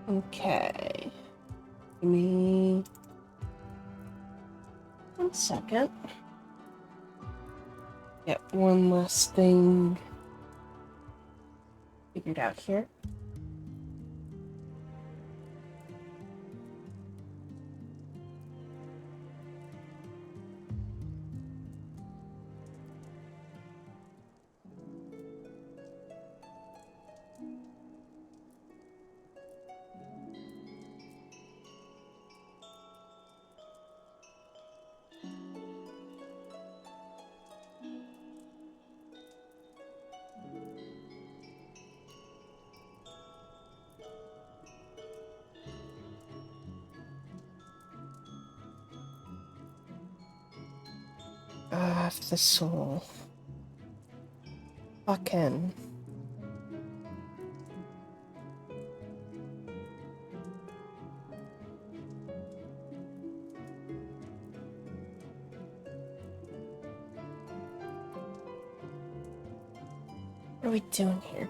Okay. Give me 1 second. Get one last thing figured out here. The soul. Fucking. What are we doing here?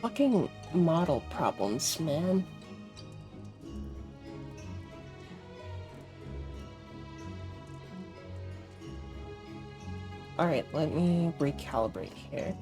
Fucking model problems, man. Alright, let me recalibrate here.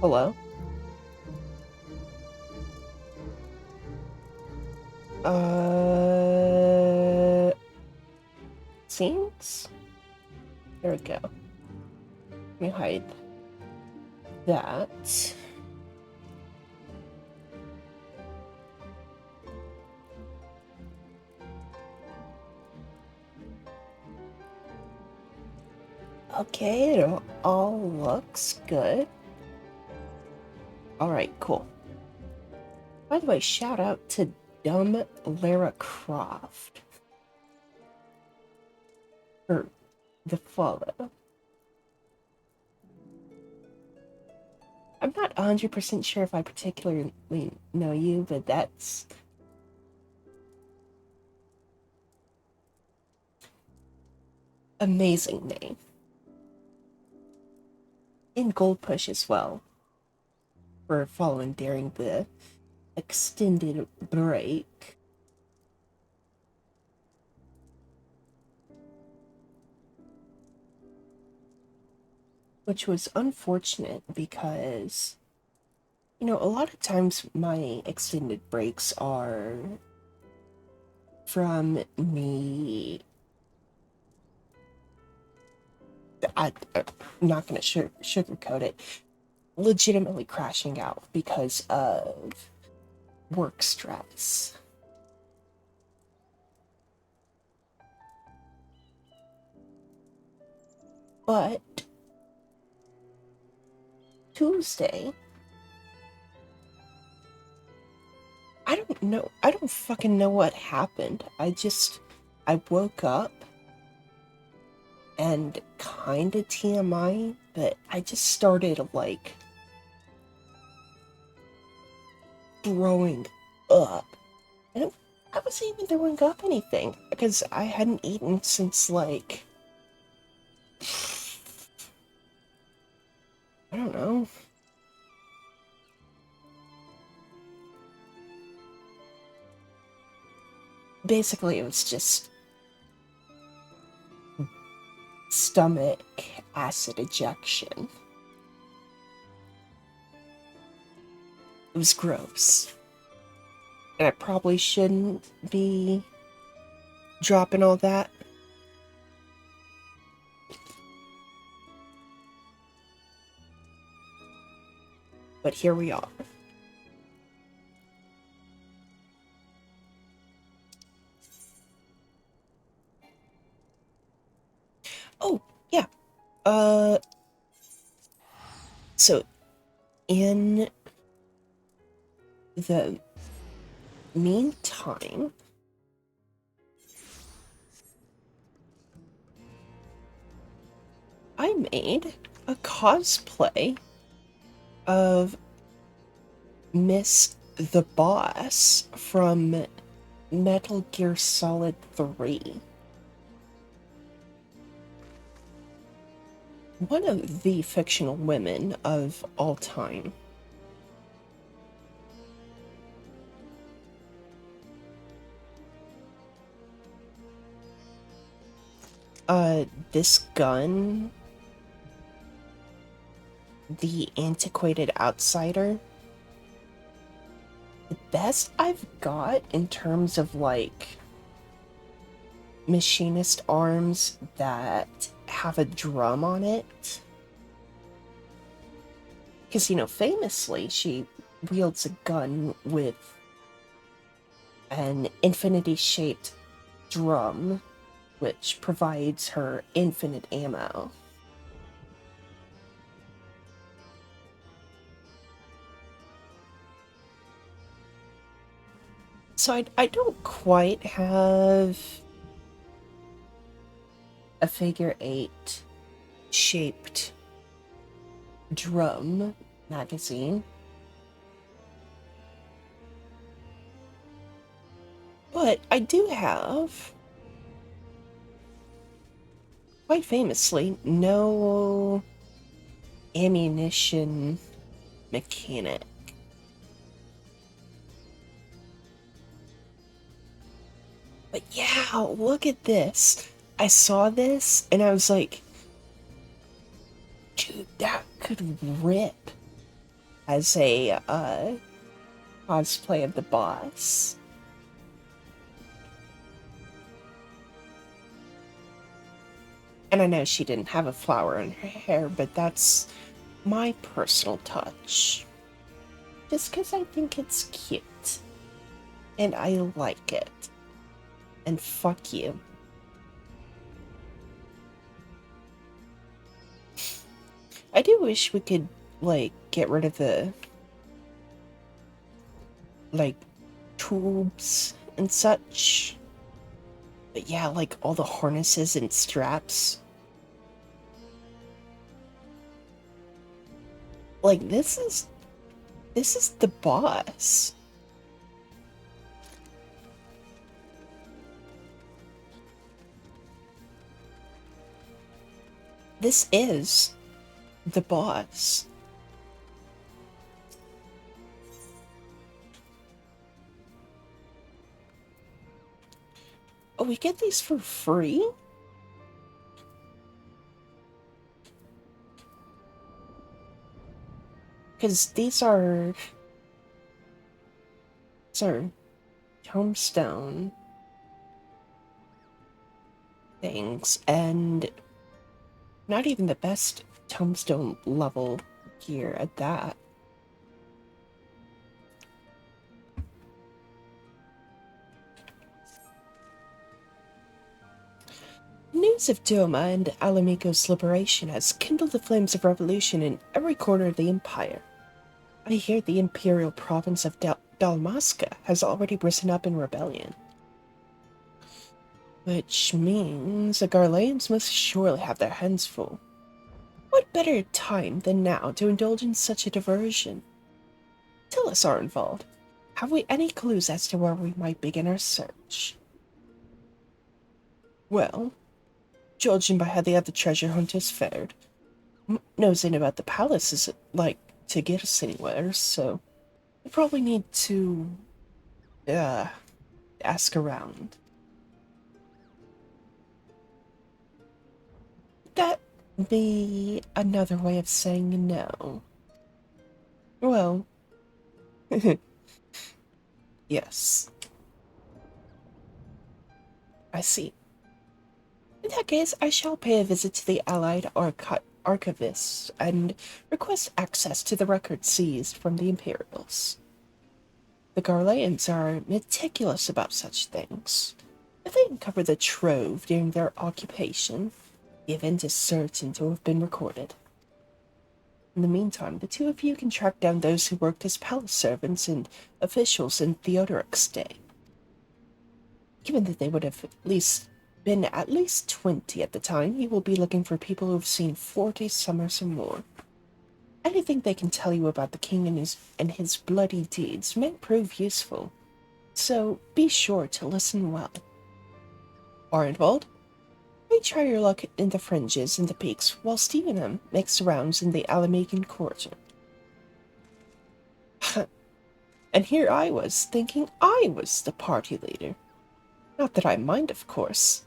Hello? Scenes? There we go. Let me hide that. Okay, it all looks good. Alright, cool. By the way, shout out to dumb Lara Croft for the follow. I'm not 100% sure if I particularly know you, but that's amazing name. And Gold Push as well for following during the extended break. Which was unfortunate because, you know, a lot of times my extended breaks are from me. I'm not going to sugarcoat it. Legitimately crashing out because of work stress. But Tuesday, I don't fucking know what happened. I woke up and kinda TMI, but I just started like throwing up. And I wasn't even throwing up anything because I hadn't eaten since like, I don't know. Basically, it was just stomach acid ejection. It was gross. And I probably shouldn't be dropping all that. But here we are. Uh, so in the meantime, I made a cosplay of Miss the Boss from Metal Gear Solid 3. One of the fictional women of all time. This gun, the Antiquated Outsider, the best I've got in terms of like machinist arms that have a drum on it. Because, famously, she wields a gun with an infinity shaped drum, which provides her infinite ammo. So I don't quite have a figure eight shaped drum magazine, but I do have, quite famously, no ammunition mechanic. But yeah, look at this. I saw this and I was like, dude, that could rip as a cosplay of the boss. And I know she didn't have a flower in her hair, but that's my personal touch. Just because I think it's cute. And I like it. And fuck you. I do wish we could, like, get rid of the, like, tubes and such. But yeah, like, all the harnesses and straps. Like, this is the boss. This is the boss. Oh, we get these for free? Because these are tombstone things, and not even the best tombstone level gear at that. News of Doma and Alamico's liberation has kindled the flames of revolution in every corner of the Empire. I hear the imperial province of Dalmasca has already risen up in rebellion. Which means the Garleans must surely have their hands full. What better time than now to indulge in such a diversion? Tell us, Arnvald, have we any clues as to where we might begin our search? Well, judging by how the other treasure hunters fared, nosing about the palace isn't like to get us anywhere, so we probably need to, uh, ask around. That be another way of saying no. Well, yes. I see. In that case, I shall pay a visit to the Allied archivists and request access to the records seized from the Imperials. The Garleans are meticulous about such things. If they uncover the trove during their occupation, The event is certain to have been recorded. In the meantime, the two of you can track down those who worked as palace servants and officials in Theodoric's day. Given that they would have been at least 20 at the time, you will be looking for people who have seen 40 summers or more. Anything they can tell you about the king and his bloody deeds may prove useful, so be sure to listen well. Arnold, may try your luck in the fringes and the peaks, while Stevenham makes rounds in the Alamegan Quarter. And here I was, thinking I was the party leader. Not that I mind, of course.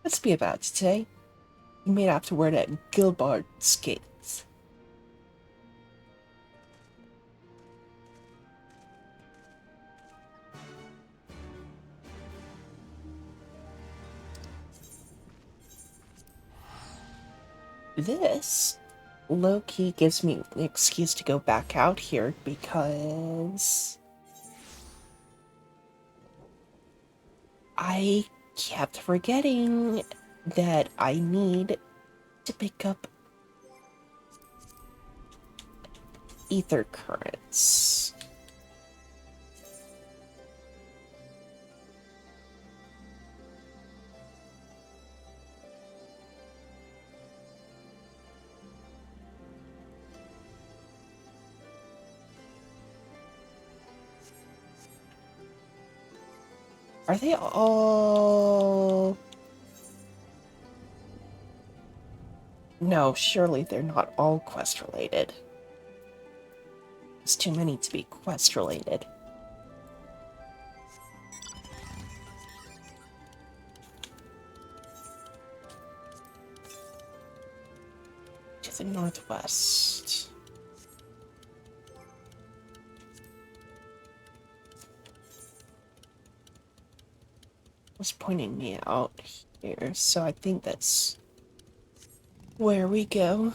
Let's be about it today. You may have to wear that Gilbard skates. This low-key gives me an excuse to go back out here because I kept forgetting that I need to pick up ether currents. Are they all... No, surely they're not all quest-related. There's too many to be quest-related. To the northwest. Was pointing me out here, so I think that's where we go.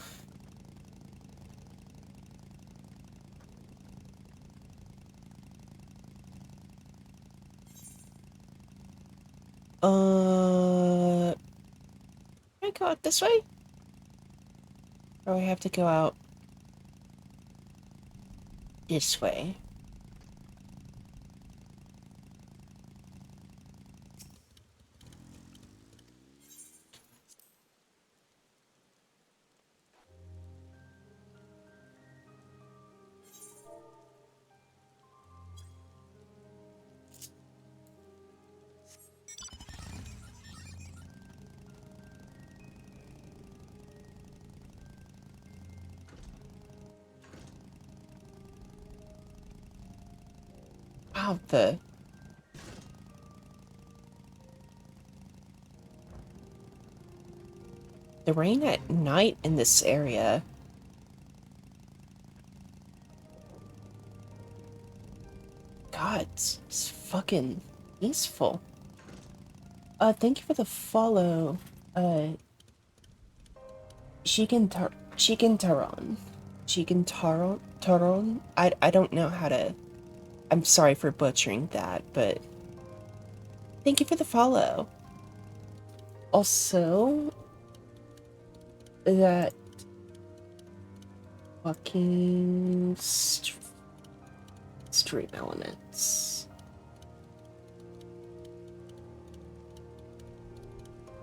Can I go out this way? Or I have to go out this way? Wow, the rain at night in this area. God, it's fucking peaceful. Thank you for the follow. Shigen Taron. I don't know how to... I'm sorry for butchering that, but thank you for the follow. Also, that fucking stream elements.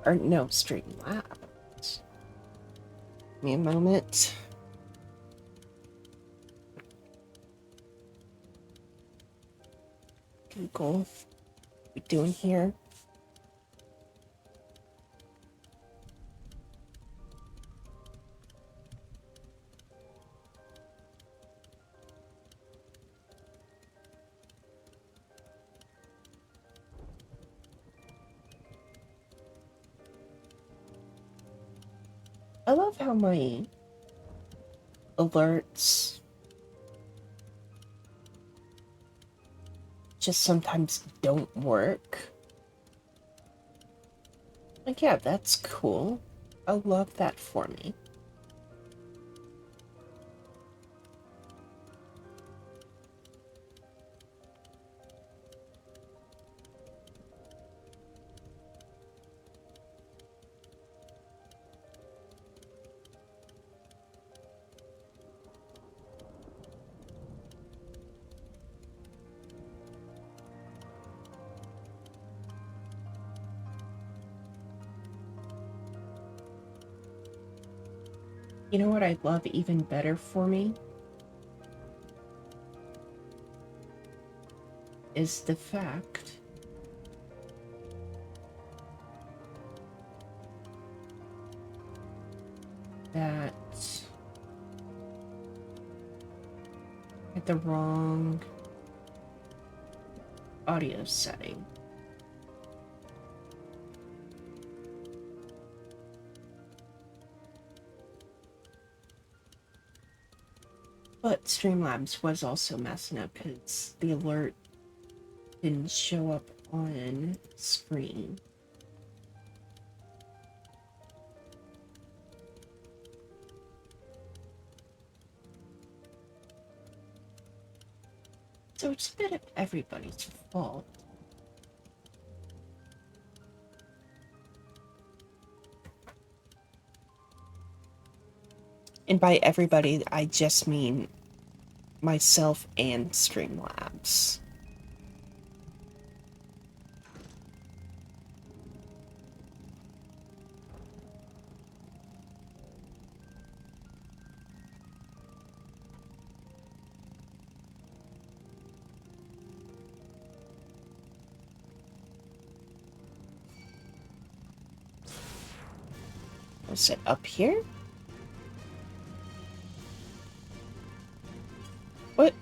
Or no, stream labs. Give me a moment. Google, what are we doing here? I love how my alerts just sometimes don't work. Like, yeah, that's cool. I love that for me. You know what I'd love even better for me? Is the fact that I had the wrong audio setting. But Streamlabs was also messing up because the alert didn't show up on screen. So it's a bit of everybody's fault. And by everybody, I just mean myself and Streamlabs. Was it up here? What?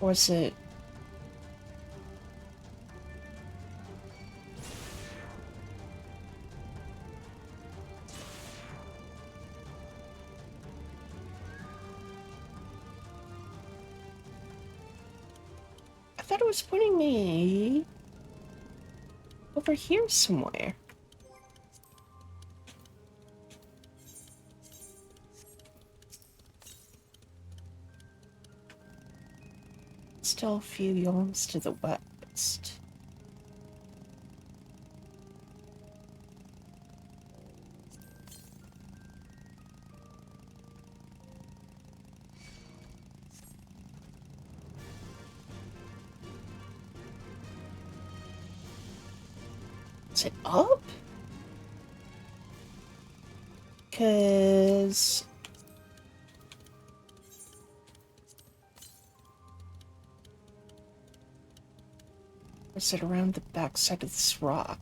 Was it? I thought it was pointing me over here somewhere. Still a few yawns to the west. Is it up? Because is it around the backside of this rock?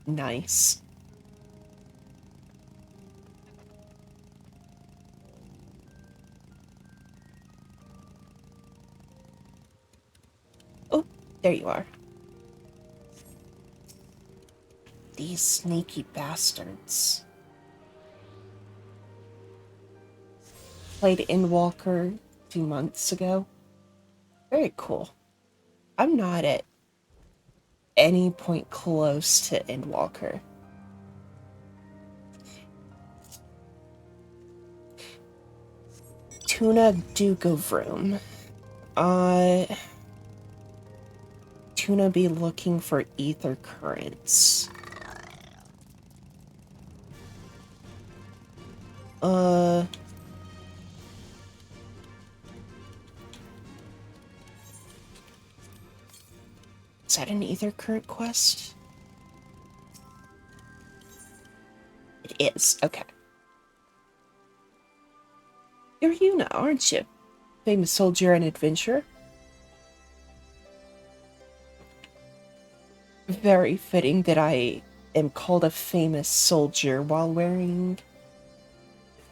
Nice. Oh, there you are. These sneaky bastards. Played Endwalker 2 months ago. Very cool. I'm not at any point close to Endwalker. Tuna Duke of Room. Tuna be looking for ether currents. Is that an ether current quest? It is, okay. You're Yuna, aren't you? Famous soldier and adventurer? Very fitting that I am called a famous soldier while wearing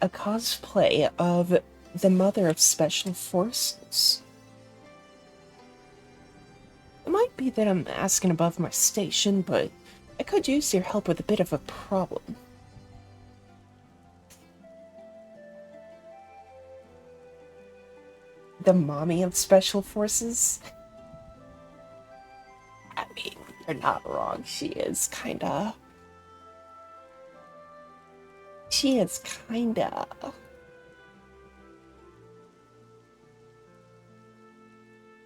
a cosplay of the mother of special forces. It might be that I'm asking above my station, but I could use your help with a bit of a problem. The mommy of special forces? I mean, you're not wrong. She is kinda.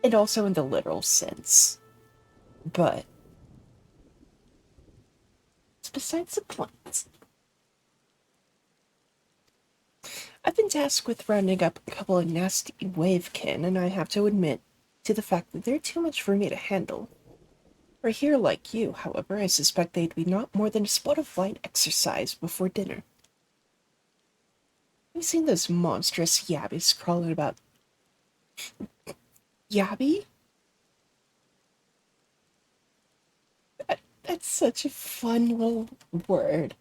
And also in the literal sense. But it's besides the point. I've been tasked with rounding up a couple of nasty wavekin, and I have to admit to the fact that they're too much for me to handle. For here like you, however, I suspect they'd be not more than a spot of light exercise before dinner. Have you seen those monstrous yabbies crawling about? Yabby? That's such a fun little word.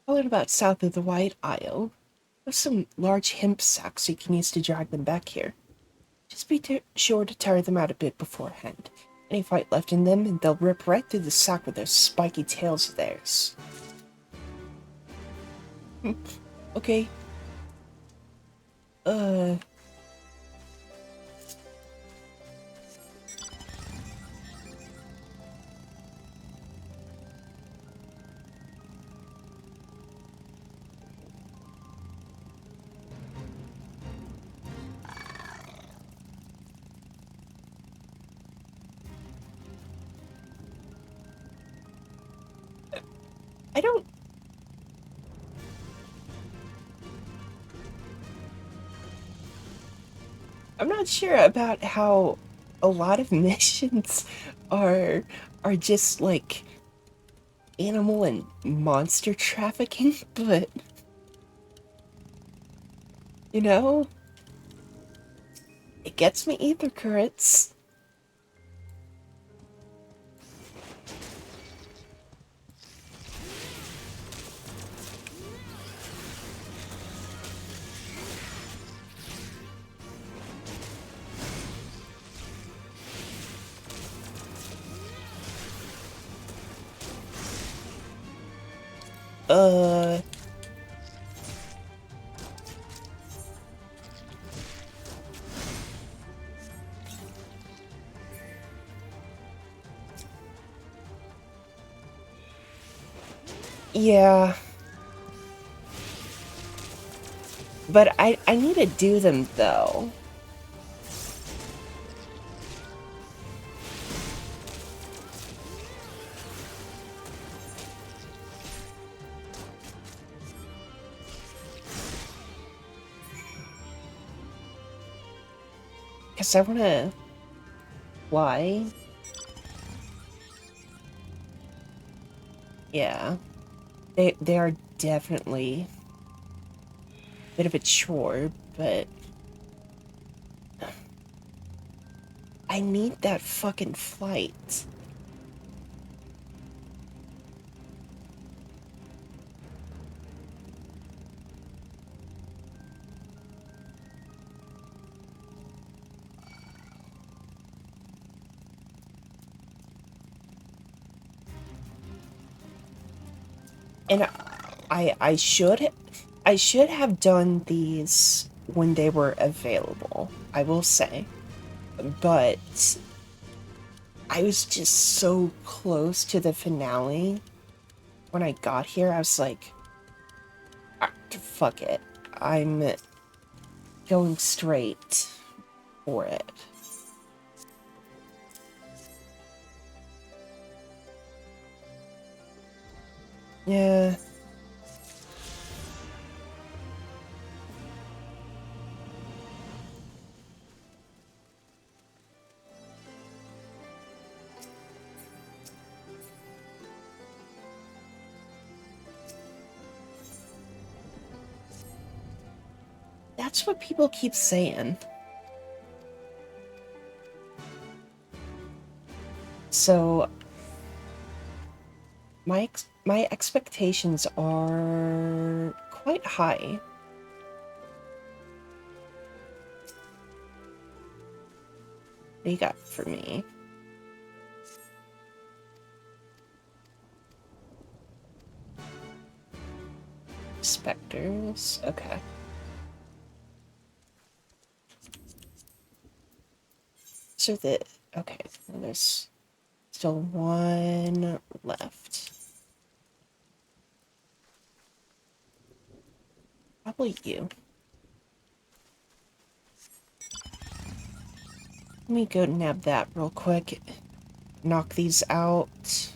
Crawling about south of the White Isle. There's some large hemp sacks you can use to drag them back here. Just be sure to tire them out a bit beforehand. Any fight left in them, and they'll rip right through the sack with those spiky tails of theirs. Okay. I don't... I'm not sure about how a lot of missions are just like animal and monster trafficking, but you know, it gets me ether currents. Uh, yeah. But I need to do them, though. Because I want to fly. Yeah. They are definitely a bit of a chore, but I need that fucking flight. And I should have done these when they were available, I will say. But I was just so close to the finale. When I got here, I was like, "Ah, fuck it. I'm going straight for it." Yeah. That's what people keep saying. So my expectations are quite high. What do you got for me? Specters. Okay. So okay, there's still one left. Probably you. Let me go nab that real quick. Knock these out.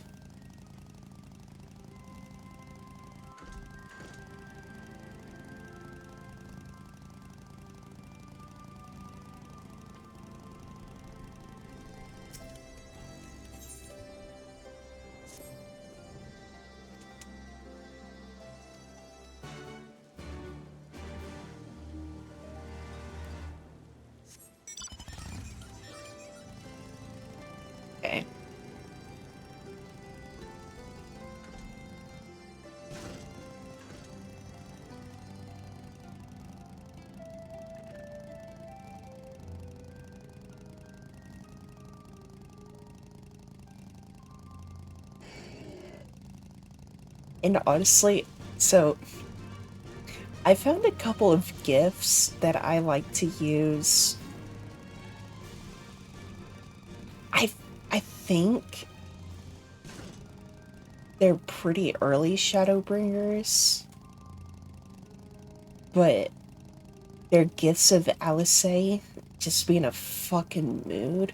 Okay. And honestly, so I found a couple of GIFs that I like to use. I I think they're pretty early Shadowbringers, but they're GIFs of Alice just being a fucking mood.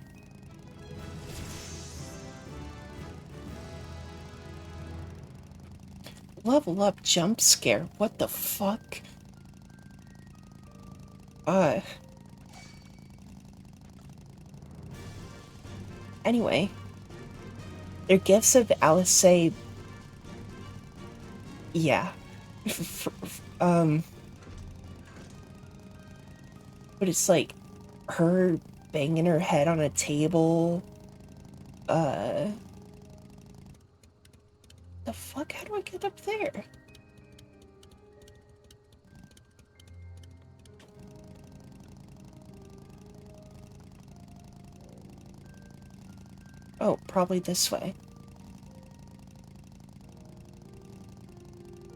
Level up jump scare. What the fuck? Uh. Anyway, they're GIFs of Alice. Yeah. But it's like her banging her head on a table. Uh. The fuck? How do I get up there? Oh, probably this way.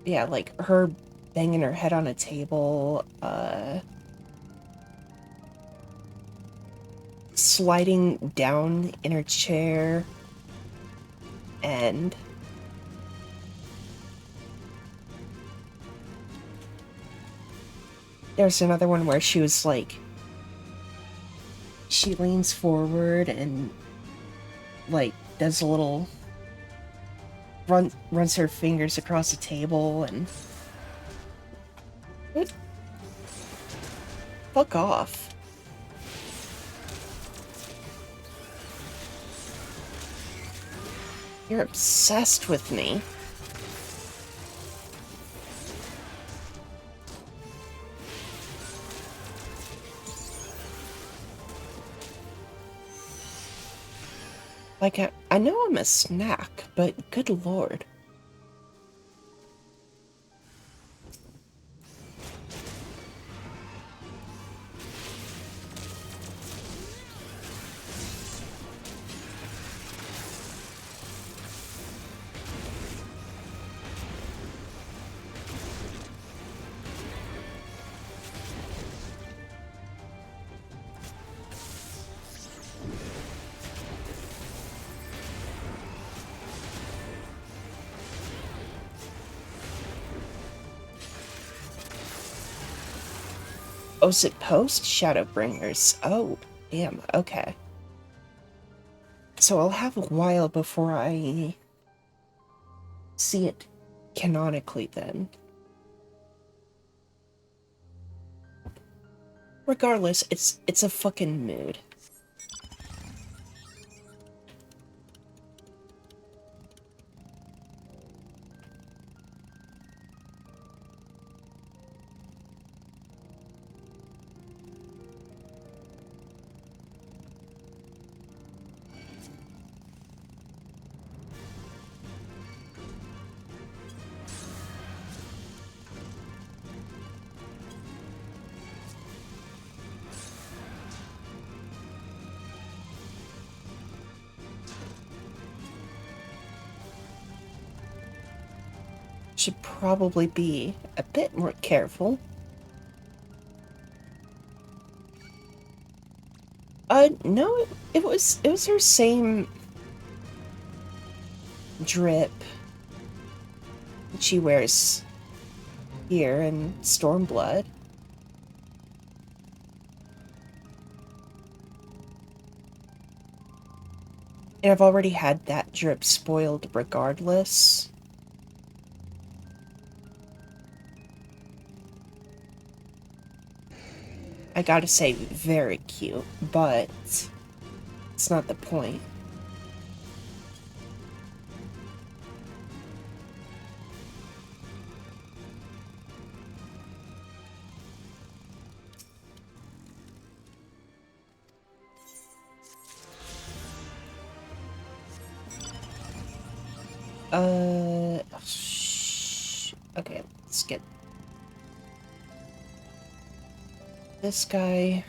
Yeah, like her banging her head on a table, sliding down in her chair, and there's another one where she was like, she leans forward and like does a little runs her fingers across the table and what? Fuck off. You're obsessed with me. Like, I know I'm a snack, but good lord. Oh, is it post Shadowbringers? Oh, damn, okay. So I'll have a while before I see it canonically then. Regardless, it's a fucking mood. Should probably be a bit more careful. No, it was her same drip that she wears here in Stormblood. And I've already had that drip spoiled regardless. I gotta say, very cute, but it's not the point. Okay, let's get this guy.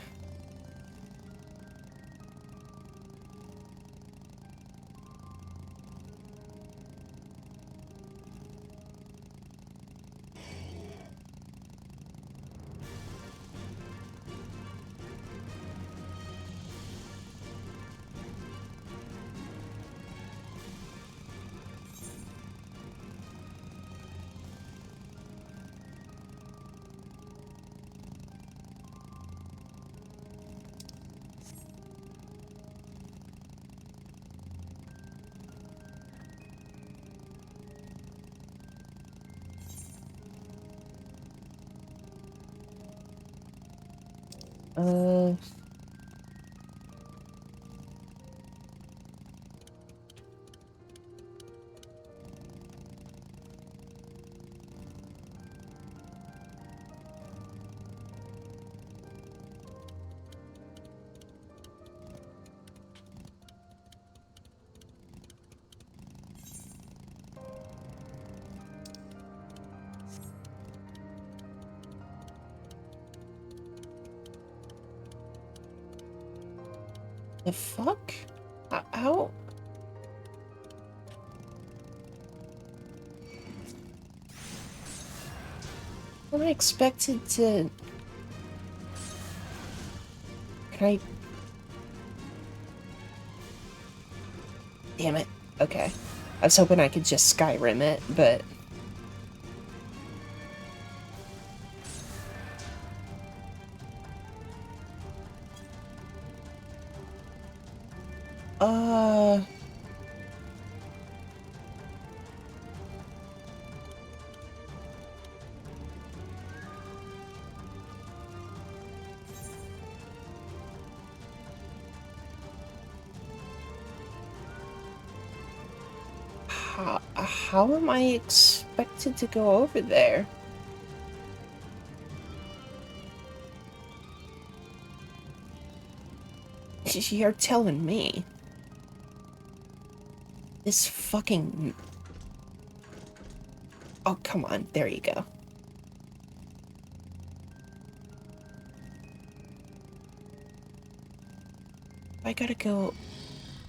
Uh, the fuck? How? Am I expected to... Can I... Damn it. Okay. I was hoping I could just Skyrim it, but... Uh... How am I expected to go over there? You're telling me. This fucking... Oh, come on. There you go. I gotta go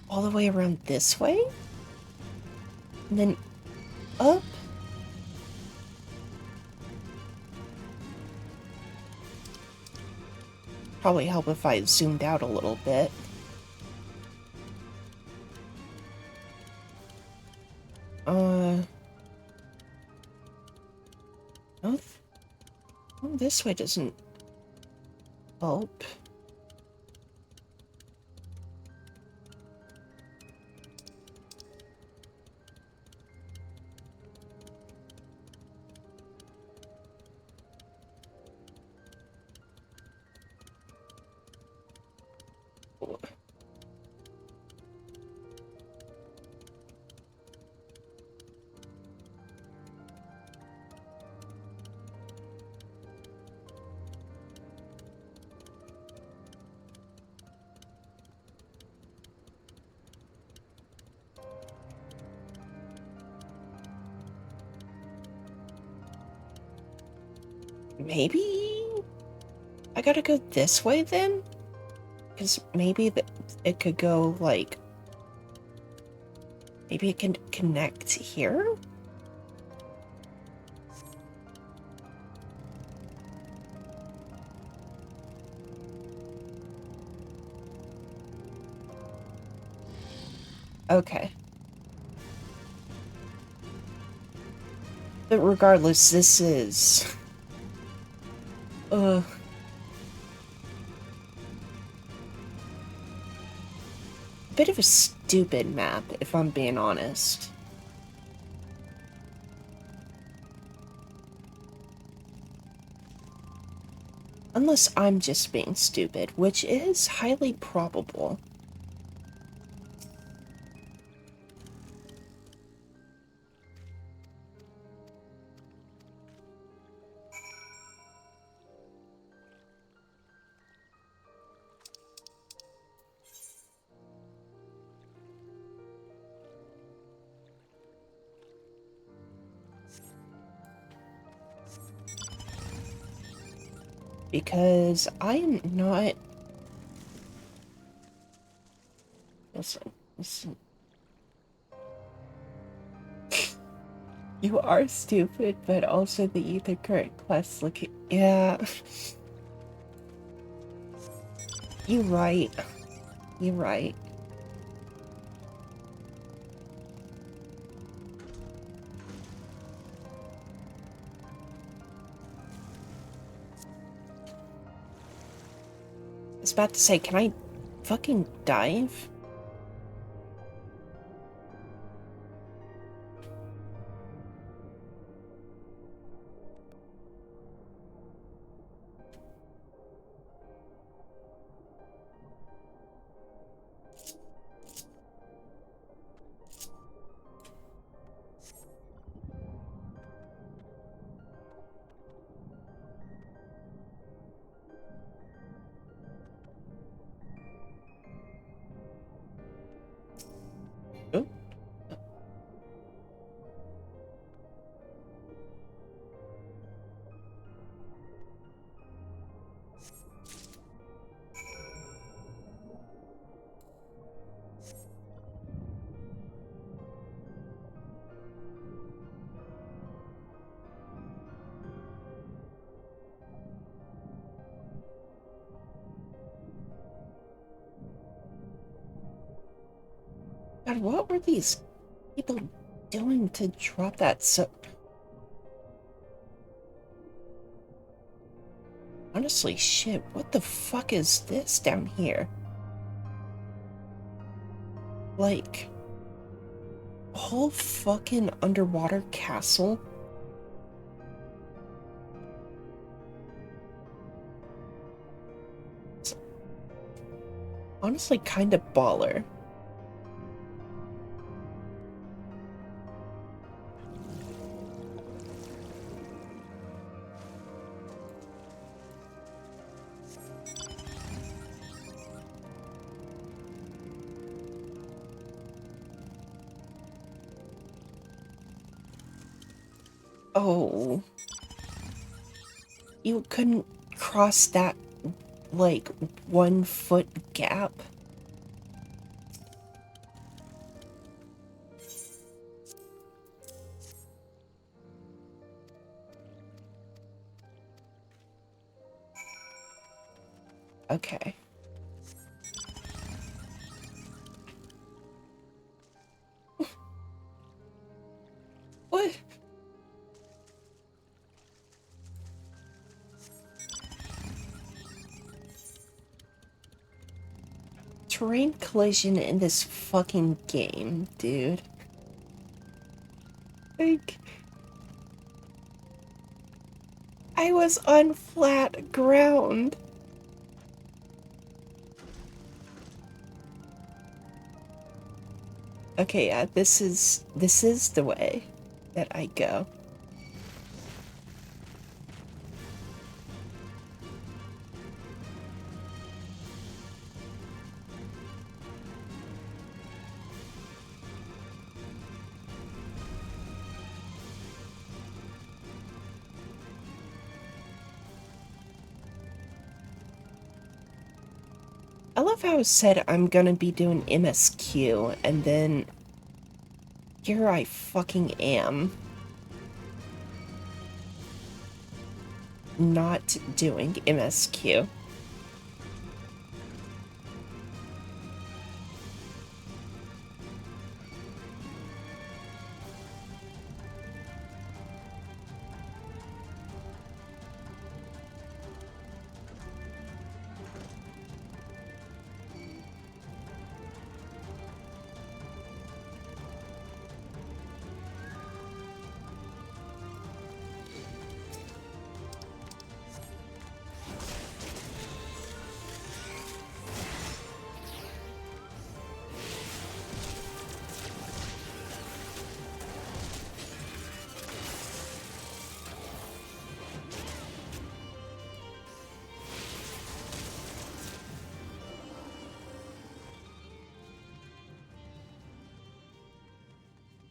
all the way around this way? And then up? Probably help if I zoomed out a little bit. No, this way doesn't help. Maybe I gotta go this way then? Because maybe it could go, like... Maybe it can connect here? Okay. But regardless, this is... A bit of a stupid map, if I'm being honest. Unless I'm just being stupid, which is highly probable. Because I am not... Listen. You are stupid, but also the ether current class looking... Yeah. You're right. You're right. I was about to say, can I fucking dive? Oh. God, what were these people doing to drop that so... Honestly, shit, what the fuck is this down here? Like, a whole fucking underwater castle? It's honestly kind of baller. Oh. You couldn't cross that, like, 1 foot gap? Okay. What? Terrain collision in this fucking game, dude. Like, I was on flat ground. Okay, yeah, this is the way that I go. I love how it said I'm gonna be doing MSQ, and then here I fucking am. Not doing MSQ.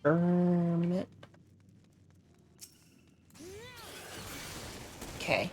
Hermit. Okay.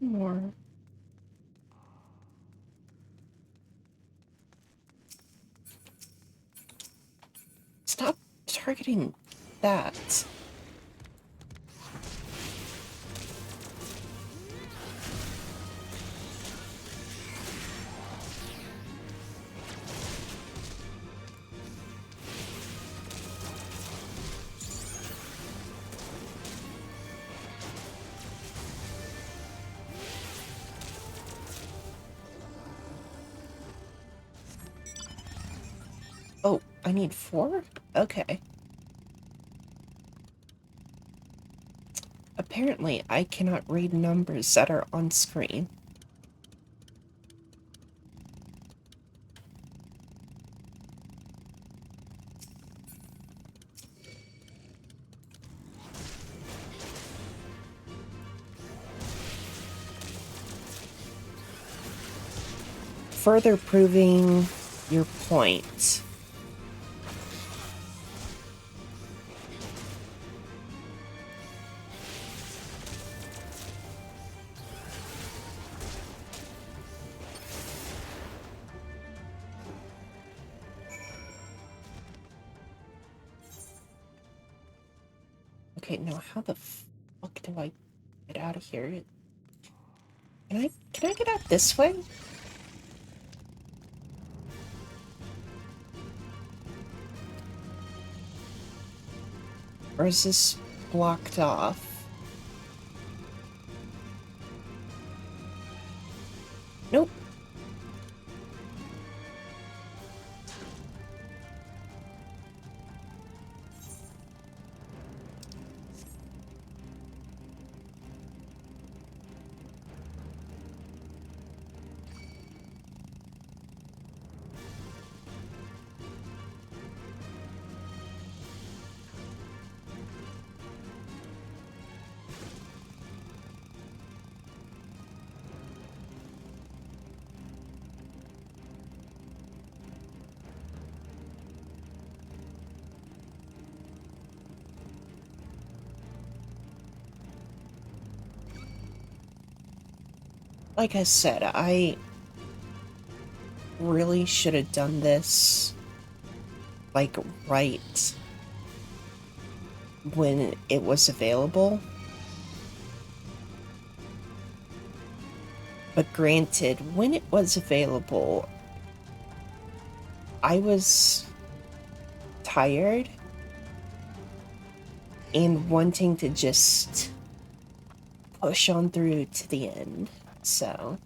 More. Stop targeting that. Oh, I need 4? Okay. Apparently, I cannot read numbers that are on screen. Further proving your point. Okay, now how the fuck do I get out of here? Can I get out this way? Or is this blocked off? Nope. Like I said, I really should have done this, like, right when it was available. But granted, when it was available, I was tired and wanting to just push on through to the end, so...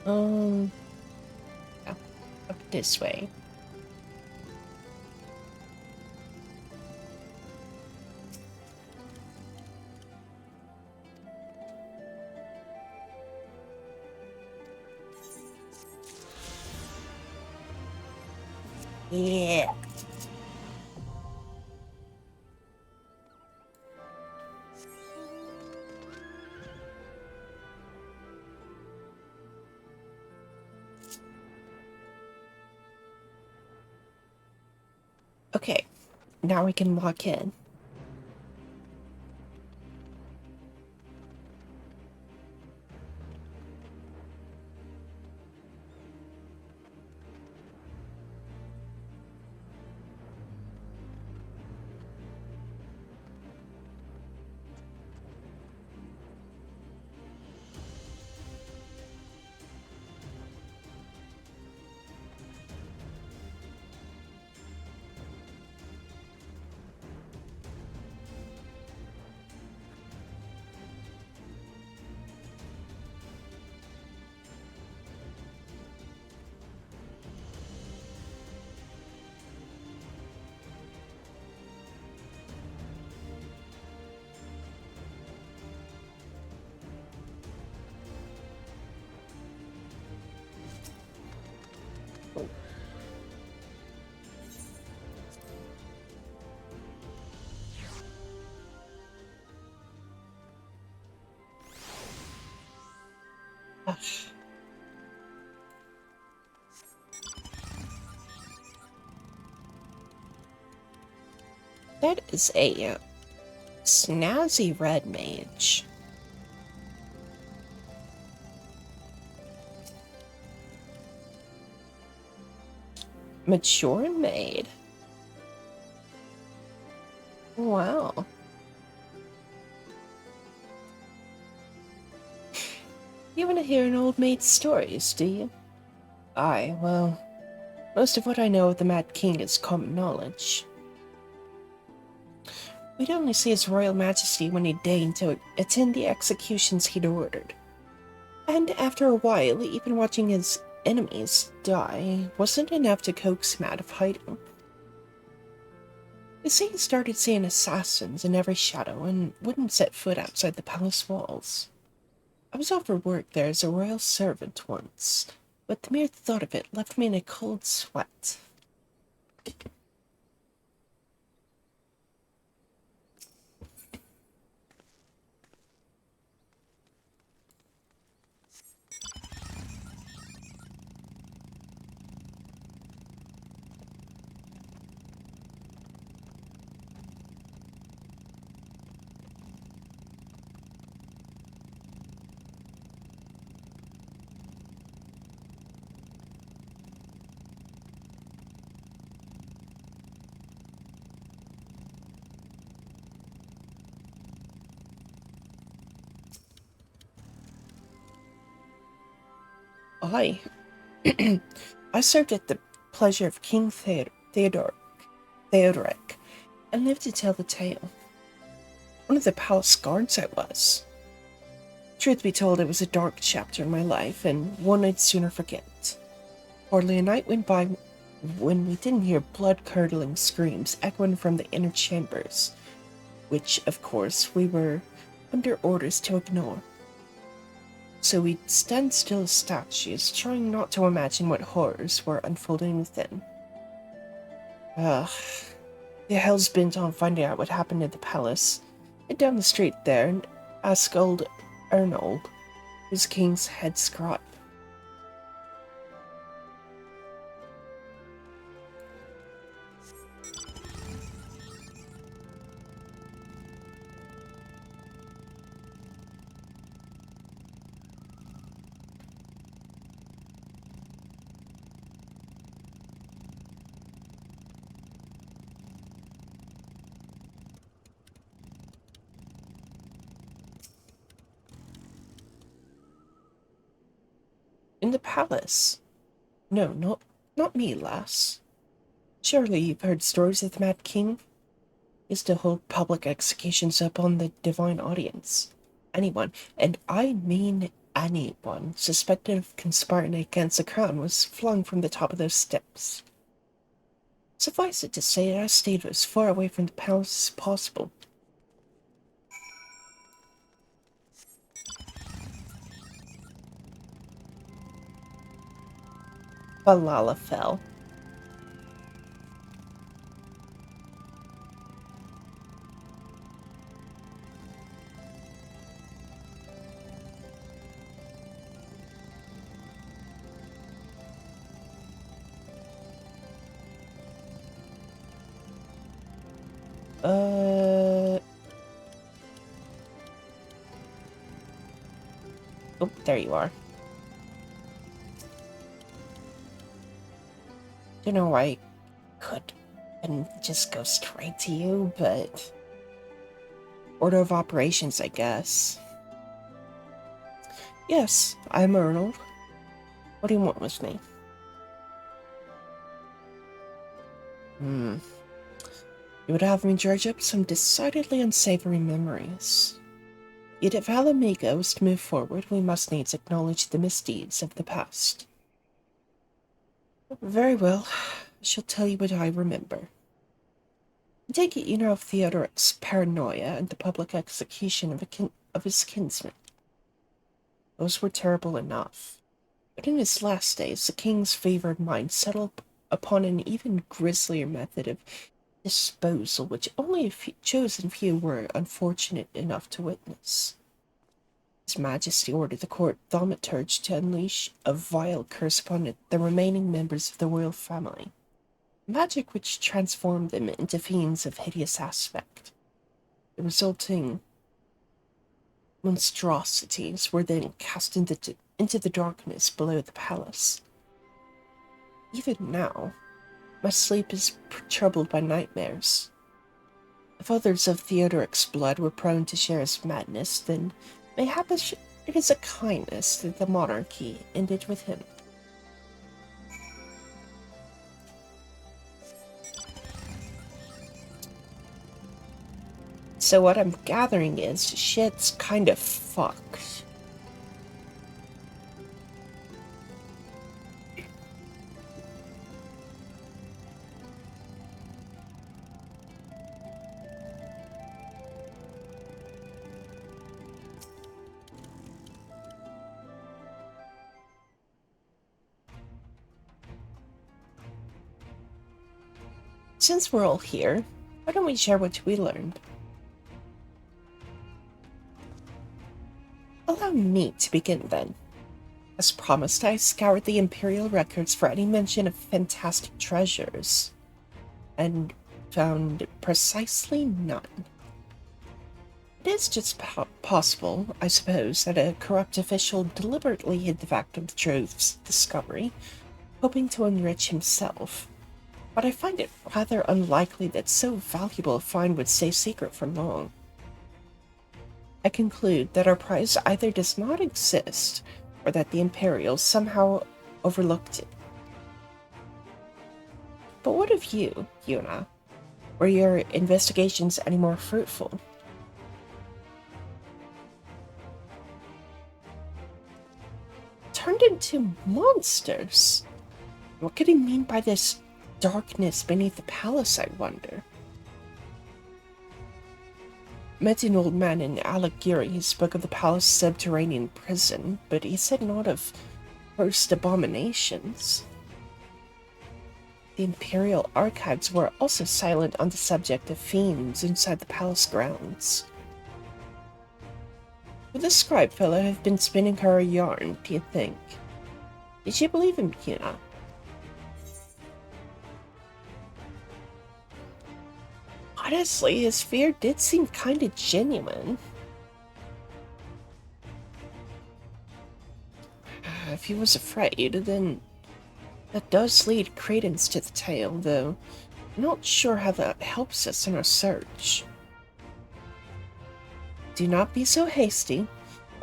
Oh, up this way. Yeah. Okay, now we can walk in. Ugh. That is a snazzy red mage. Mature maid. Wow. You want to hear an old maid's stories, do you? Aye, well, most of what I know of the Mad King is common knowledge. We'd only see His Royal Majesty when he deigned to attend the executions he'd ordered. And after a while, even watching his enemies die wasn't enough to coax him out of hiding. You see, he started seeing assassins in every shadow and wouldn't set foot outside the palace walls. I was offered work there as a royal servant once, but the mere thought of it left me in a cold sweat. I I served at the pleasure of King Theodoric, and lived to tell the tale. One of the palace guards I was. Truth be told, it was a dark chapter in my life, and one I'd sooner forget. Hardly a night went by when we didn't hear blood-curdling screams echoing from the inner chambers, which, of course, we were under orders to ignore. So we'd stand still as statues, trying not to imagine what horrors were unfolding within. Ugh. The hell's bent on finding out what happened at the palace. Head down the street there and ask old Ernold, who's King's head scribe. In the palace? No, not me, lass. Surely you've heard stories of the Mad King? He used to hold public executions up on the divine audience. Anyone, and I mean anyone, suspected of conspiring against the crown was flung from the top of those steps. Suffice it to say that I stayed as far away from the palace as possible. Falalafel. Oh, there you are. You know, I could and just go straight to you, but order of operations, I guess. Yes, I'm Arnold. What do you want with me? You would have me dredge up some decidedly unsavory memories. Yet if Alameda was to move forward, we must needs acknowledge the misdeeds of the past. Very well, I shall tell you what I remember. I take it you know of Theodoric's paranoia and the public execution of his kinsman. Those were terrible enough. But in his last days, the king's favored mind settled upon an even grislier method of disposal, which only a chosen few were unfortunate enough to witness. His His Majesty ordered the court thaumaturge to unleash a vile curse upon the remaining members of the royal family, magic which transformed them into fiends of hideous aspect. The resulting monstrosities were then cast into the darkness below the palace. Even now, my sleep is troubled by nightmares. If others of Theodoric's blood were prone to share his madness, then mayhap it is a kindness that the monarchy ended with him. So what I'm gathering is shit's kind of fucked. Since we're all here, why don't we share what we learned? Allow me to begin then. As promised, I scoured the Imperial records for any mention of fantastic treasures, and found precisely none. It is just possible, I suppose, that a corrupt official deliberately hid the fact of the trove's discovery, hoping to enrich himself. But I find it rather unlikely that so valuable a find would stay secret for long. I conclude that our prize either does not exist, or that the Imperials somehow overlooked it. But what of you, Yuna? Were your investigations any more fruitful? Turned into monsters? What could he mean by this darkness beneath the palace, I wonder? Met an old man in Alighieri who spoke of the palace subterranean prison, but he said not of cursed abominations. The Imperial archives were also silent on the subject of fiends inside the palace grounds. Would the scribe fellow have been spinning her a yarn, do you think? Did you believe him, Yuna? Honestly, his fear did seem kinda genuine. If he was afraid, then that does lead credence to the tale, though I'm not sure how that helps us in our search. Do not be so hasty.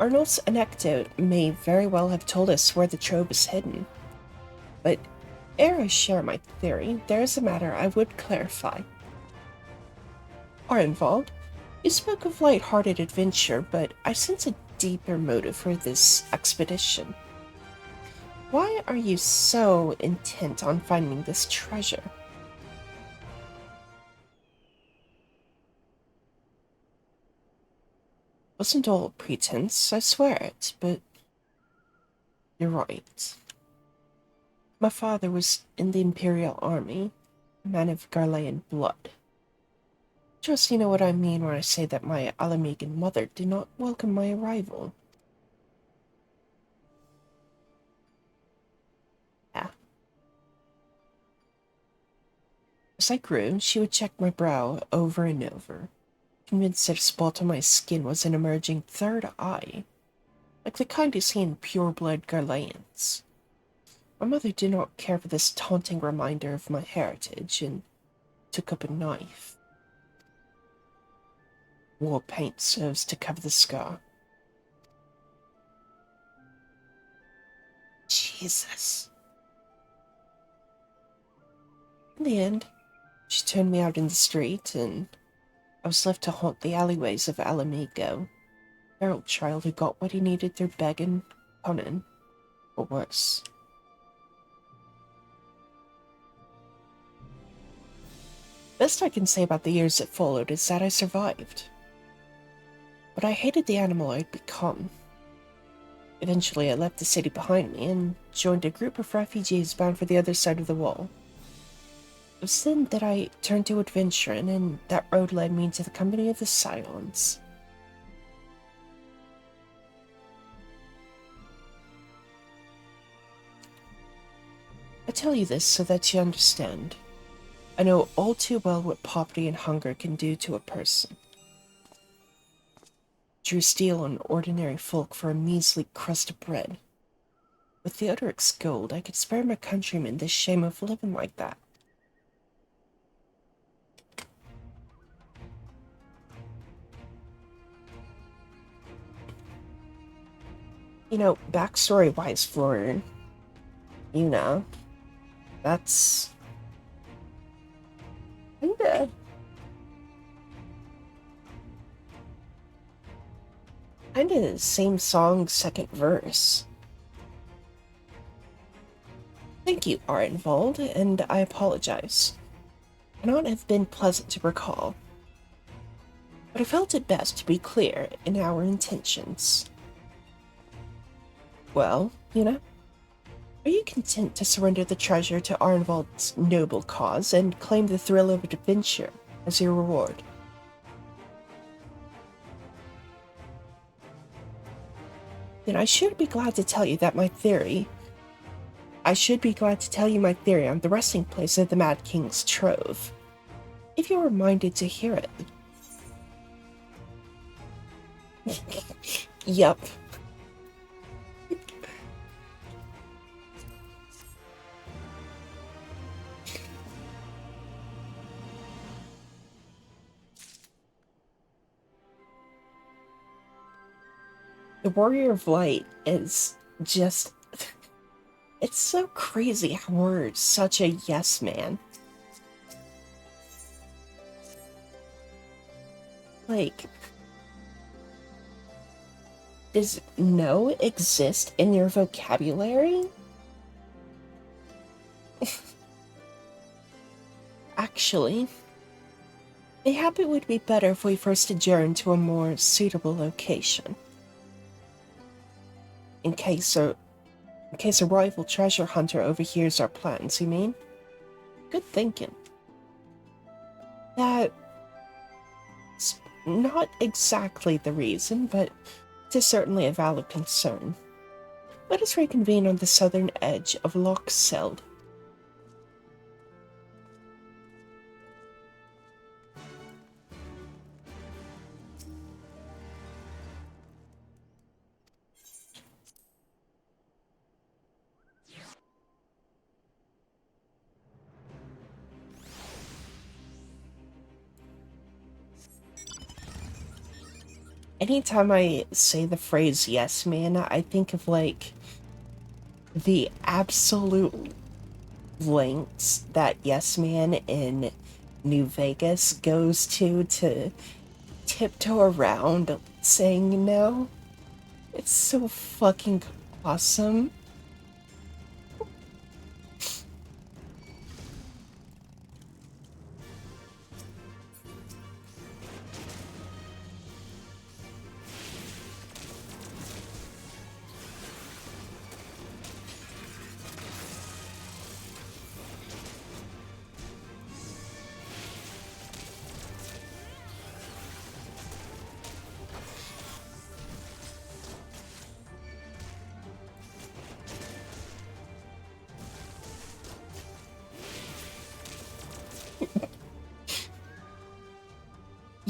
Arnold's anecdote may very well have told us where the trove is hidden. But ere I share my theory, there is a matter I would clarify. Arnvald, you spoke of light-hearted adventure, but I sense a deeper motive for this expedition. Why are you so intent on finding this treasure? Wasn't all pretense, I swear it, but you're right. My father was in the Imperial Army, a man of Garlean blood. Trust you know what I mean when I say that my Alamegan mother did not welcome my arrival. Yeah. As I grew, she would check my brow over and over, convinced that a spot on my skin was an emerging third eye, like the kind you see in pure-blood Garleans. My mother did not care for this taunting reminder of my heritage, and took up a knife. War paint serves to cover the scar. Jesus. In the end, she turned me out in the street, and I was left to haunt the alleyways of Alamigo, feral child who got what he needed through begging, punning, or worse. Best I can say about the years that followed is that I survived. But I hated the animal I'd become. Eventually, I left the city behind me and joined a group of refugees bound for the other side of the wall. It was then that I turned to adventuring, and that road led me into the company of the Scions. I tell you this so that you understand. I know all too well what poverty and hunger can do to a person. Drew steel on ordinary folk for a measly crust of bread. With Theodoric's gold, I could spare my countrymen the shame of living like that. You know, backstory-wise for Yuna, that's kinda the same song, second verse. Thank you, Arnvold, and I apologize. Cannot have been pleasant to recall, but I felt it best to be clear in our intentions. Well, Yuna, are you content to surrender the treasure to Arnvold's noble cause and claim the thrill of adventure as your reward? Then I should be glad to tell you my theory on the resting place of the Mad King's trove, if you were minded to hear it. Yup. The Warrior of Light is just... It's so crazy how we're such a yes man. Like, does no exist in your vocabulary? Actually, mayhap it would be better if we first adjourn to a more suitable location. In case a rival treasure hunter overhears our plans, you mean? Good thinking. That's not exactly the reason, but it is certainly a valid concern. Let us reconvene on the southern edge of Loch Seld. Anytime I say the phrase yes man, I think of like the absolute lengths that yes man in New Vegas goes to tiptoe around saying no. It's so fucking awesome.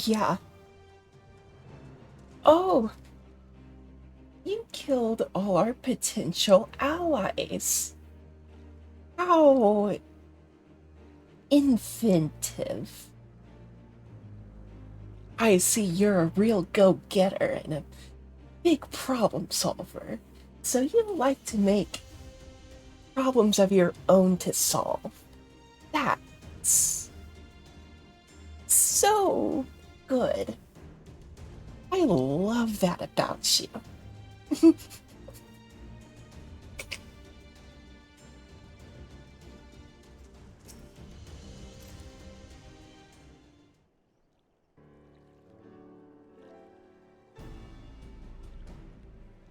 Yeah. Oh, you killed all our potential allies. How inventive. I see you're a real go-getter and a big problem solver. So you like to make problems of your own to solve. That's so good. I love that about you.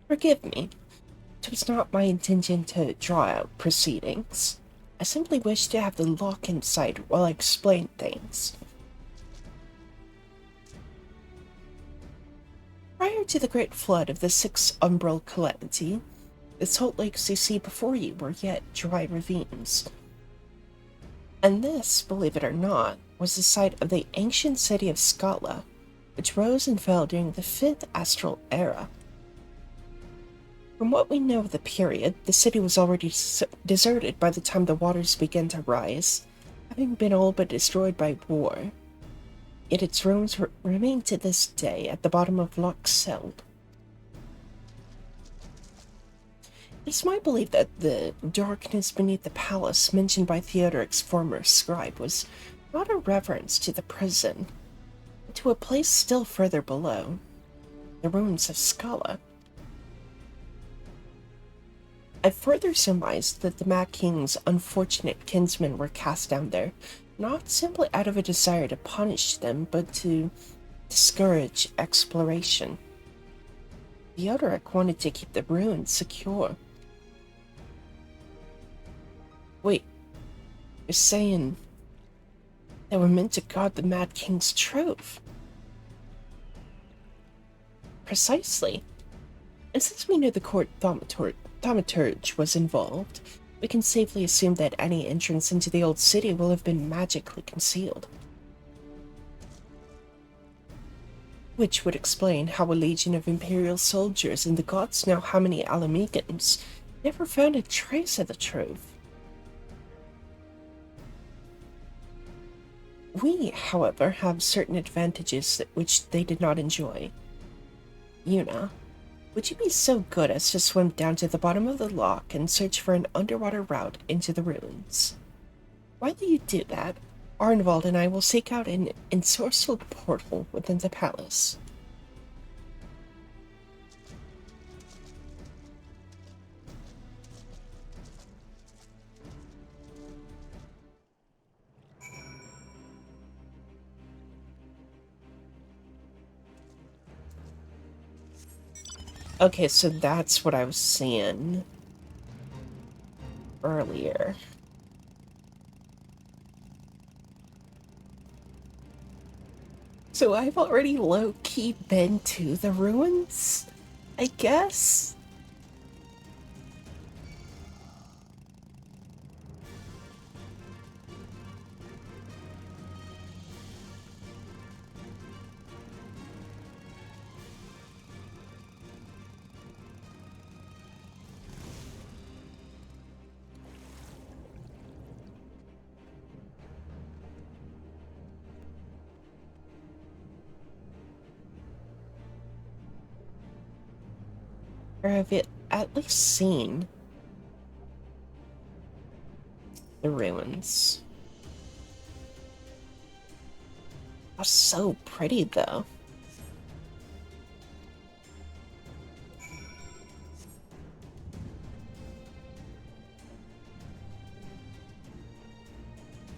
Forgive me. It was not my intention to draw out proceedings. I simply wished to have the lock in sight while I explained things. Prior to the great flood of the Sixth Umbral Calamity, The salt lakes you see before you were yet dry ravines. And this, believe it or not, was the site of the ancient city of Scala, which rose and fell during the 5th Astral Era. From what we know of the period, the city was already deserted by the time the waters began to rise, having been all but destroyed by war. Yet its ruins remain to this day at the bottom of Loch Seld. It's my belief that the darkness beneath the palace mentioned by Theodoric's former scribe was not a reference to the prison, but to a place still further below, the ruins of Scala. I further surmised that the Mad King's unfortunate kinsmen were cast down there, not simply out of a desire to punish them, but to discourage exploration. Theodoric wanted to keep the ruins secure. Wait, you're saying they were meant to guard the Mad King's trove? Precisely. And since we know the court thaumaturge was involved, we can safely assume that any entrance into the old city will have been magically concealed. Which would explain how a legion of Imperial soldiers and the gods know how many Alamegans never found a trace of the trove. We, however, have certain advantages which they did not enjoy. Yuna, would you be so good as to swim down to the bottom of the loch and search for an underwater route into the ruins? While you do that, Arnvald and I will seek out an ensorcelled portal within the palace. Okay, so that's what I was seeing earlier. So I've already low-key been to the ruins, I guess? Or have you at least seen the ruins? Oh, so pretty, though.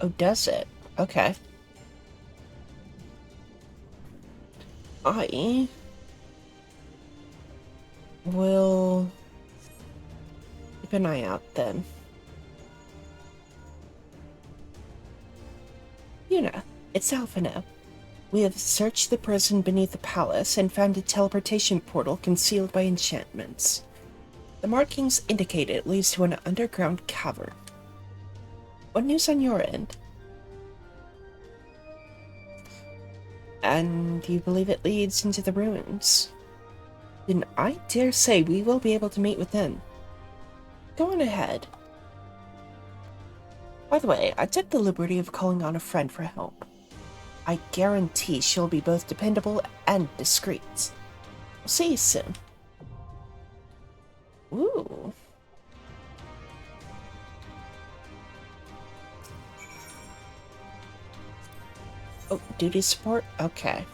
Oh, does it? Okay. I will keep an eye out then. Yuna, it's Alphina. We have searched the prison beneath the palace and found a teleportation portal concealed by enchantments. The markings indicate it leads to an underground cavern. What news on your end? And you believe it leads into the ruins? Then I dare say we will be able to meet within. Go on ahead. By the way, I took the liberty of calling on a friend for help. I guarantee she'll be both dependable and discreet. We'll see you soon. Ooh. Oh, duty support? Okay.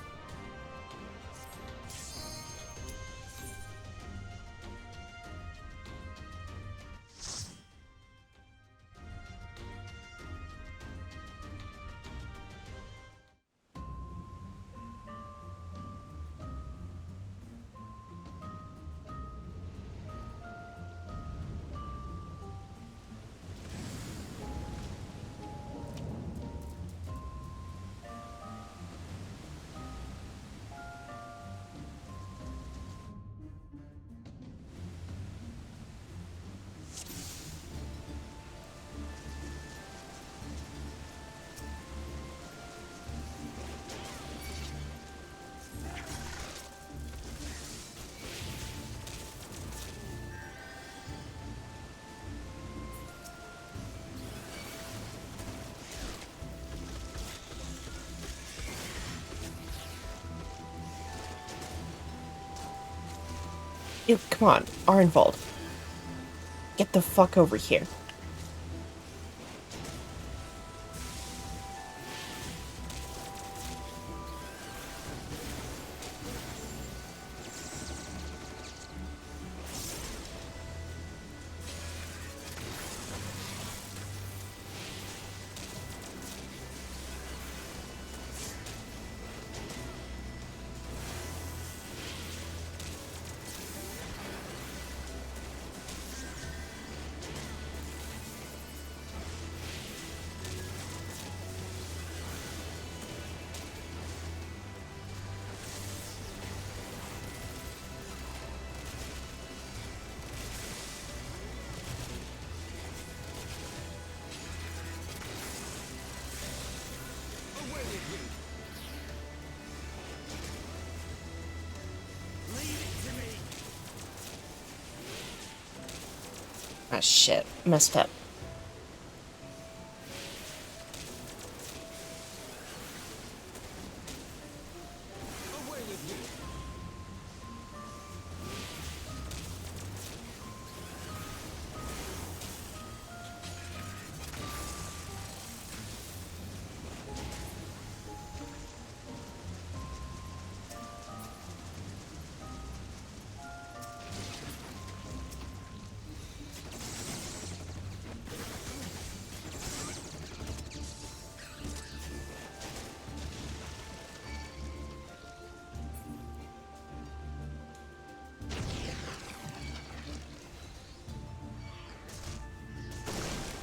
Come on, Arnvold. Get the fuck over here. Ah, shit. Messed up.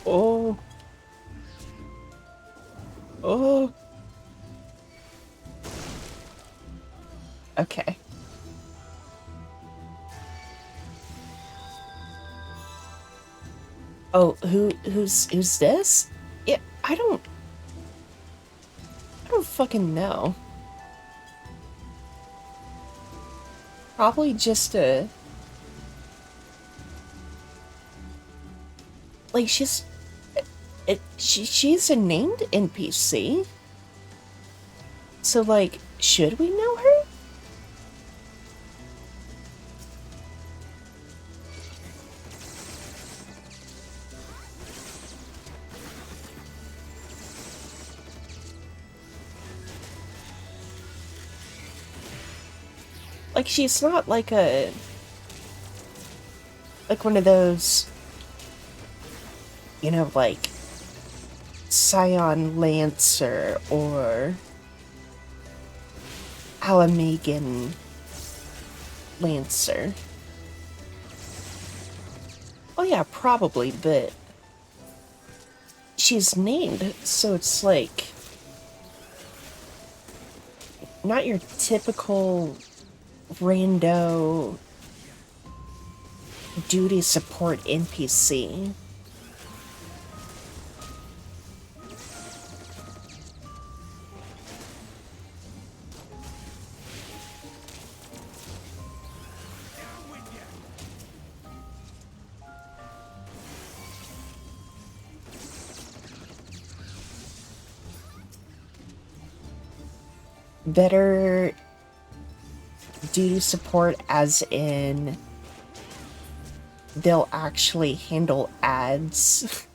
Oh. Oh. Okay. Oh, who's this? Yeah, I don't fucking know. Probably just a like she's a named NPC. So like, should we know her? Like she's not like one of those, you know, like Scion Lancer or Alamegan Lancer. Oh yeah, probably, but she's named, so it's like not your typical rando duty support NPC. Better duty support as in they'll actually handle ads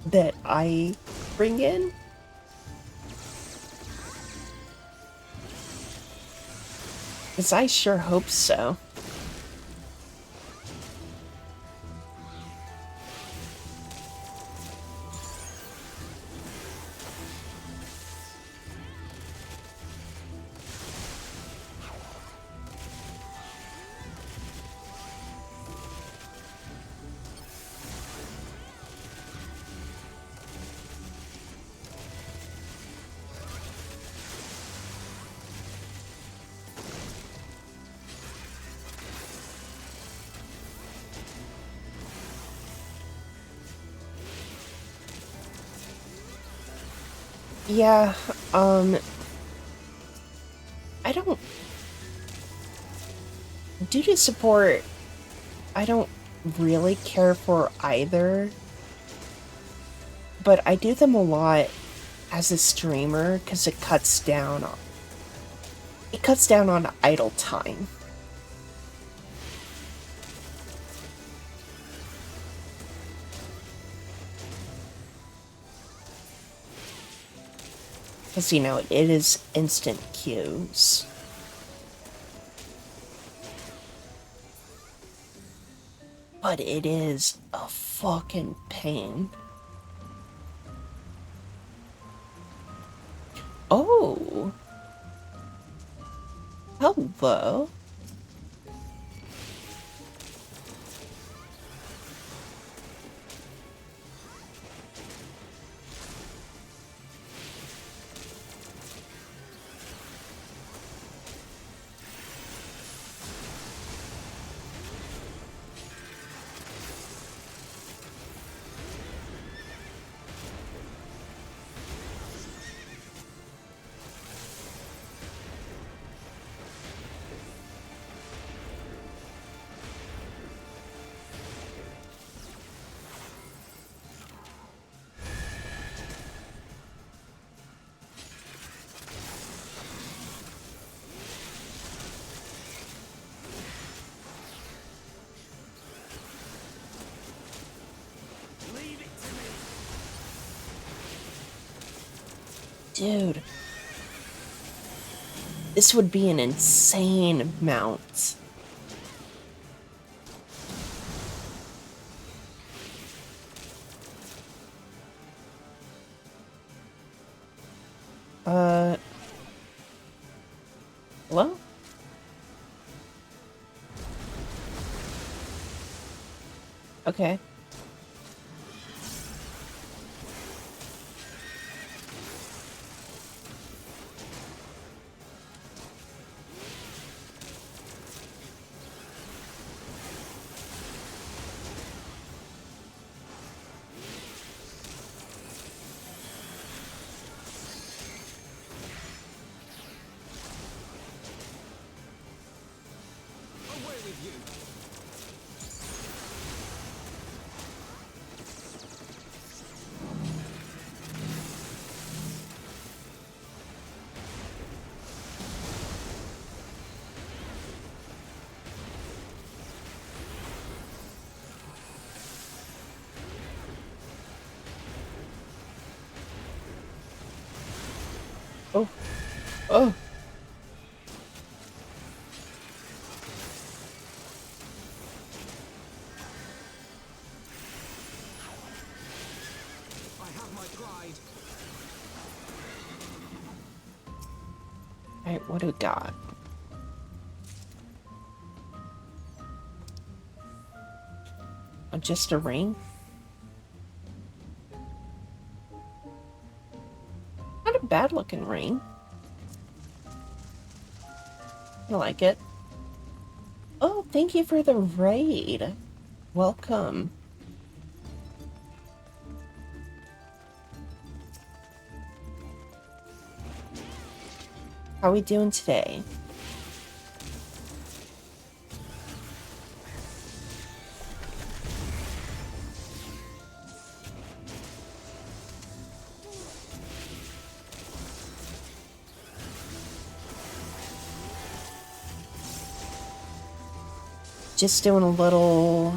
that I bring in. Because I sure hope so. Yeah, I don't... Duty support, I don't really care for either. But I do them a lot as a streamer because it cuts down on idle time. Because, you know, it is instant queues. But it is a fucking pain. Oh! Hello? Dude. This would be an insane mount. Hello? Okay. Oh. Oh. I have my pride. Alright, what do we got? Oh, just a ring? Not a bad looking ring. I like it. Oh, thank you for the raid. Welcome. How are we doing today? Just doing a little,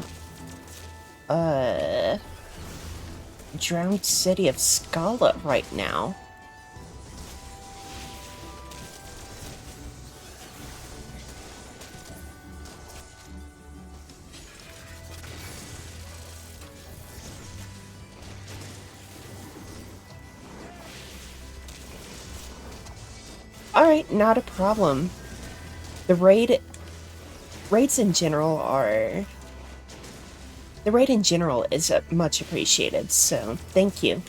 Drowned City of Scala right now. Alright, not a problem. The raids in general are... The raid in general is much appreciated, so thank you.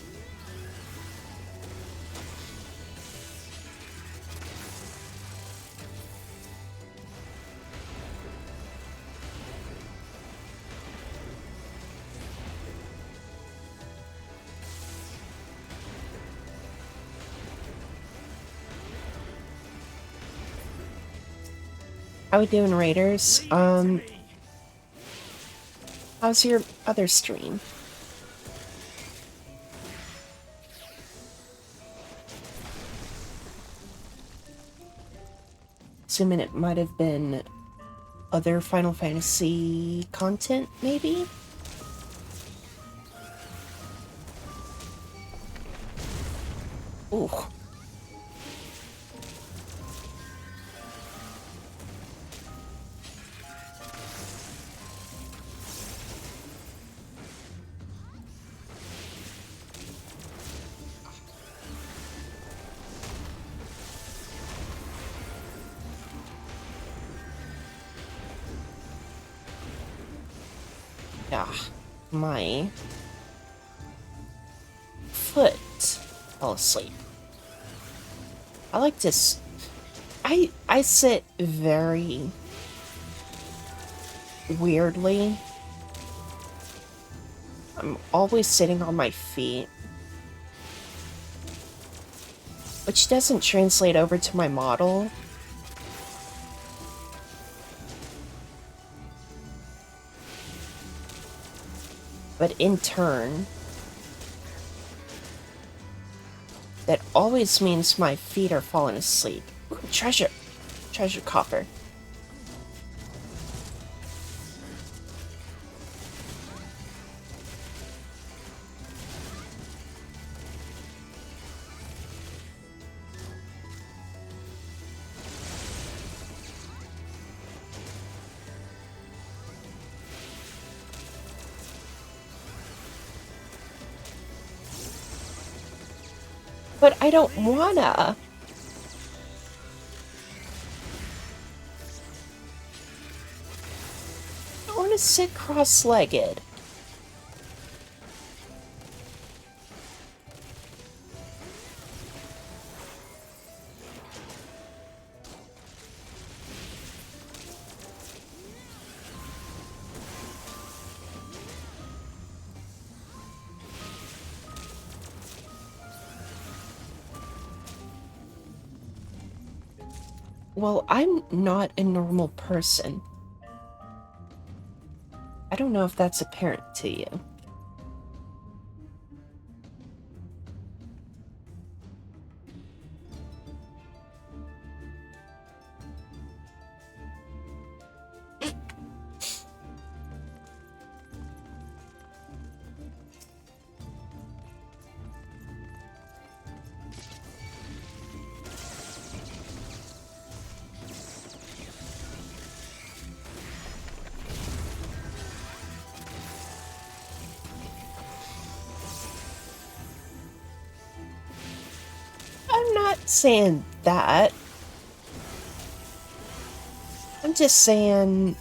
How we doing, Raiders? How's your other stream? Assuming it might have been other Final Fantasy content, maybe? Ooh. Ah, my foot fell asleep. I like to I sit very weirdly. I'm always sitting on my feet, which doesn't translate over to my model. But in turn, that always means my feet are falling asleep. Ooh, treasure! Treasure copper. But I don't wanna. I wanna sit cross-legged. Well, I'm not a normal person. I don't know if that's apparent to you. I'm not saying that. I'm just saying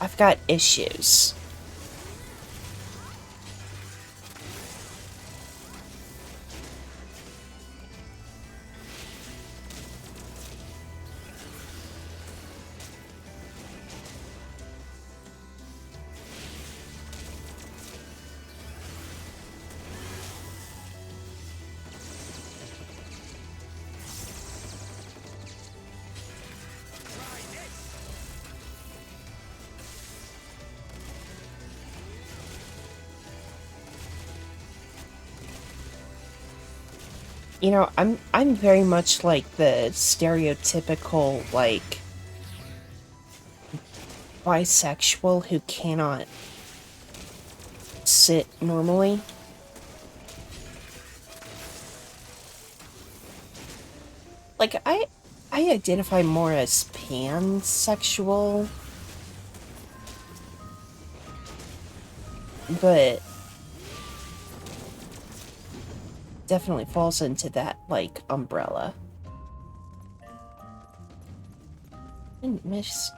I've got issues. You know, I'm very much like the stereotypical, like, bisexual who cannot sit normally. Like, I identify more as pansexual, but definitely falls into that, like, umbrella. Didn't miss.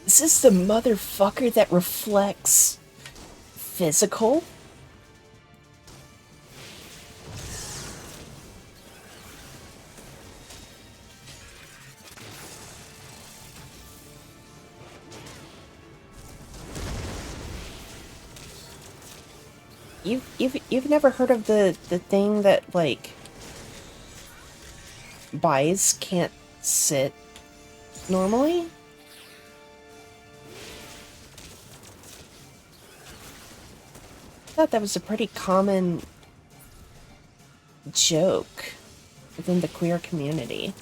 Is this the motherfucker that reflects physical? You've never heard of the thing that, like, bis can't sit normally? I thought that was a pretty common joke within the queer community.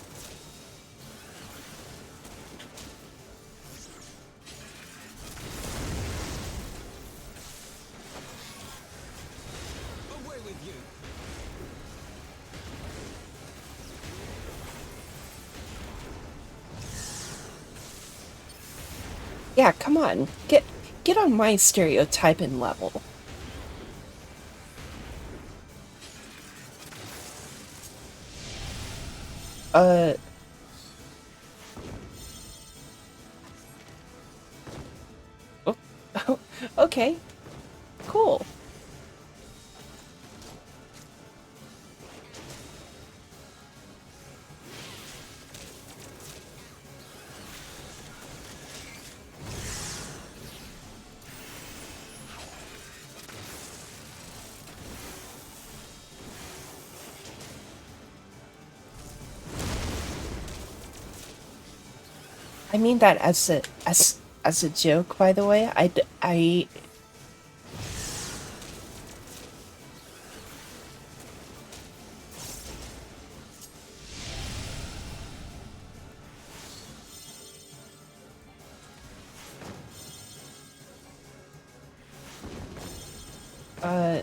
Away with you. Yeah, come on. Get get on my stereotyping level. Uh... Oh, okay. Cool. I mean that as a joke, by the way. I uh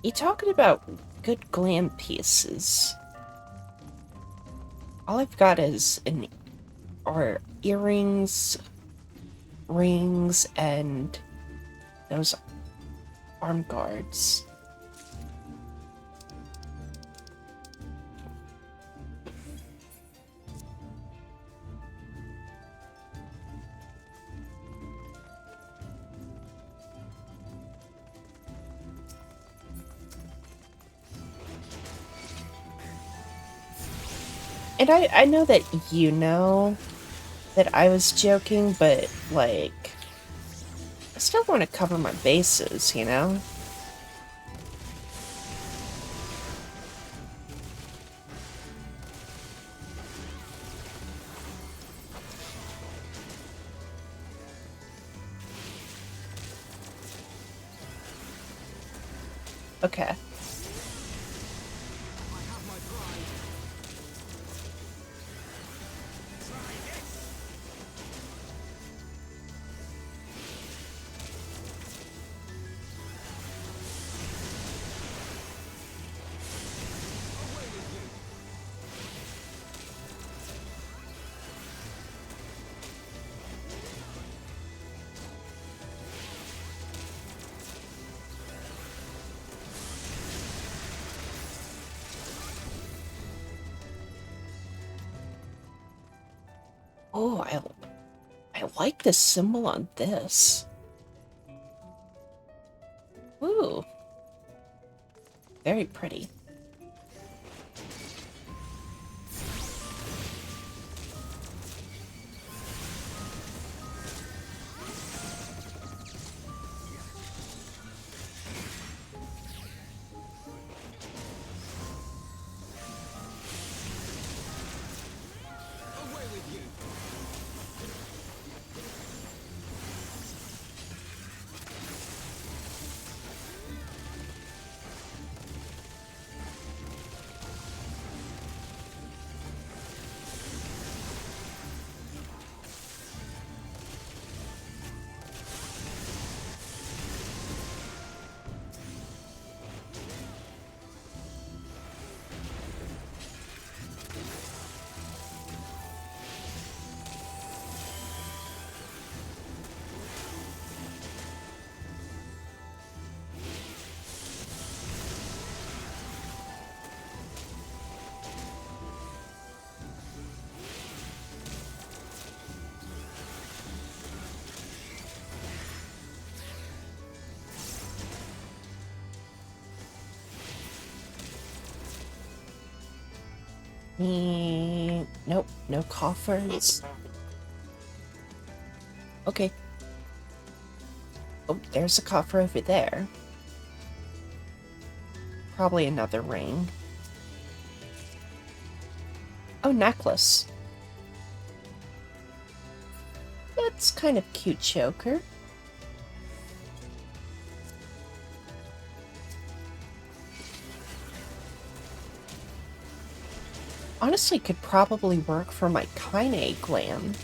you talking about good glam pieces. All I've got are earrings, rings, and those arm guards. And I know that you know that I was joking, but, like, I still want to cover my bases, you know? Okay. Oh, I like the symbol on this. Ooh, very pretty. Nope, no coffers. Okay. Oh, there's a coffer over there. Probably another ring. Oh, necklace. That's kind of cute, choker. Honestly, could probably work for my Kaine gland.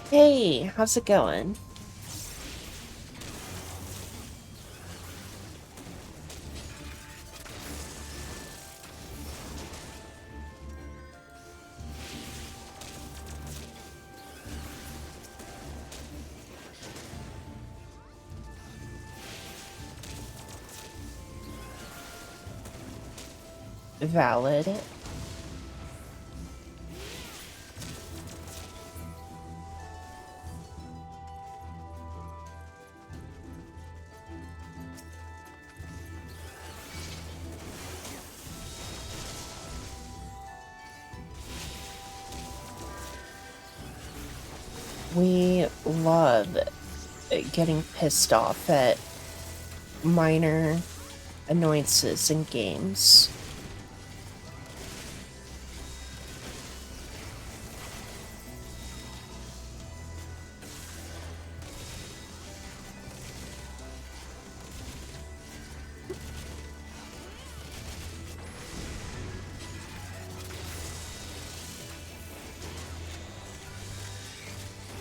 Hey, how's it going? Valid. We love getting pissed off at minor annoyances in games.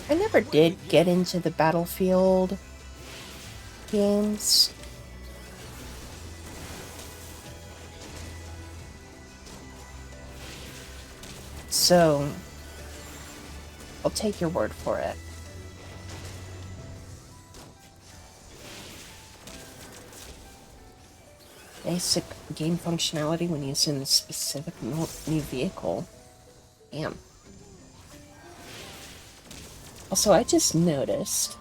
I never did get into the Battlefield games. So, I'll take your word for it. Basic game functionality when using a specific new vehicle. Damn. Also, I just noticed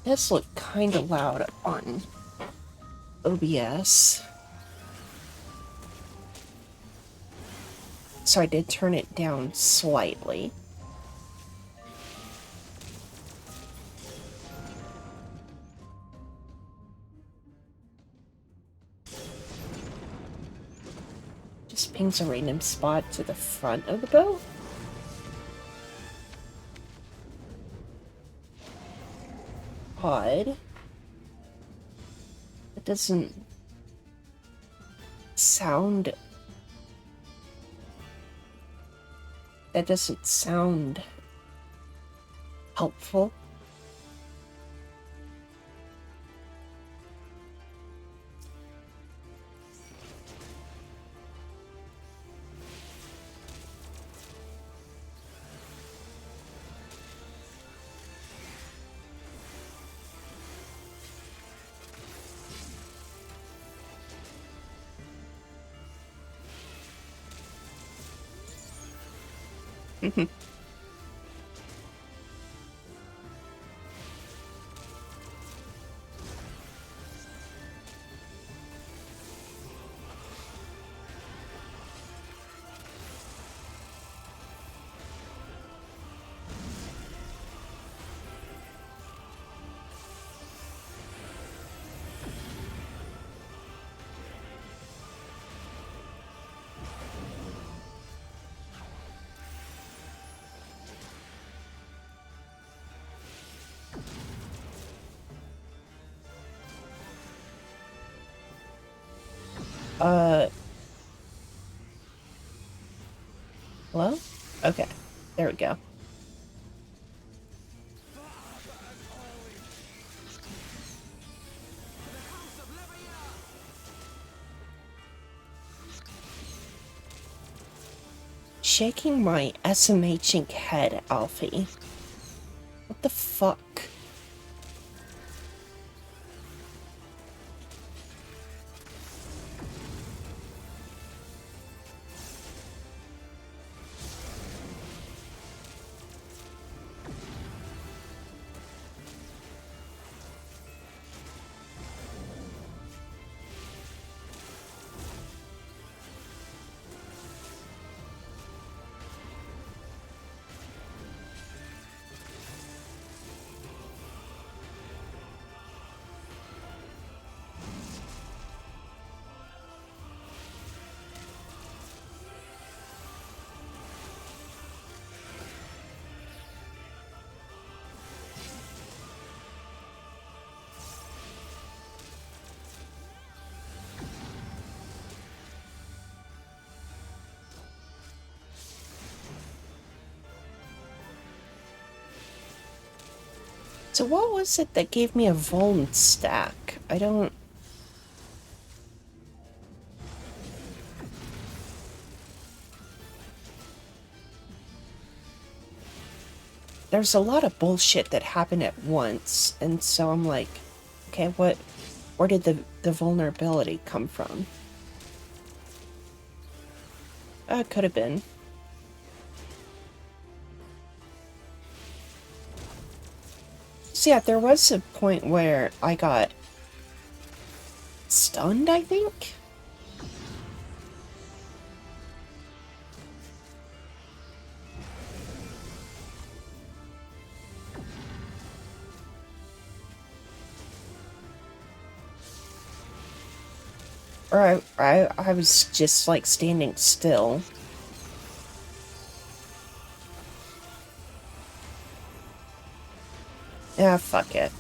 it does look kind of loud on OBS. So I did turn it down slightly. Just pings a random spot to the front of the boat. Odd. It doesn't sound... That doesn't sound helpful. Hello? Okay, there we go. Shaking my SMHing head, Alfie. What the fuck? So what was it that gave me a vuln stack? I don't... There's a lot of bullshit that happened at once, and so I'm like, okay, where did the vulnerability come from? It could have been. So yeah, there was a point where I got stunned, I think? Or I was just like standing still. Yeah, fuck it.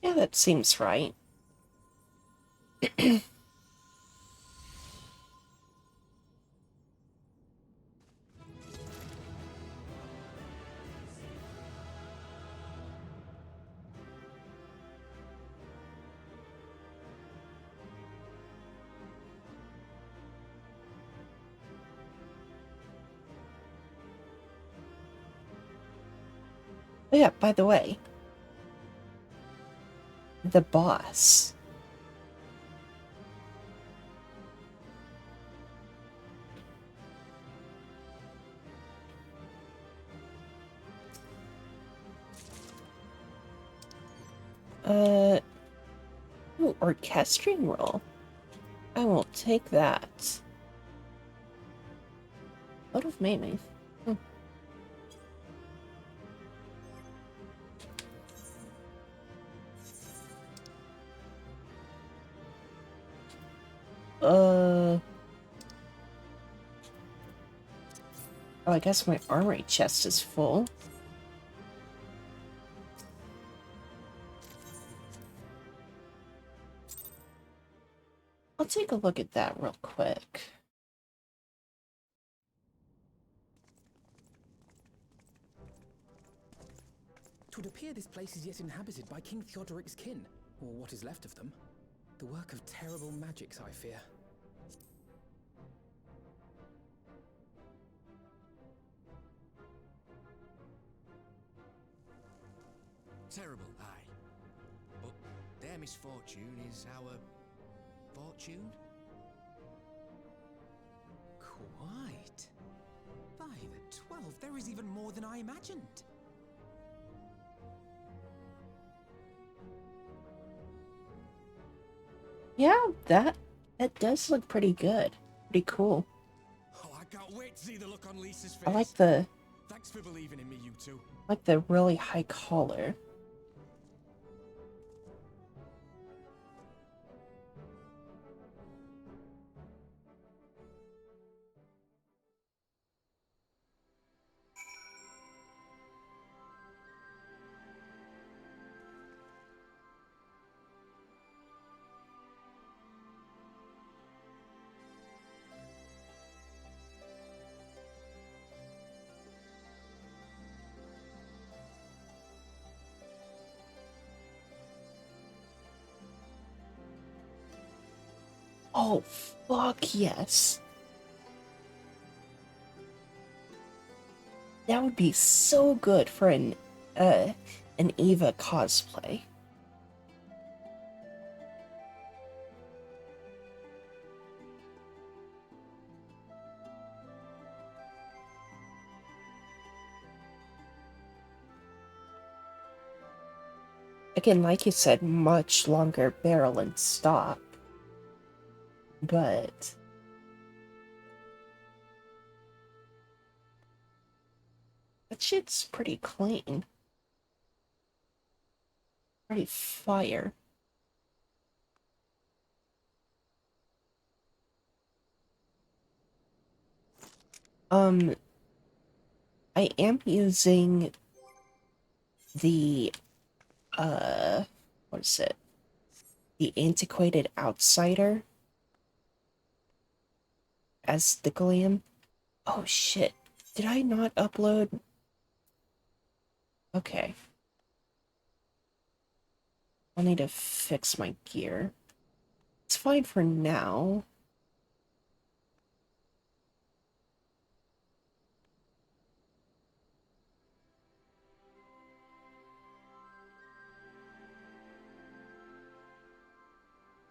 Yeah, that seems right. Oh yeah, by the way, the boss. Ooh, orchestrating roll. I will take that. Out of maiming. Hmm. Oh, I guess my armory chest is full. I'll take a look at that real quick. Twould appear this place is yet inhabited by King Theodoric's kin, or what is left of them. The work of terrible magics, I fear. Terrible, aye. But their misfortune is our fortune? Quite. By the 12, there is even more than I imagined. Yeah, that does look pretty good. Pretty cool. Oh, I can't wait to see the look on Lisa's face. I like the Thanks for believing in me, you two. really high collar. Oh, fuck yes. That would be so good for an Eva cosplay. Again, like you said, much longer barrel and stop. But That shit's pretty clean. Pretty fire. I am using the, what is it? The Antiquated Outsider as the glam. Oh shit. Did I not upload? Okay. I'll need to fix my gear. It's fine for now.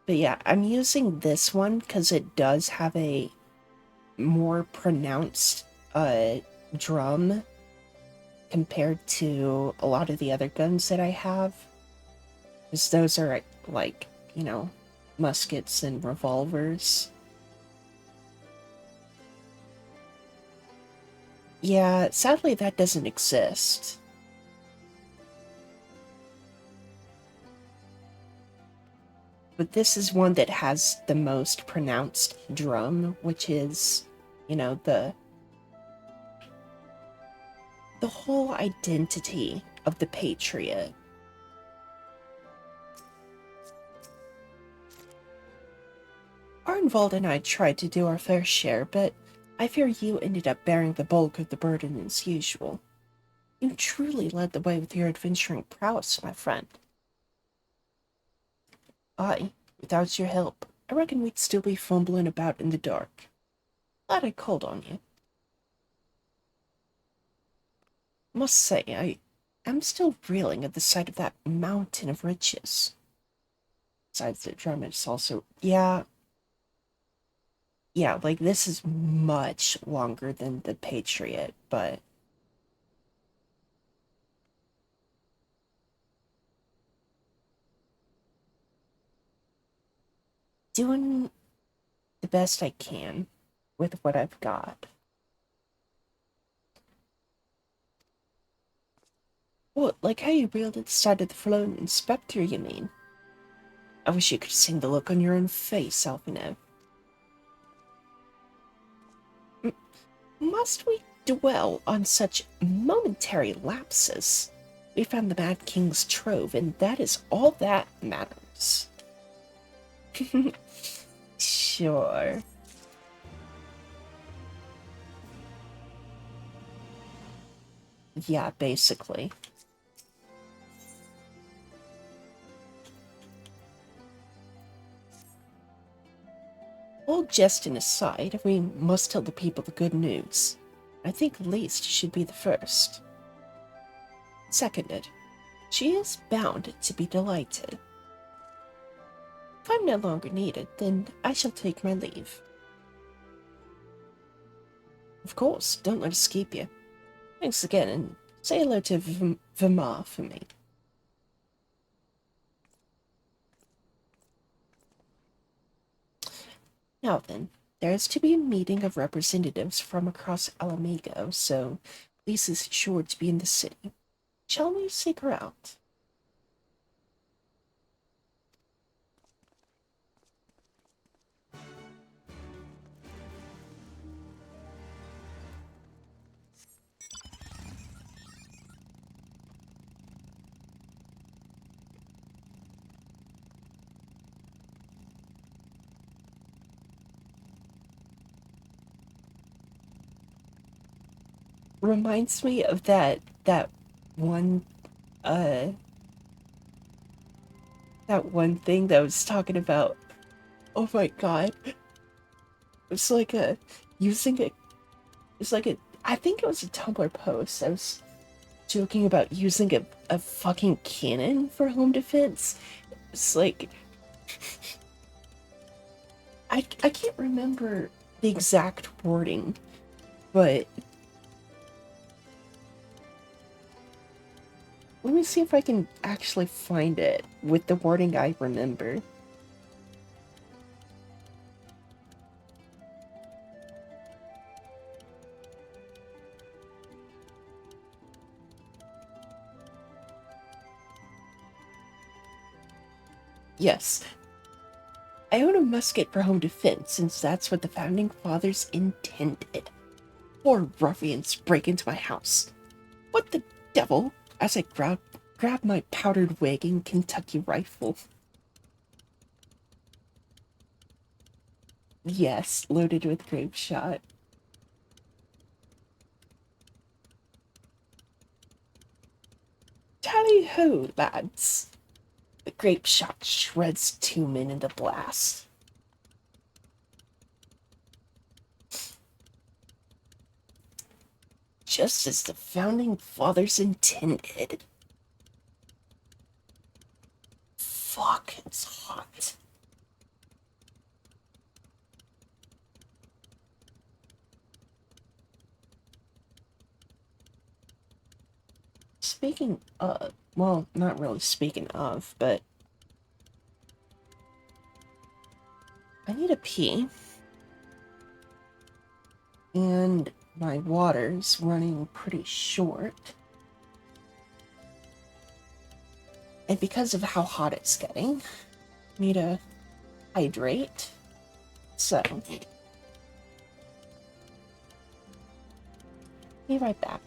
But yeah, I'm using this one because it does have a more pronounced drum compared to a lot of the other guns that I have. Because those are like, you know, muskets and revolvers. Yeah, sadly that doesn't exist. But this is one that has the most pronounced drum, which is, you know, the whole identity of the Patriot. Arnwald and I tried to do our fair share, but I fear you ended up bearing the bulk of the burden as usual. You truly led the way with your adventuring prowess, my friend. Aye, without your help, I reckon we'd still be fumbling about in the dark. Glad I called on you. Must say, I am still reeling at the sight of that mountain of riches. Besides the drum, it's also... Yeah, like, this is much longer than the Patriot, but... doing the best I can with what I've got. What, like how you reeled at the side of the floating inspector, you mean? I wish you could have seen the look on your own face, Alphinav. Must we dwell on such momentary lapses? We found the Mad King's trove, and that is all that matters. Sure. Yeah, basically. All jesting aside, we must tell the people the good news. I think Lise should be the first. Seconded. She is bound to be delighted. If I'm no longer needed, then I shall take my leave. Of course, don't let us keep you. Thanks again, and say hello to Vimar for me. Now then, there is to be a meeting of representatives from across Alamigo, so Lisa's sure to be in the city. Shall we seek her out? Reminds me of that one that one thing that was talking about, oh my god, it's like a using it, it's like a, I think it was a Tumblr post. I was joking about using a fucking cannon for home defense. It's like I can't remember the exact wording, but let me see if I can actually find it with the wording I remember. Yes. I own a musket for home defense, since that's what the founding fathers intended. 4 ruffians break into my house. What the devil? As I grab my powdered wig and Kentucky rifle. Yes, loaded with grape shot. Tally ho, lads. The grape shot shreds 2 men in the blast. Just as the founding fathers intended. Fuck, it's hot. Speaking of, well, not really speaking of, but I need a pee. And my water's running pretty short. And because of how hot it's getting, I need to hydrate. So, be right back.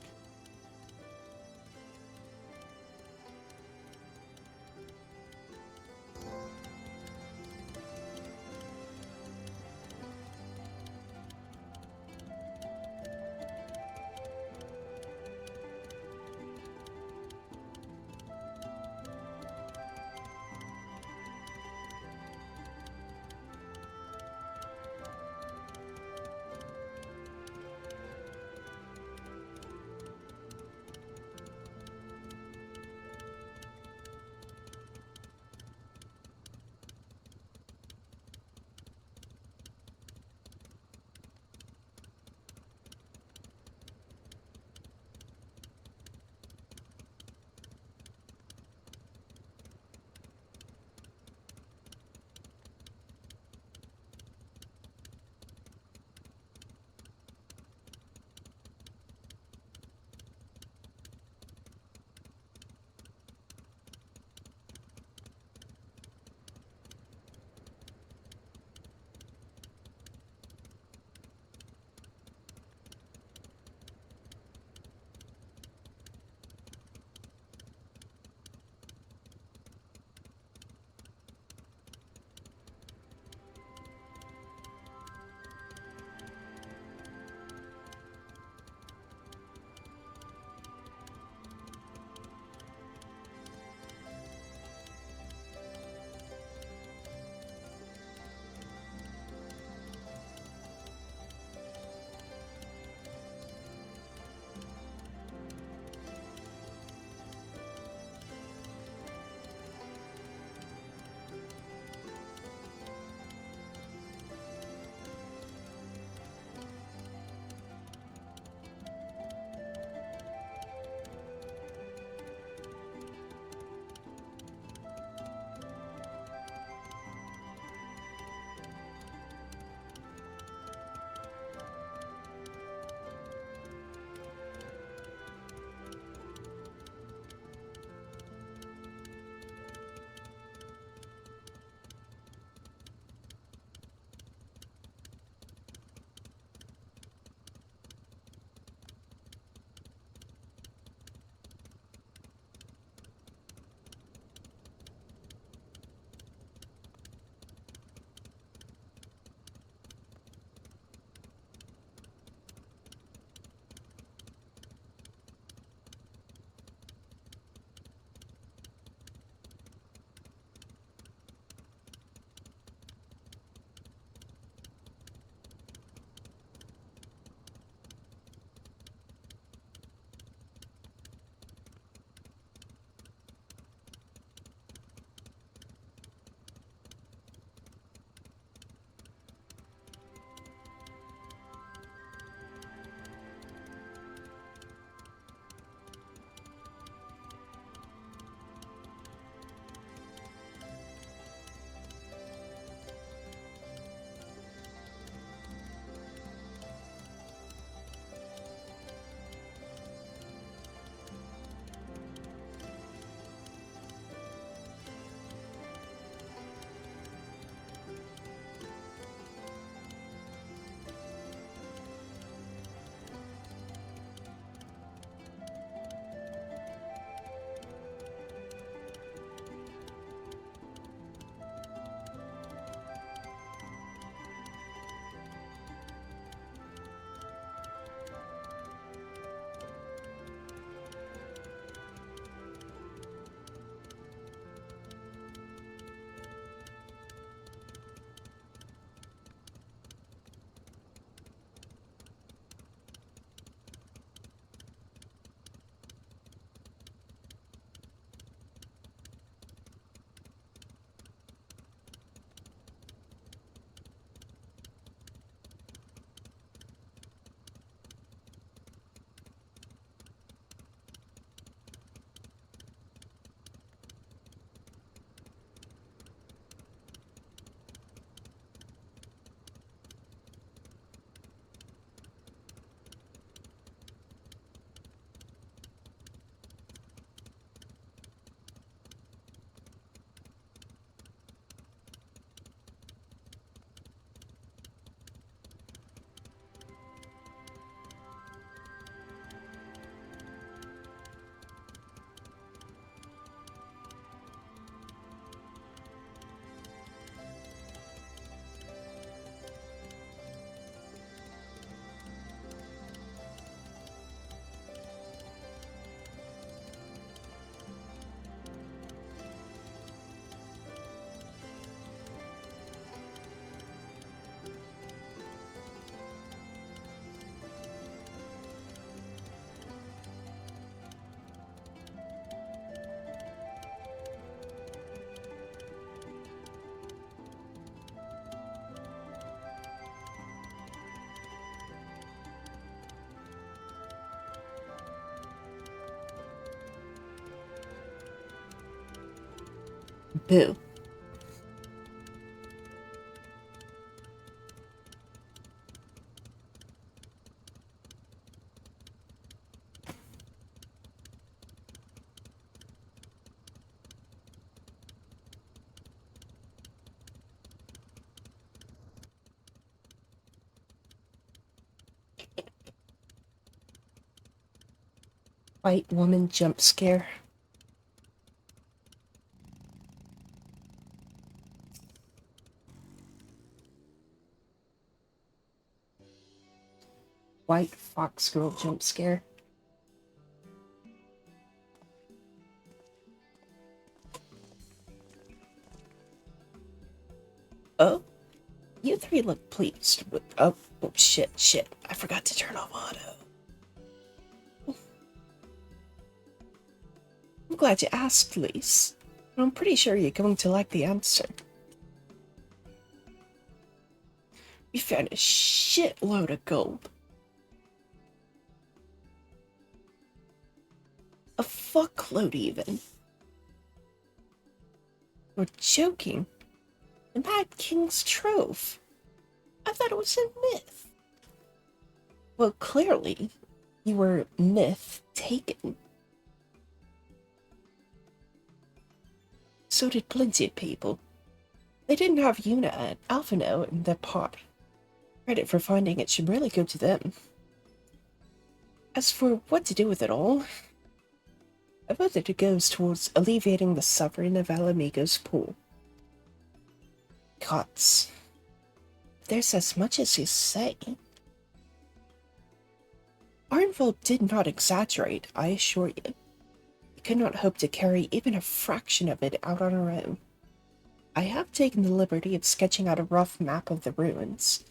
Boo. White woman jump scare. White fox girl jump scare. Oh, you three look pleased with. Oh, shit. I forgot to turn off auto. I'm glad you asked, Lise. I'm pretty sure you're going to like the answer. We found a shitload of gold. A fuckload, even. We're joking. The Mad King's trove. I thought it was a myth. Well, clearly, you were myth taken. So did plenty of people. They didn't have Yuna and Alphino in their pot. Credit for finding it should really go to them. As for what to do with it all, I vote that it goes towards alleviating the suffering of Alamigo's pool. Gods, if there's as much as you say. Arnville did not exaggerate, I assure you. We could not hope to carry even a fraction of it out on our own. I have taken the liberty of sketching out a rough map of the ruins.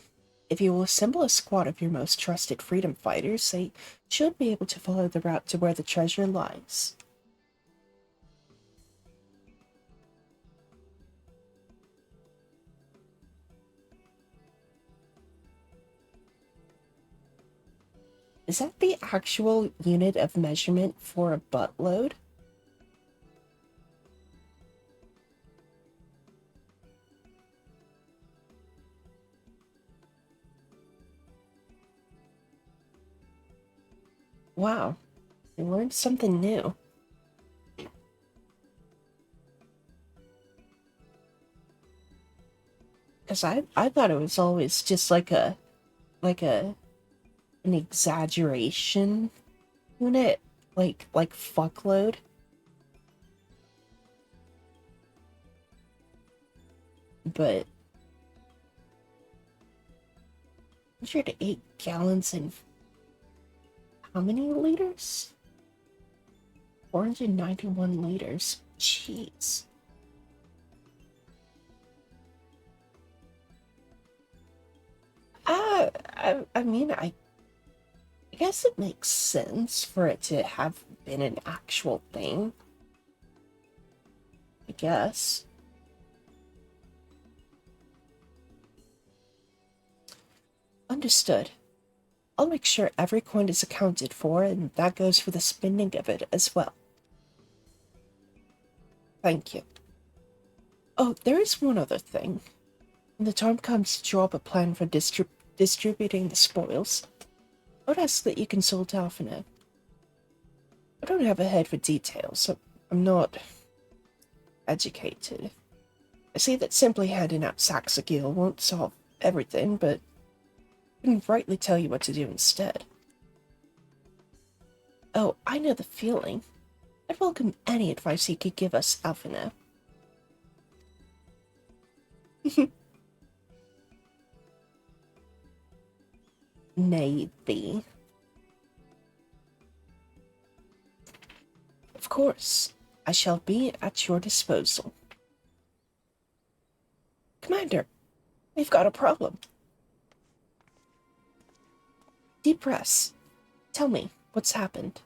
If you will assemble a squad of your most trusted freedom fighters, they should be able to follow the route to where the treasure lies. Is that the actual unit of measurement for a buttload? Wow, I learned something new. Because I thought it was always just like an exaggeration unit, like fuckload. 108 gallons and how many liters? 491 liters. Jeez. I mean, I guess it makes sense for it to have been an actual thing. I guess. Understood. I'll make sure every coin is accounted for, and that goes for the spending of it as well. Thank you. Oh, there is one other thing. When the time comes to draw up a plan for distributing the spoils, I would ask that you consult Alphino. I don't have a head for details, so I'm not educated. I see that simply handing out sacks of gil won't solve everything, but I can rightly tell you what to do instead. Oh, I know the feeling. I'd welcome any advice you could give us, Alphino. Maybe. Of course, I shall be at your disposal. Commander, we've got a problem. Deep breaths. Tell me, what's happened?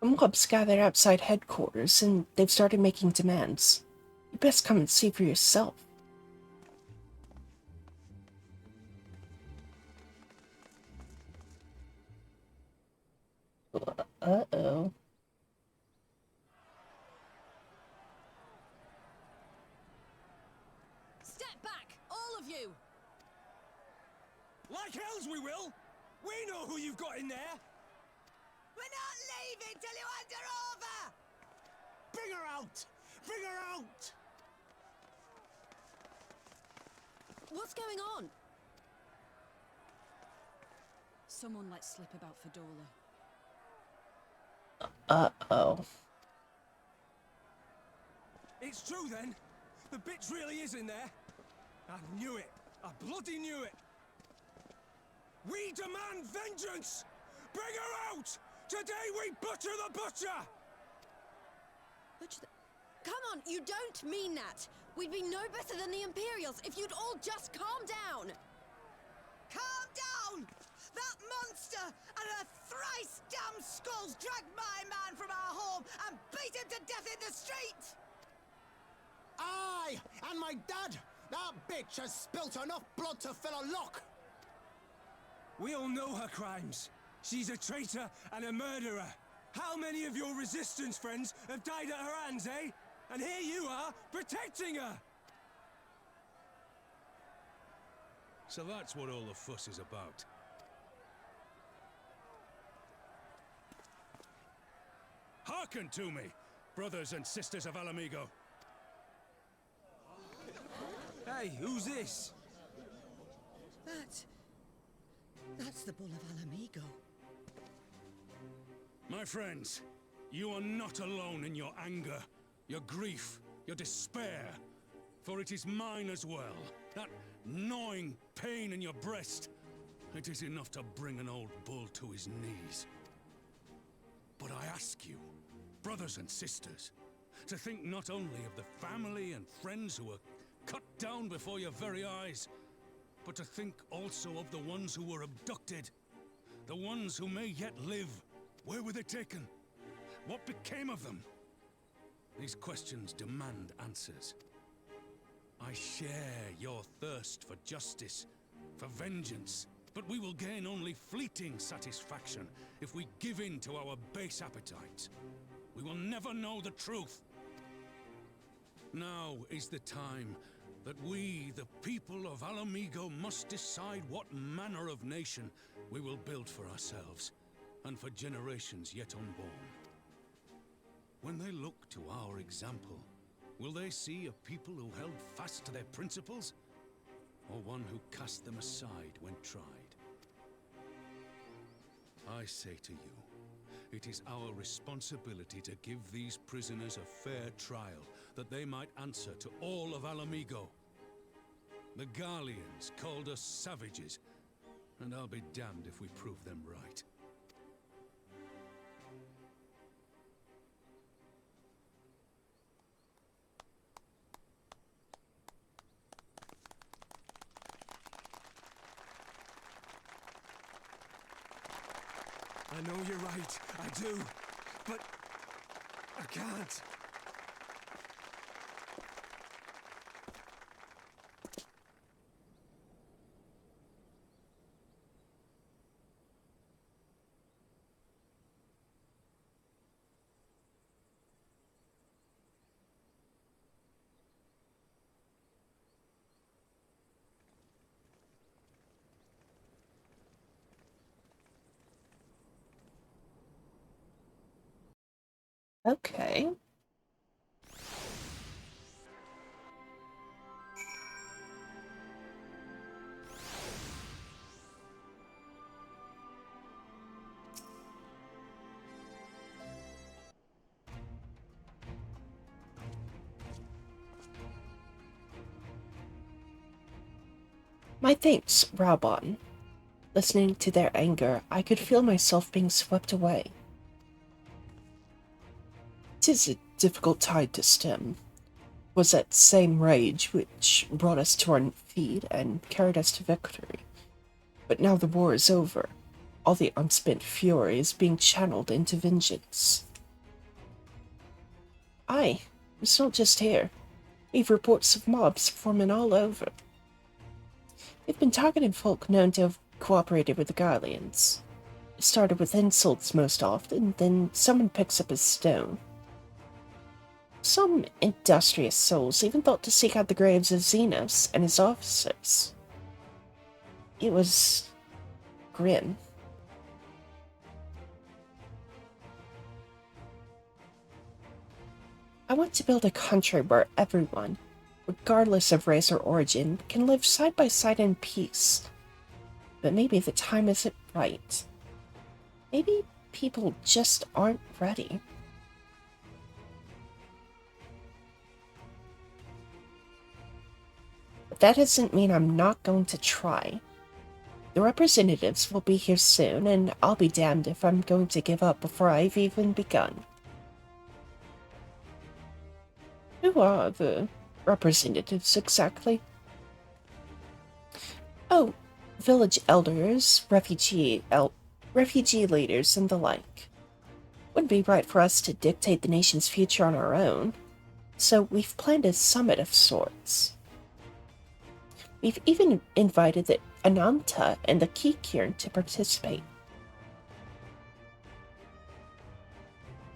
Mobs gathered outside headquarters, and they've started making demands. You best come and see for yourself. Uh-oh. course we will! We know who you've got in there! We're not leaving till you hand her over! Bring her out! Bring her out! What's going on? Someone let slip about Fedora. Uh-oh. It's true then! The bitch really is in there! I knew it! I bloody knew it! We demand vengeance! Bring her out! Today we butcher the butcher! Butcher the... Come on, you don't mean that! We'd be no better than the Imperials if you'd all just calm down! Calm down! That monster and her thrice damned skulls dragged my man from our home and beat him to death in the street! Aye! And my dad! That bitch has spilt enough blood to fill a lock! We all know her crimes. She's a traitor and a murderer. How many of your resistance friends have died at her hands, eh? And here you are, protecting her! So that's what all the fuss is about. Hearken to me, brothers and sisters of Alamigo. Hey, who's this? That's the Bull of Alamigo. My friends, you are not alone in your anger, your grief, your despair, for it is mine as well. That gnawing pain in your breast, it is enough to bring an old bull to his knees. But I ask you, brothers and sisters, to think not only of the family and friends who were cut down before your very eyes, but to think also of the ones who were abducted, the ones who may yet live. Where were they taken? What became of them? These questions demand answers. I share your thirst for justice, for vengeance, but we will gain only fleeting satisfaction if we give in to our base appetites. We will never know the truth. Now is the time that we, the people of Alamigo, must decide what manner of nation we will build for ourselves, and for generations yet unborn. When they look to our example, will they see a people who held fast to their principles, or one who cast them aside when tried? I say to you, it is our responsibility to give these prisoners a fair trial, that they might answer to all of Alamigo. The Garleans called us savages, and I'll be damned if we prove them right. I know you're right, I do, but I can't. Okay. My thanks, Rabon. Listening to their anger, I could feel myself being swept away. It is a difficult tide to stem. It was that same rage which brought us to our feet and carried us to victory. But now the war is over. All the unspent fury is being channeled into vengeance. Aye, it's not just here. We've reports of mobs forming all over. They've been targeting folk known to have cooperated with the Garleans. It started with insults most often, then someone picks up a stone. Some industrious souls even thought to seek out the graves of Xenos and his officers. It was grin. I want to build a country where everyone, regardless of race or origin, can live side by side in peace. But maybe the time isn't right. Maybe people just aren't ready. But that doesn't mean I'm not going to try. The representatives will be here soon, and I'll be damned if I'm going to give up before I've even begun. Who are the representatives exactly? Oh, village elders, refugee leaders, and the like. Wouldn't be right for us to dictate the nation's future on our own, so we've planned a summit of sorts. We've even invited the Ananta and the Kikirn to participate.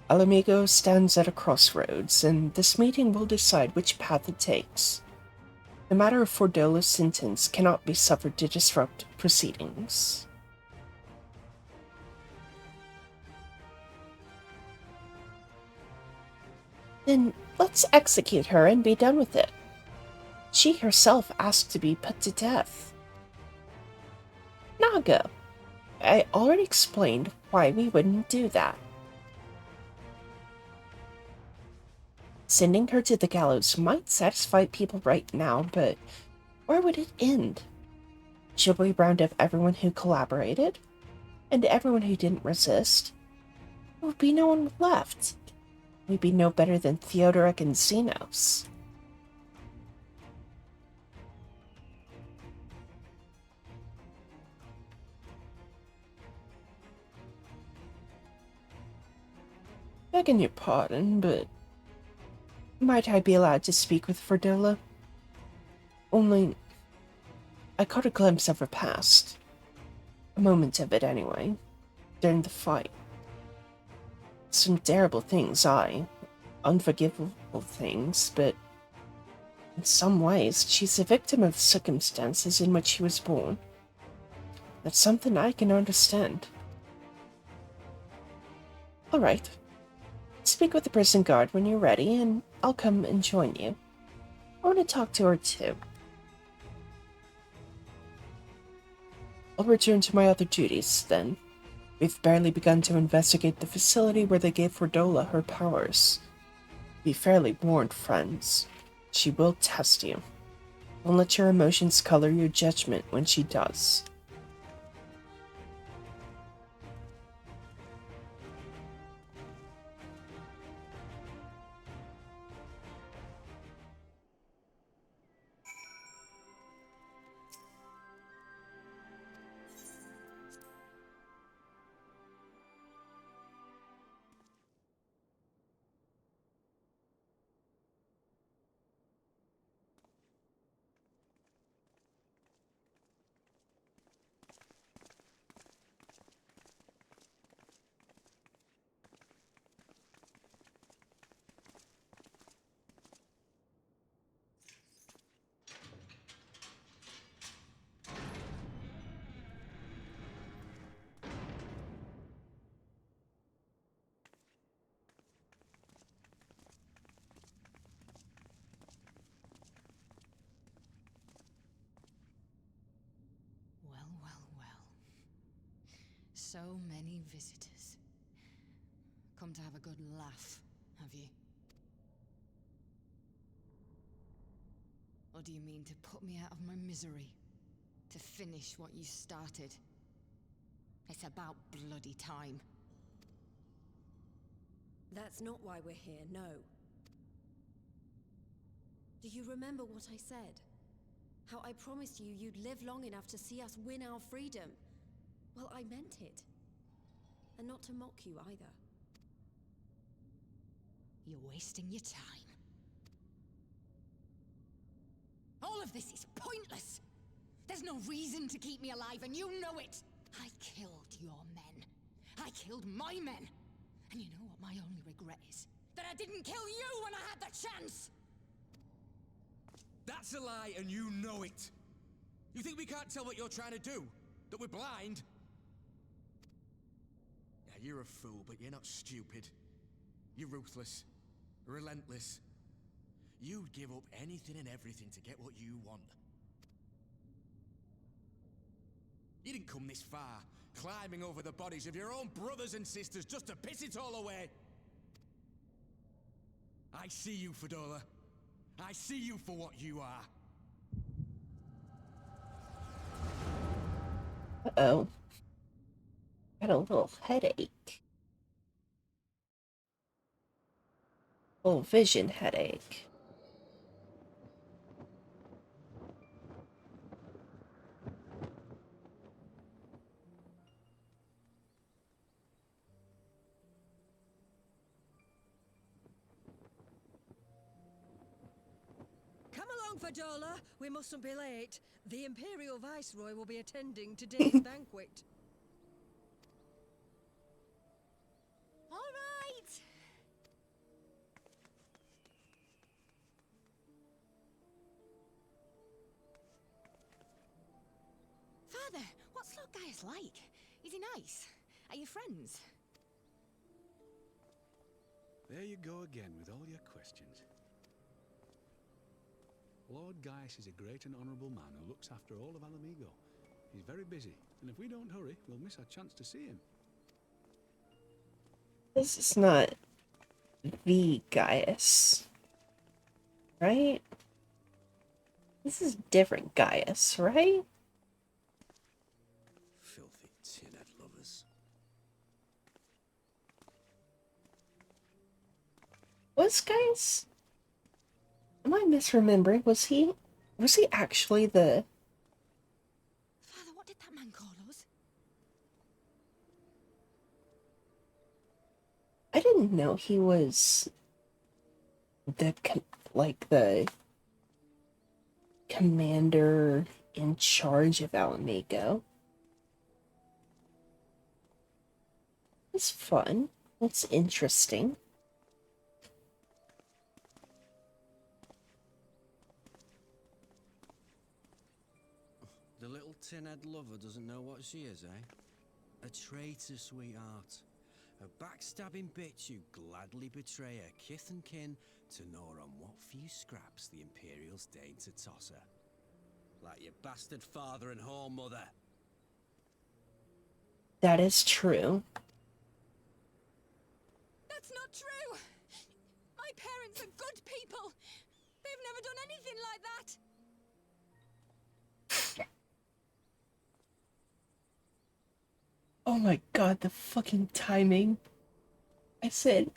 Alamigo stands at a crossroads, and this meeting will decide which path it takes. The matter of Fordola's sentence cannot be suffered to disrupt proceedings. Then let's execute her and be done with it. She herself asked to be put to death. Naga, I already explained why we wouldn't do that. Sending her to the gallows might satisfy people right now, but where would it end? Should we round up everyone who collaborated? And everyone who didn't resist? There would be no one left. We'd be no better than Theodoric and Xenos. Begging your pardon, but might I be allowed to speak with Fordola? Only, I caught a glimpse of her past. A moment of it, anyway, during the fight. Some terrible things, unforgivable things, but in some ways, she's a victim of the circumstances in which she was born. That's something I can understand. Alright. Speak with the prison guard when you're ready, and I'll come and join you. I want to talk to her too. I'll return to my other duties, then. We've barely begun to investigate the facility where they gave Fordola her powers. Be fairly warned, friends. She will test you. Don't let your emotions color your judgment when she does. So many visitors. Come to have a good laugh, have you? Or do you mean to put me out of my misery? To finish what you started? It's about bloody time. That's not why we're here, no. Do you remember what I said? How I promised you you'd live long enough to see us win our freedom? Well, I meant it. And not to mock you either. You're wasting your time. All of this is pointless! There's no reason to keep me alive, and you know it! I killed your men. I killed my men. And you know what my only regret is? That I didn't kill you when I had the chance! That's a lie, and you know it. You think we can't tell what you're trying to do? That we're blind? you're a fool, but you're not stupid. You're ruthless, relentless. You'd give up anything and everything to get what you want. You didn't come this far, climbing over the bodies of your own brothers and sisters just to piss it all away. I see you, Fedora. I see you for what you are. Uh-oh. Got a little headache. Oh, vision headache. Come along, Fadola. We mustn't be late. The Imperial Viceroy will be attending today's banquet. All right. Father, what's Lord Gaius like? Is he nice? Are you friends? There you go again with all your questions. Lord Gaius is a great and honourable man who looks after all of Alamigo. He's very busy, and if we don't hurry, we'll miss our chance to see him. This is not the Gaius, right? This is different Gaius, right? Filthy tin-head lovers. Was Gaius? Am I misremembering? Was he actually the... Father, what did that man call us? I didn't know he was the the commander in charge of Alamigo. It's fun. It's interesting. The little tin-head lover doesn't know what she is, eh? A traitor, sweetheart. A backstabbing bitch who'd gladly betray her kith and kin to gnaw on what few scraps the Imperials deign to toss her. Like your bastard father and whore mother. That is true. That's not true! My parents are good people! They've never done anything like that! Oh my god, the fucking timing. I said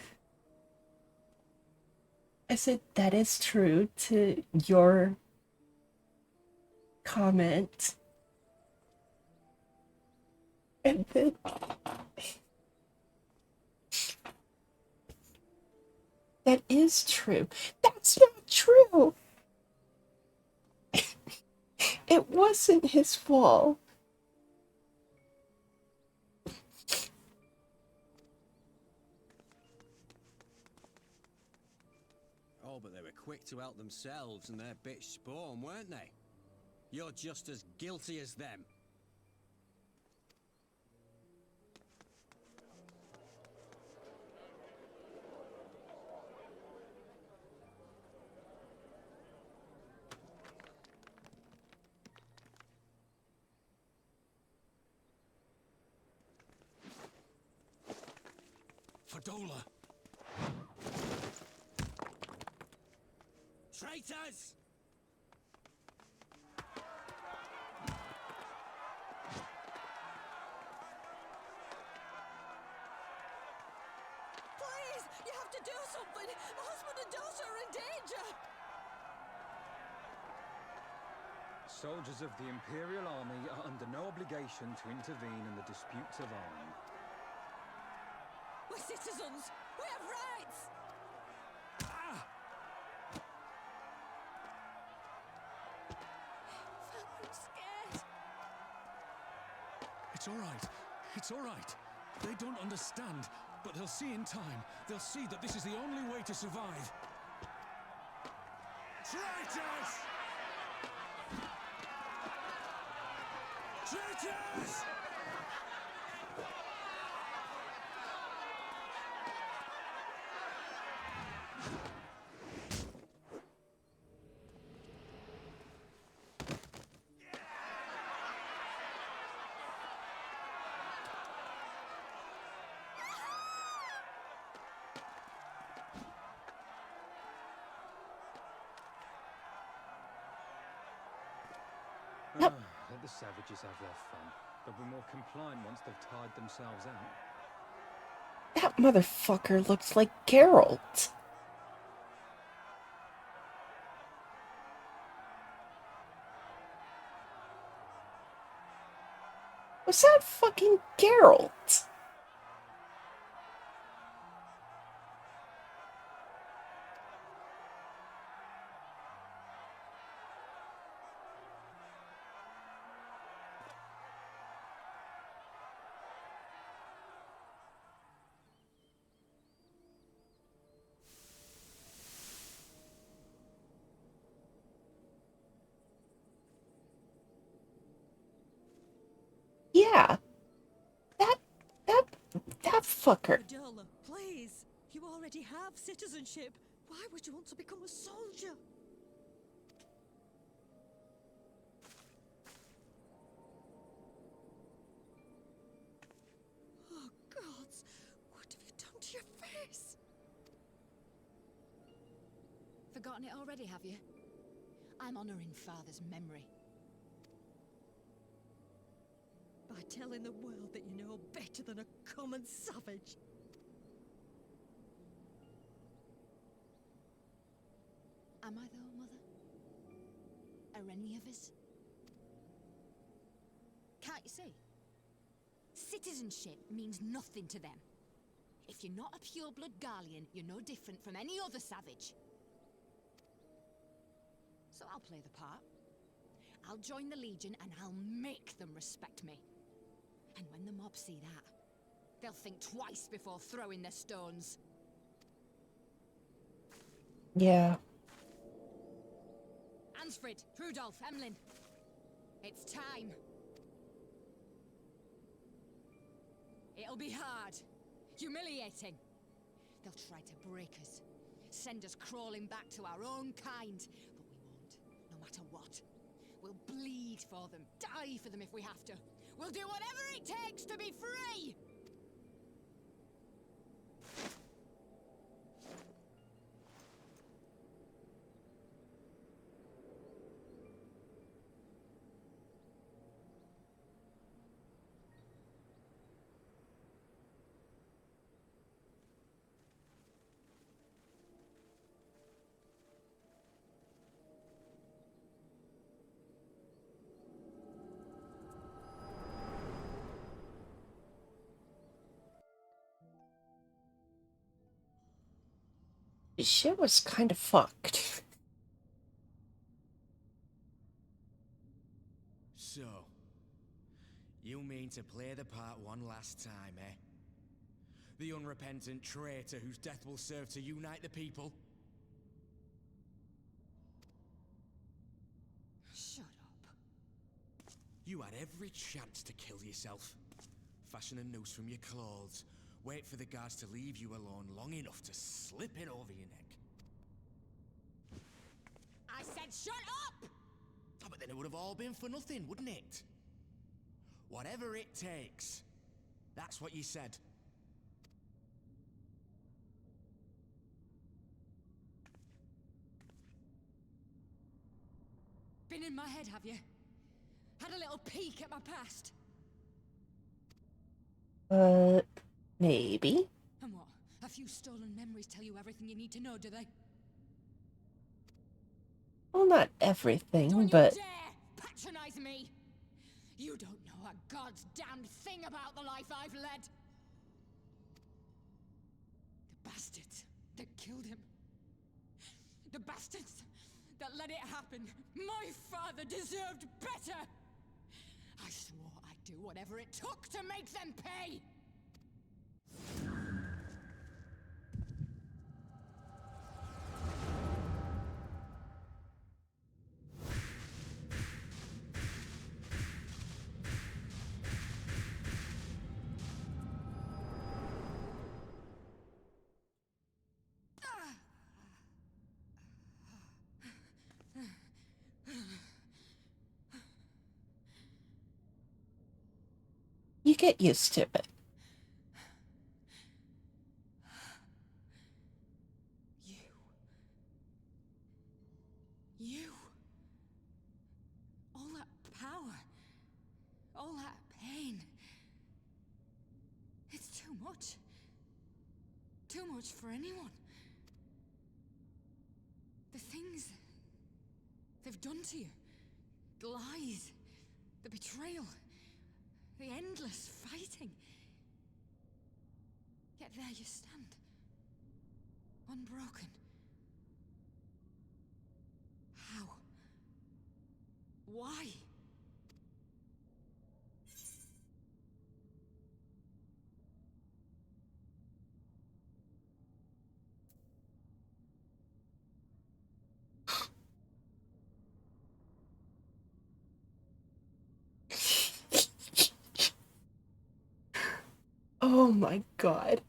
that is true to your comment. And then that is true. That's not true. It wasn't his fault. Oh, but they were quick to help themselves and their bitch spawn, weren't they? You're just as guilty as them. Fadola! Traitors! Please, you have to do something. My husband and daughter are in danger. Soldiers of the Imperial Army are under no obligation to intervene in the disputes of army. We're citizens. We have rights. Father, I'm scared. It's all right. It's all right. They don't understand, but they'll see in time. They'll see that this is the only way to survive. Traitors! Traitors! Yep. Let the savages have their fun. They'll be more compliant once they've tired themselves out. That motherfucker looks like Geralt. Was that fucking Geralt? Yeah. That, that, that fucker. Adola, please. You already have citizenship. Why would you want to become a soldier? Oh, gods. What have you done to your face? Forgotten it already, have you? I'm honoring Father's memory. By telling the world that you know better than a common savage. Am I though, Mother? Are any of us? Can't you see? Citizenship means nothing to them. If you're not a pure-blood Garlean, you're no different from any other savage. So I'll play the part. I'll join the Legion and I'll make them respect me. And when the mob see that, they'll think twice before throwing their stones. Yeah. Ansfrid, Rudolph, Emlyn. It's time. It'll be hard. Humiliating. They'll try to break us. Send us crawling back to our own kind. But we won't, no matter what. We'll bleed for them, die for them if we have to. We'll do whatever it takes to be free! Shit was kind of fucked. So, you mean to play the part one last time, eh? The unrepentant traitor whose death will serve to unite the people? Shut up. You had every chance to kill yourself. Fashion a noose from your clothes. Wait for the guards to leave you alone long enough to slip it over your neck. I said shut up! Oh, but then it would have all been for nothing, wouldn't it? Whatever it takes. That's what you said. Been in my head, have you? Had a little peek at my past? Maybe. And what? A few stolen memories tell you everything you need to know, do they? Well, not everything, Don't but... you dare patronize me! You don't know a god's damned thing about the life I've led! The bastards that killed him. The bastards that let it happen. My father deserved better! I swore I'd do whatever it took to make them pay! You get used to it. You. All that much. Too much for anyone. The things they've done to you. The lies. The betrayal. The endless fighting. Yet there you stand. Unbroken. How? Why? Oh my god.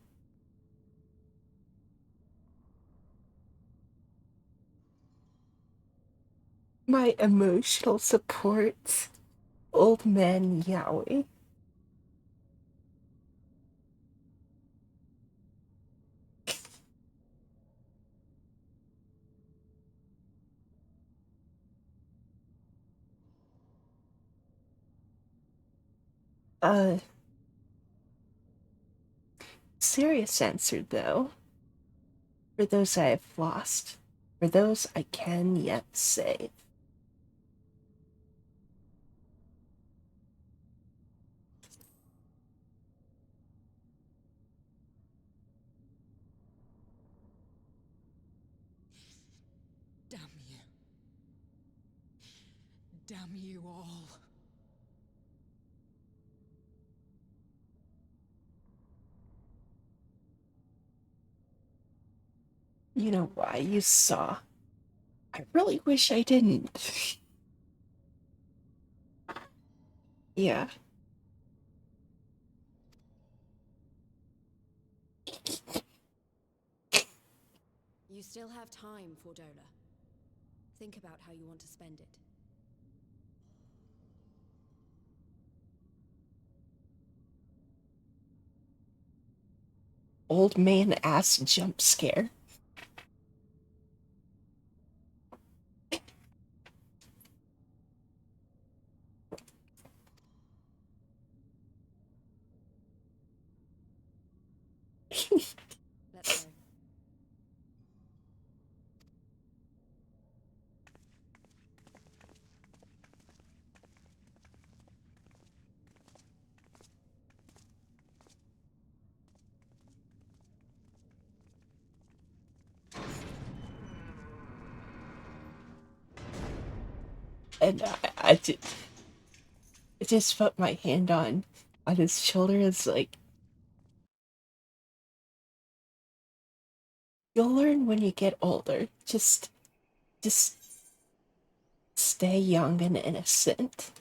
My emotional support, old man Yowie. Uh, serious answer though. For those I have lost, for those I can yet save. Damn you. Damn you all. You know why you saw. I really wish I didn't. Yeah. You still have time, Fordola. Think about how you want to spend it. Old man ass jump scare. Let's go. And I just put my hand on his shoulder. It's like, you'll learn when you get older. Just stay young and innocent.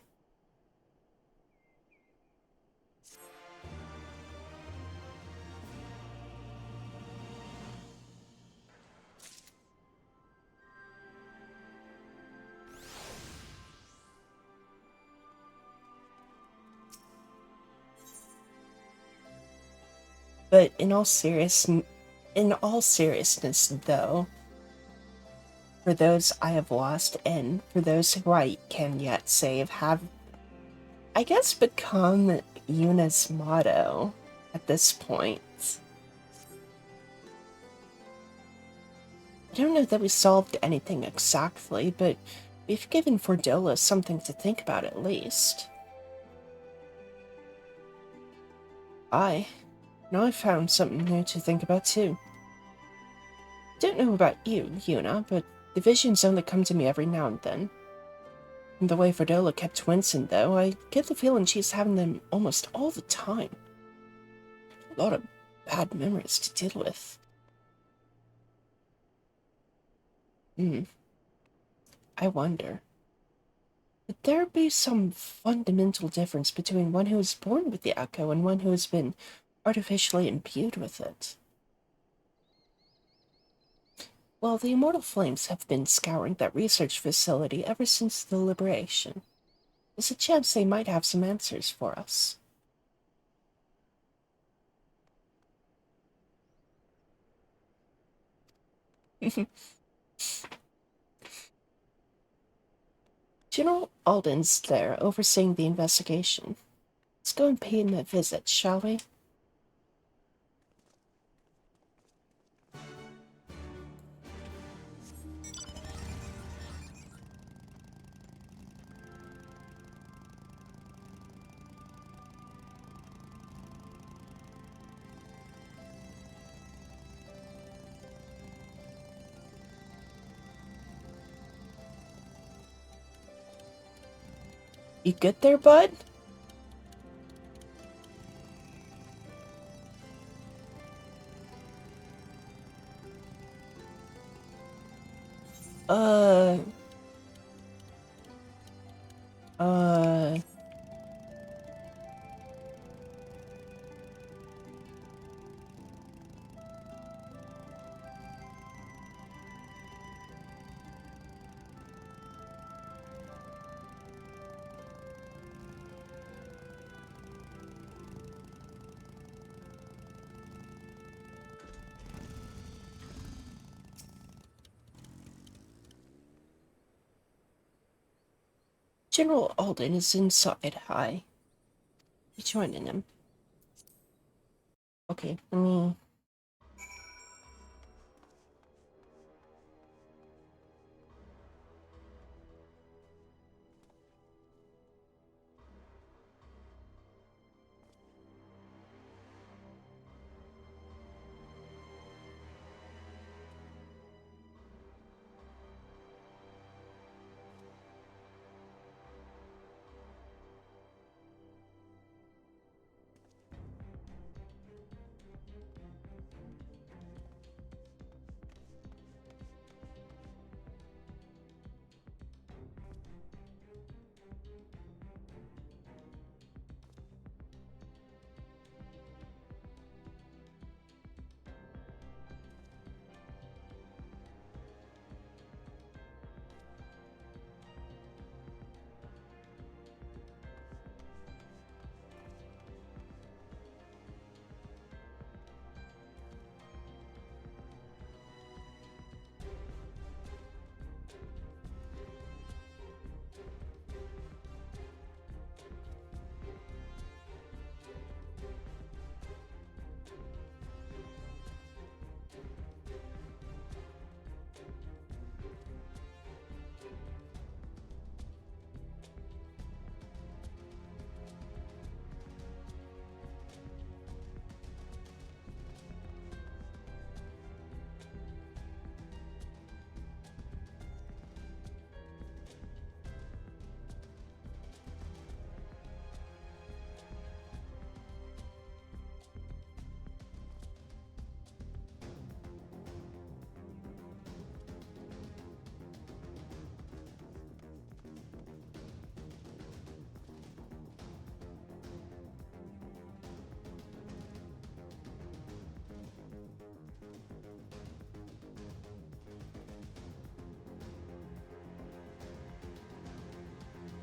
But in all seriousness, though, for those I have lost and for those who I can yet save, have, I guess, become Yuna's motto at this point. I don't know that we solved anything exactly, but we've given Fordola something to think about at least. Now I found something new to think about too. Don't know about you, Yuna, but the visions only come to me every now and then. From the way Fordola kept wincing, though, I get the feeling she's having them almost all the time. A lot of bad memories to deal with. I wonder. Would there be some fundamental difference between one who is born with the echo and one who has been artificially imbued with it? Well, the Immortal Flames have been scouring that research facility ever since the liberation. There's a chance they might have some answers for us. General Alden's there, overseeing the investigation. Let's go and pay him a visit, shall we? You good there, bud? Uh... Uh... General Alden is inside. Hi. You joining him? Okay, let me...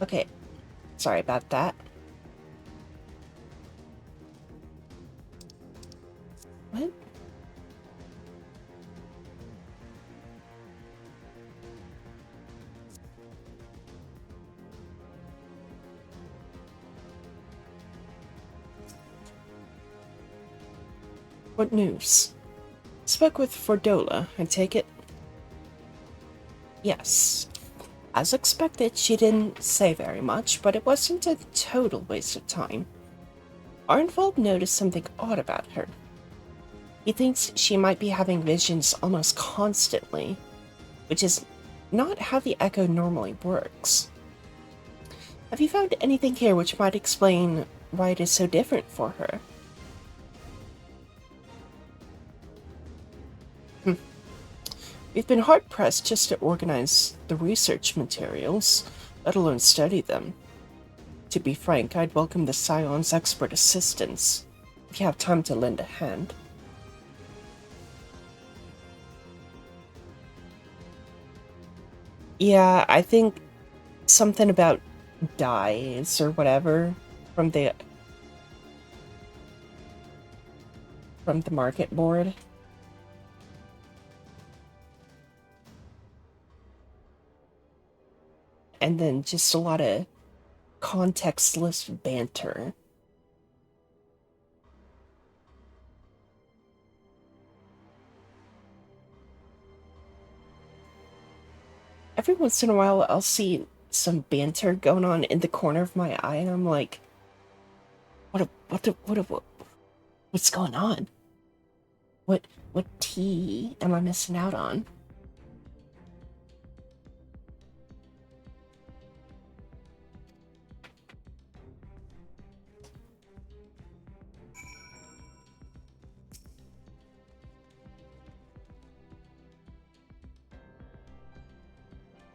Okay, sorry about that. What? What news? Spoke with Fordola, I take it? Yes. As expected, she didn't say very much, but it wasn't a total waste of time. Arnvold noticed something odd about her. He thinks she might be having visions almost constantly, which is not how the Echo normally works. Have you found anything here which might explain why it is so different for her? We've been hard-pressed just to organize the research materials, let alone study them. To be frank, I'd welcome the Scion's expert assistance, if you have time to lend a hand. Yeah, I think something about dyes or whatever from the market board. And then just a lot of contextless banter. Every once in a while, I'll see some banter going on in the corner of my eye, and I'm like, what's going on? What tea am I missing out on?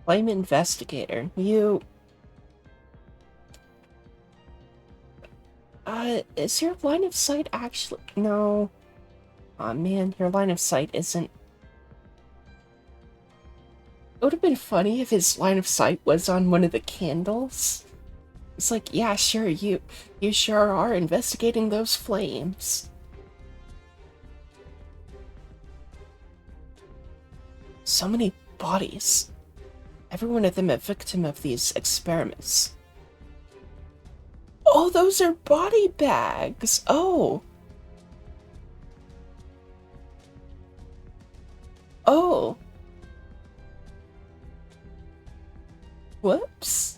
Flame investigator, you... is your line of sight actually... No. Aw, man, your line of sight isn't... It would have been funny if his line of sight was on one of the candles. It's like, yeah, sure, you sure are investigating those flames. So many bodies. Every one of them a victim of these experiments. Oh, those are body bags. Oh. Oh. Whoops.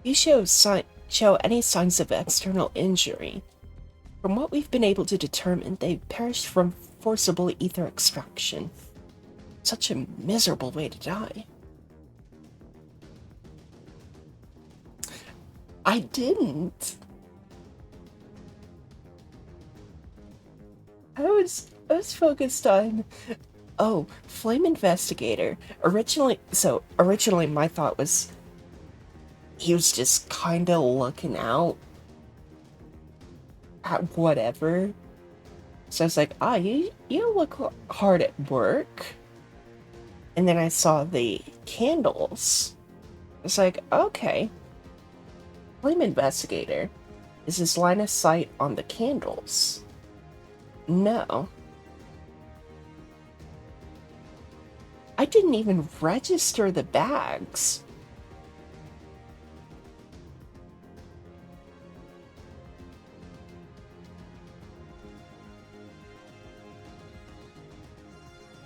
You show any signs of external injury. From what we've been able to determine, they perished from forcible ether extraction. Such a miserable way to die. I didn't. I was focused on... Oh, Flame Investigator. Originally my thought was he was just kind of looking out at whatever. So I was like, you look hard at work. And then I saw the candles. It's like, okay. Flame Investigator. Is his line of sight on the candles? No. I didn't even register the bags.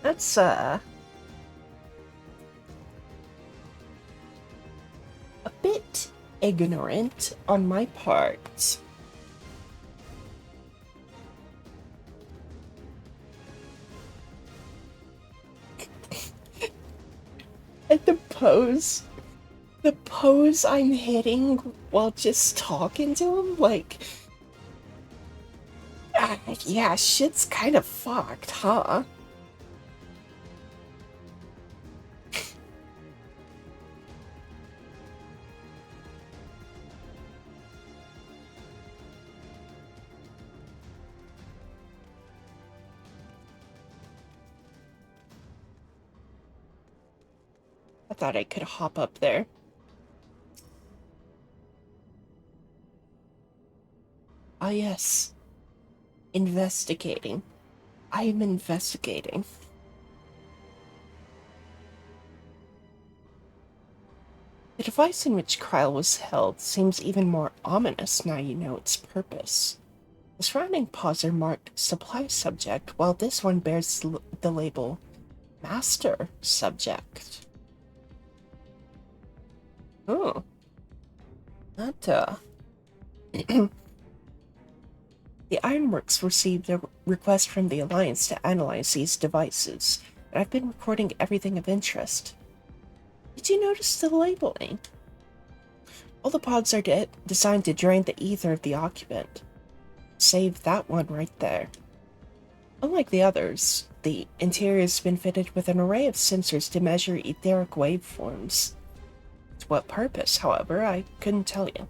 That's, a bit ignorant on my part. And the pose I'm hitting while just talking to him, like, yeah, shit's kind of fucked, huh? I thought I could hop up there. Ah, yes. Investigating. I am investigating. The device in which Kryle was held seems even more ominous now you know its purpose. The surrounding pods are marked Supply Subject, while this one bears the label Master Subject. Oh. That, The Ironworks received a request from the Alliance to analyze these devices, and I've been recording everything of interest. Did you notice the labeling? All the pods are designed to drain the ether of the occupant. Save that one right there. Unlike the others, the interior has been fitted with an array of sensors to measure etheric waveforms. To what purpose, however, I couldn't tell you.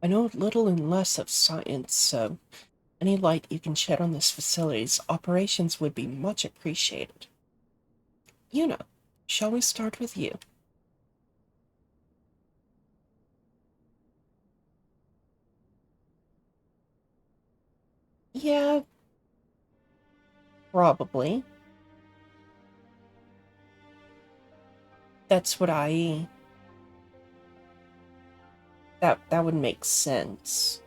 I know little and less of science, so any light you can shed on this facility's operations would be much appreciated. Yuna, shall we start with you? Yeah, probably. That's what that would make sense.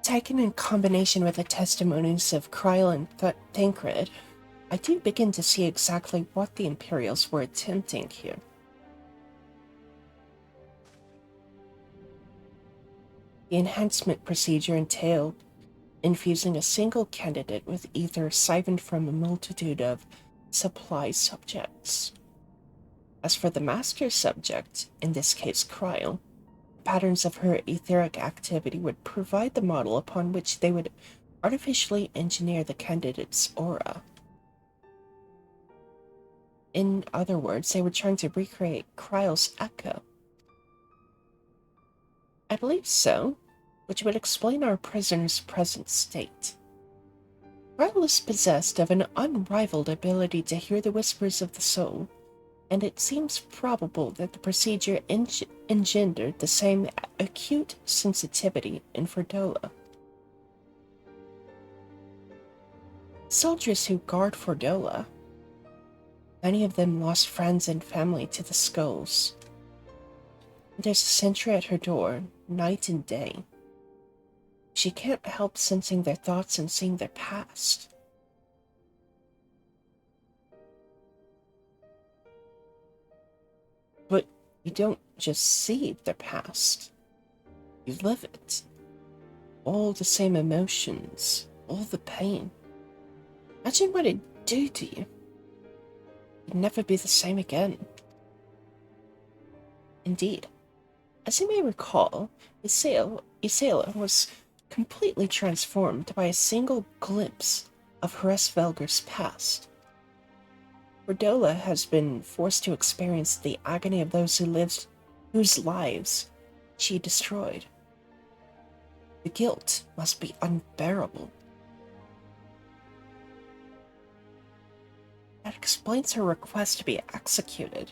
Taken in combination with the testimonies of Kryle and Thancred, I do begin to see exactly what the Imperials were attempting here. The enhancement procedure entailed infusing a single candidate with ether siphoned from a multitude of supply subjects. As for the master subject, in this case Cryo, patterns of her etheric activity would provide the model upon which they would artificially engineer the candidate's aura. In other words, they were trying to recreate Cryo's echo. I believe so, which would explain our prisoner's present state. Cryo is possessed of an unrivaled ability to hear the whispers of the soul, and it seems probable that the procedure engendered the same acute sensitivity in Fordola. Soldiers who guard Fordola, many of them lost friends and family to the skulls. There's a sentry at her door, night and day. She can't help sensing their thoughts and seeing their past. But you don't just see their past. You live it. All the same emotions, all the pain. Imagine what it'd do to you. You'd never be the same again. Indeed. As you may recall, Isela was completely transformed by a single glimpse of Hresvelger's past. Fordola has been forced to experience the agony of those whose lives she destroyed. The guilt must be unbearable. That explains her request to be executed.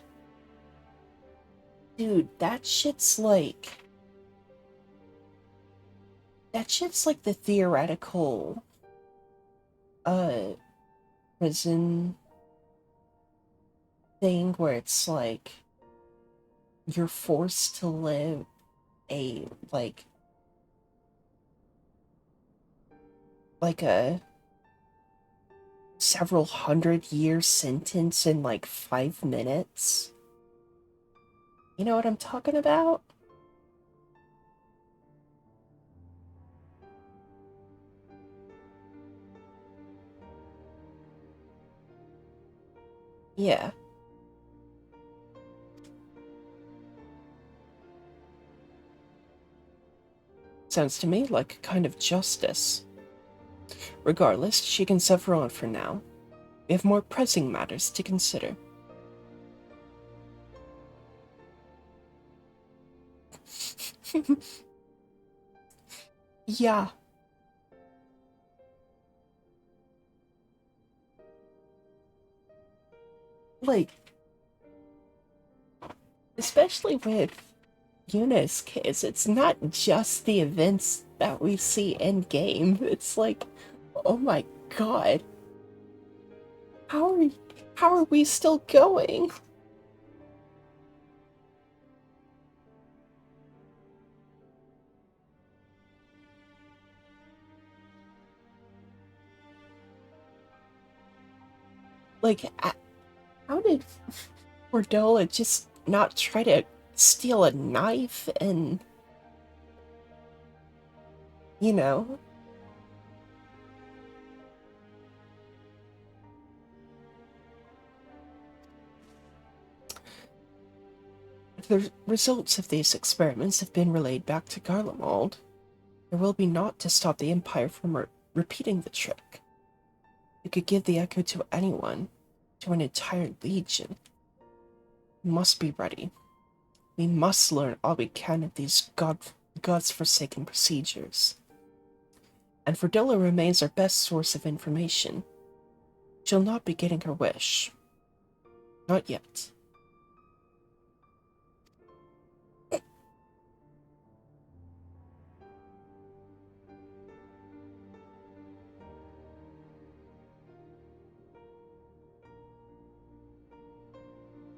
Dude, that shit's like the theoretical prison thing where it's like you're forced to live a like a several 100-year sentence in like 5 minutes. You know what I'm talking about? Yeah. Sounds to me like a kind of justice. Regardless, she can suffer on for now. We have more pressing matters to consider. Yeah. Like, especially with Yuna's case, it's not just the events that we see in game. It's like, oh my god. How are we still going? Like, how did Fordola just not try to steal a knife and, you know? The results of these experiments have been relayed back to Garlemald. There will be naught to stop the Empire from repeating the trick. You could give the echo to anyone, to an entire legion. We must be ready. We must learn all we can of these God's-forsaken procedures. And Fordola remains our best source of information. She'll not be getting her wish. Not yet.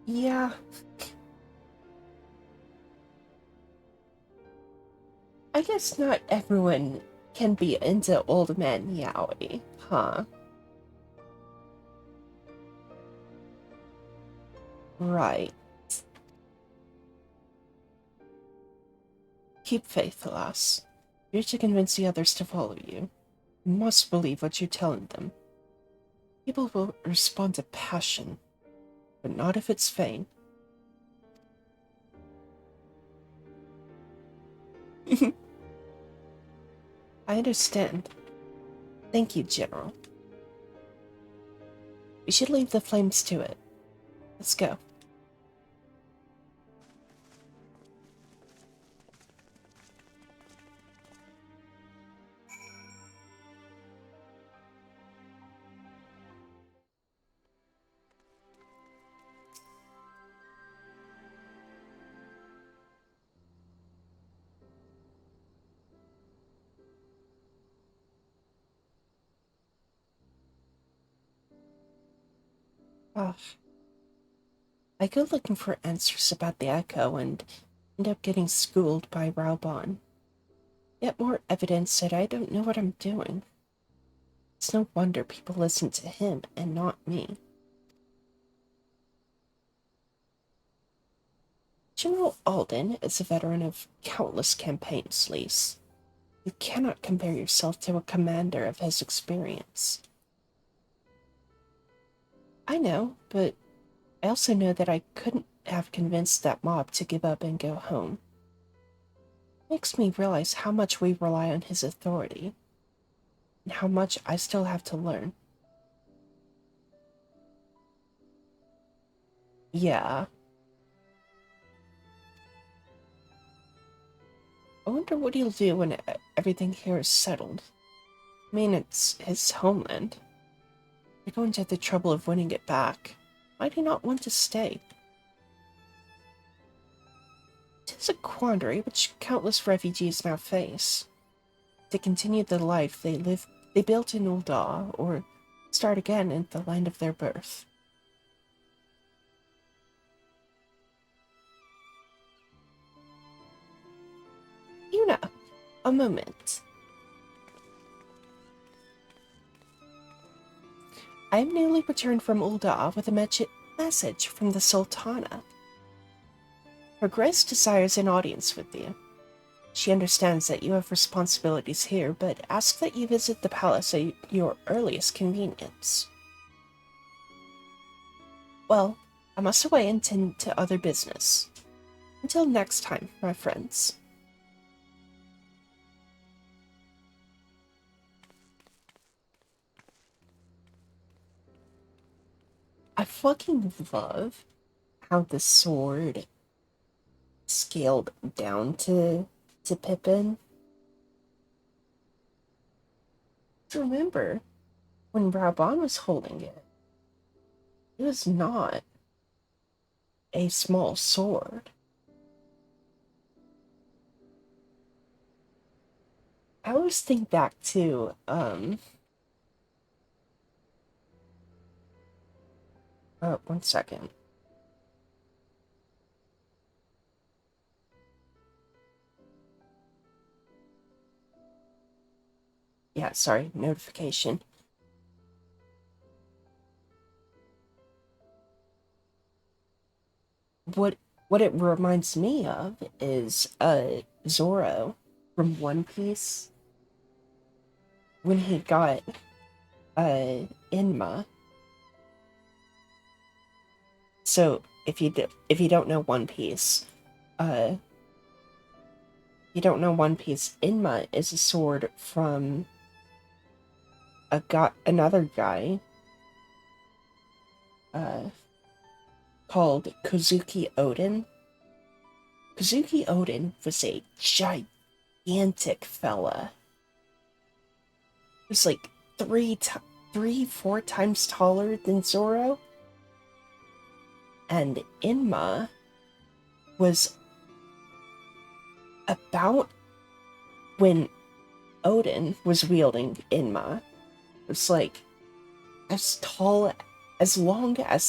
Yeah. I guess not everyone can be into old man yaoi, huh? Right. Keep faith, alas. You're to convince the others to follow you. You must believe what you're telling them. People will respond to passion, but not if it's vain. I understand. Thank you, General. We should leave the flames to it. Let's go. Ah, I go looking for answers about the Echo and end up getting schooled by Raubon. Yet more evidence that I don't know what I'm doing. It's no wonder people listen to him and not me. General Alden is a veteran of countless campaigns, Lise. You cannot compare yourself to a commander of his experience. I know, but I also know that I couldn't have convinced that mob to give up and go home. Makes me realize how much we rely on his authority, and how much I still have to learn. Yeah. I wonder what he'll do when everything here is settled. I mean, it's his homeland. They're going to have the trouble of winning it back. Might he not want to stay? It is a quandary which countless refugees now face. To continue the life they built in Ul'dah, or start again in the land of their birth. Yuna, a moment. I am newly returned from Ul'dah with a message from the Sultana. Her Grace desires an audience with you. She understands that you have responsibilities here, but asks that you visit the palace at your earliest convenience. Well, I must away and tend to other business. Until next time, my friends. I fucking love how the sword scaled down to Pippin. Remember, when Raubon was holding it, it was not a small sword. I always think back to, one second. Yeah, sorry, notification. What it reminds me of is Zoro from One Piece when he got Enma. So if you don't know One Piece, Enma is a sword from another guy called Kozuki Oden. Kozuki Oden was a gigantic fella. He was like 4 times taller than Zoro. And Enma was about when Oden was wielding Enma. It was like as long as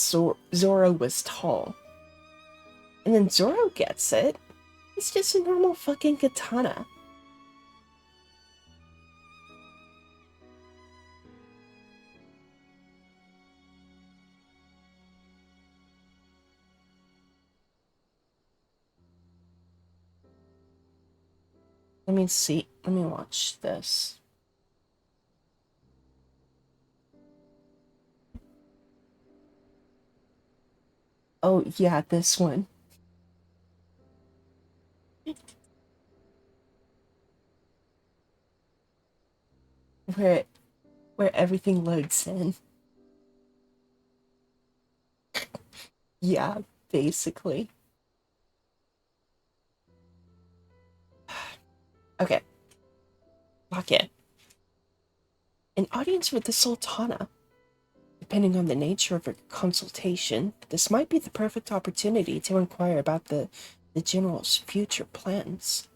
Zoro was tall. And then Zoro gets it. It's just a normal fucking katana. Let me see. Let me watch this. Oh, yeah, this one. Where everything loads in. Yeah, basically. Okay. Lock in. An audience with the Sultana. Depending on the nature of your consultation, this might be the perfect opportunity to inquire about the general's future plans.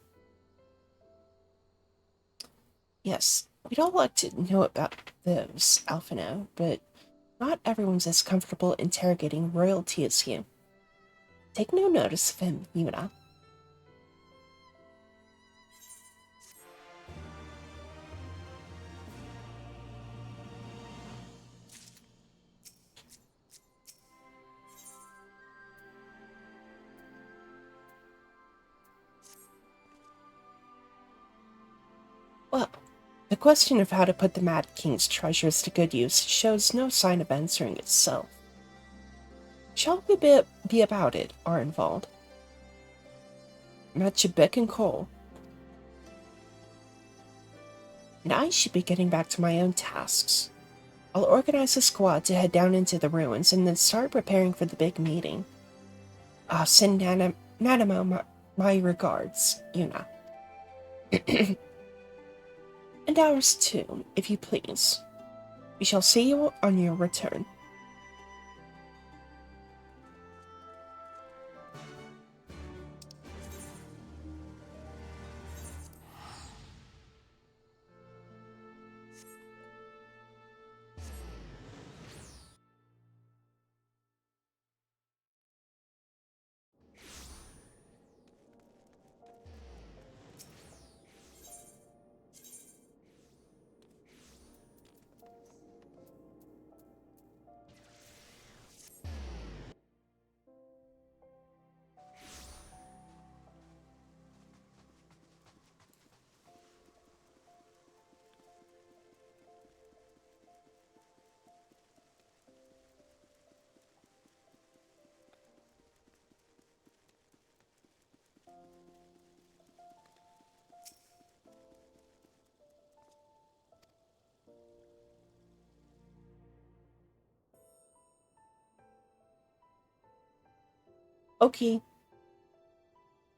Yes, we'd all like to know about those, Alphino, but not everyone's as comfortable interrogating royalty as you. Take no notice of him, Yuna. Well, the question of how to put the Mad King's treasures to good use shows no sign of answering itself. Shall we be about it, Arnvald? I'm at your beck and call. And I should be getting back to my own tasks. I'll organize a squad to head down into the ruins and then start preparing for the big meeting. Send Nanamo my regards, Yuna. And ours too, if you please. We shall see you on your return. Okay.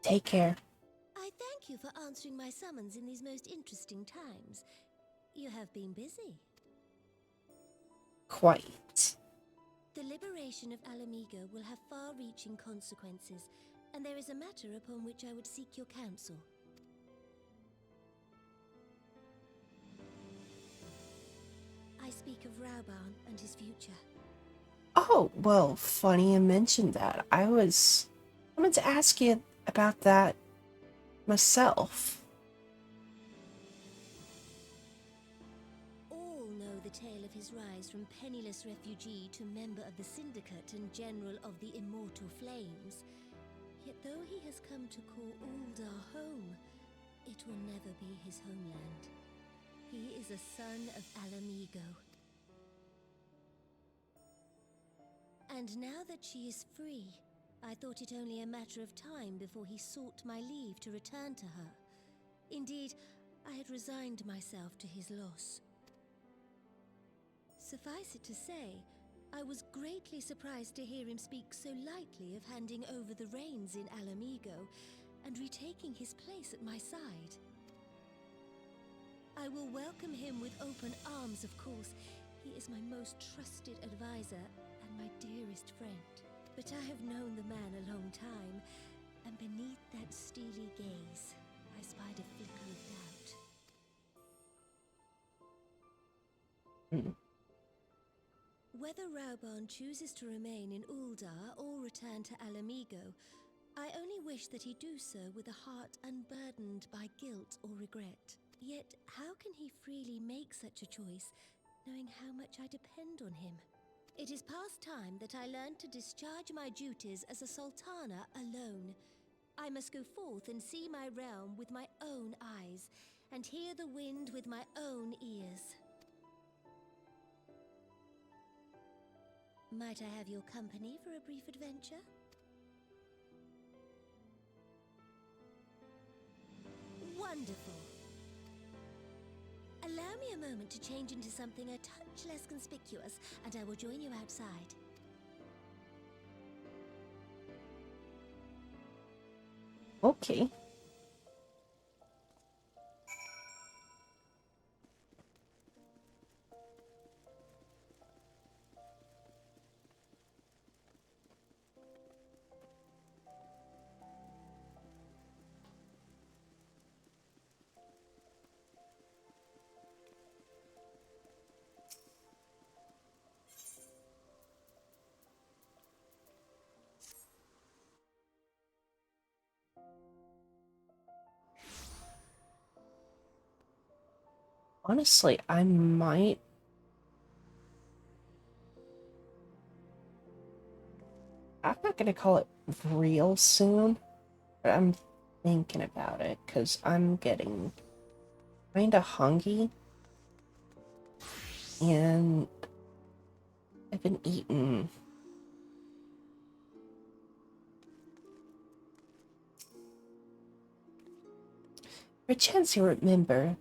Take care. I thank you for answering my summons in these most interesting times. You have been busy. Quite. The liberation of Alamigo will have far-reaching consequences, and there is a matter upon which I would seek your counsel. I speak of Rauban and his future. Oh, well, funny you mentioned that. I wanted to ask you about that myself. All know the tale of his rise from penniless refugee to member of the Syndicate and General of the Immortal Flames. Yet though he has come to call Uldar home, it will never be his homeland. He is a son of Alamigo. And now that she is free, I thought it only a matter of time before he sought my leave to return to her. Indeed, I had resigned myself to his loss. Suffice it to say, I was greatly surprised to hear him speak so lightly of handing over the reins in Alamigo and retaking his place at my side. I will welcome him with open arms, of course. He is my most trusted advisor and my dearest friend. But I have known the man a long time, and beneath that steely gaze, I spied a flicker of doubt. Whether Rauban chooses to remain in Uldar or return to Alamigo, I only wish that he do so with a heart unburdened by guilt or regret. Yet, how can he freely make such a choice, knowing how much I depend on him? It is past time that I learned to discharge my duties as a sultana alone. I must go forth and see my realm with my own eyes, and hear the wind with my own ears. Might I have your company for a brief adventure? Wonderful. Allow me a moment to change into something a touch less conspicuous, and I will join you outside. Okay. Honestly, I might... I'm not gonna call it real soon, but I'm thinking about it, because I'm getting kinda hungry, and I've been eating... Perchance you remember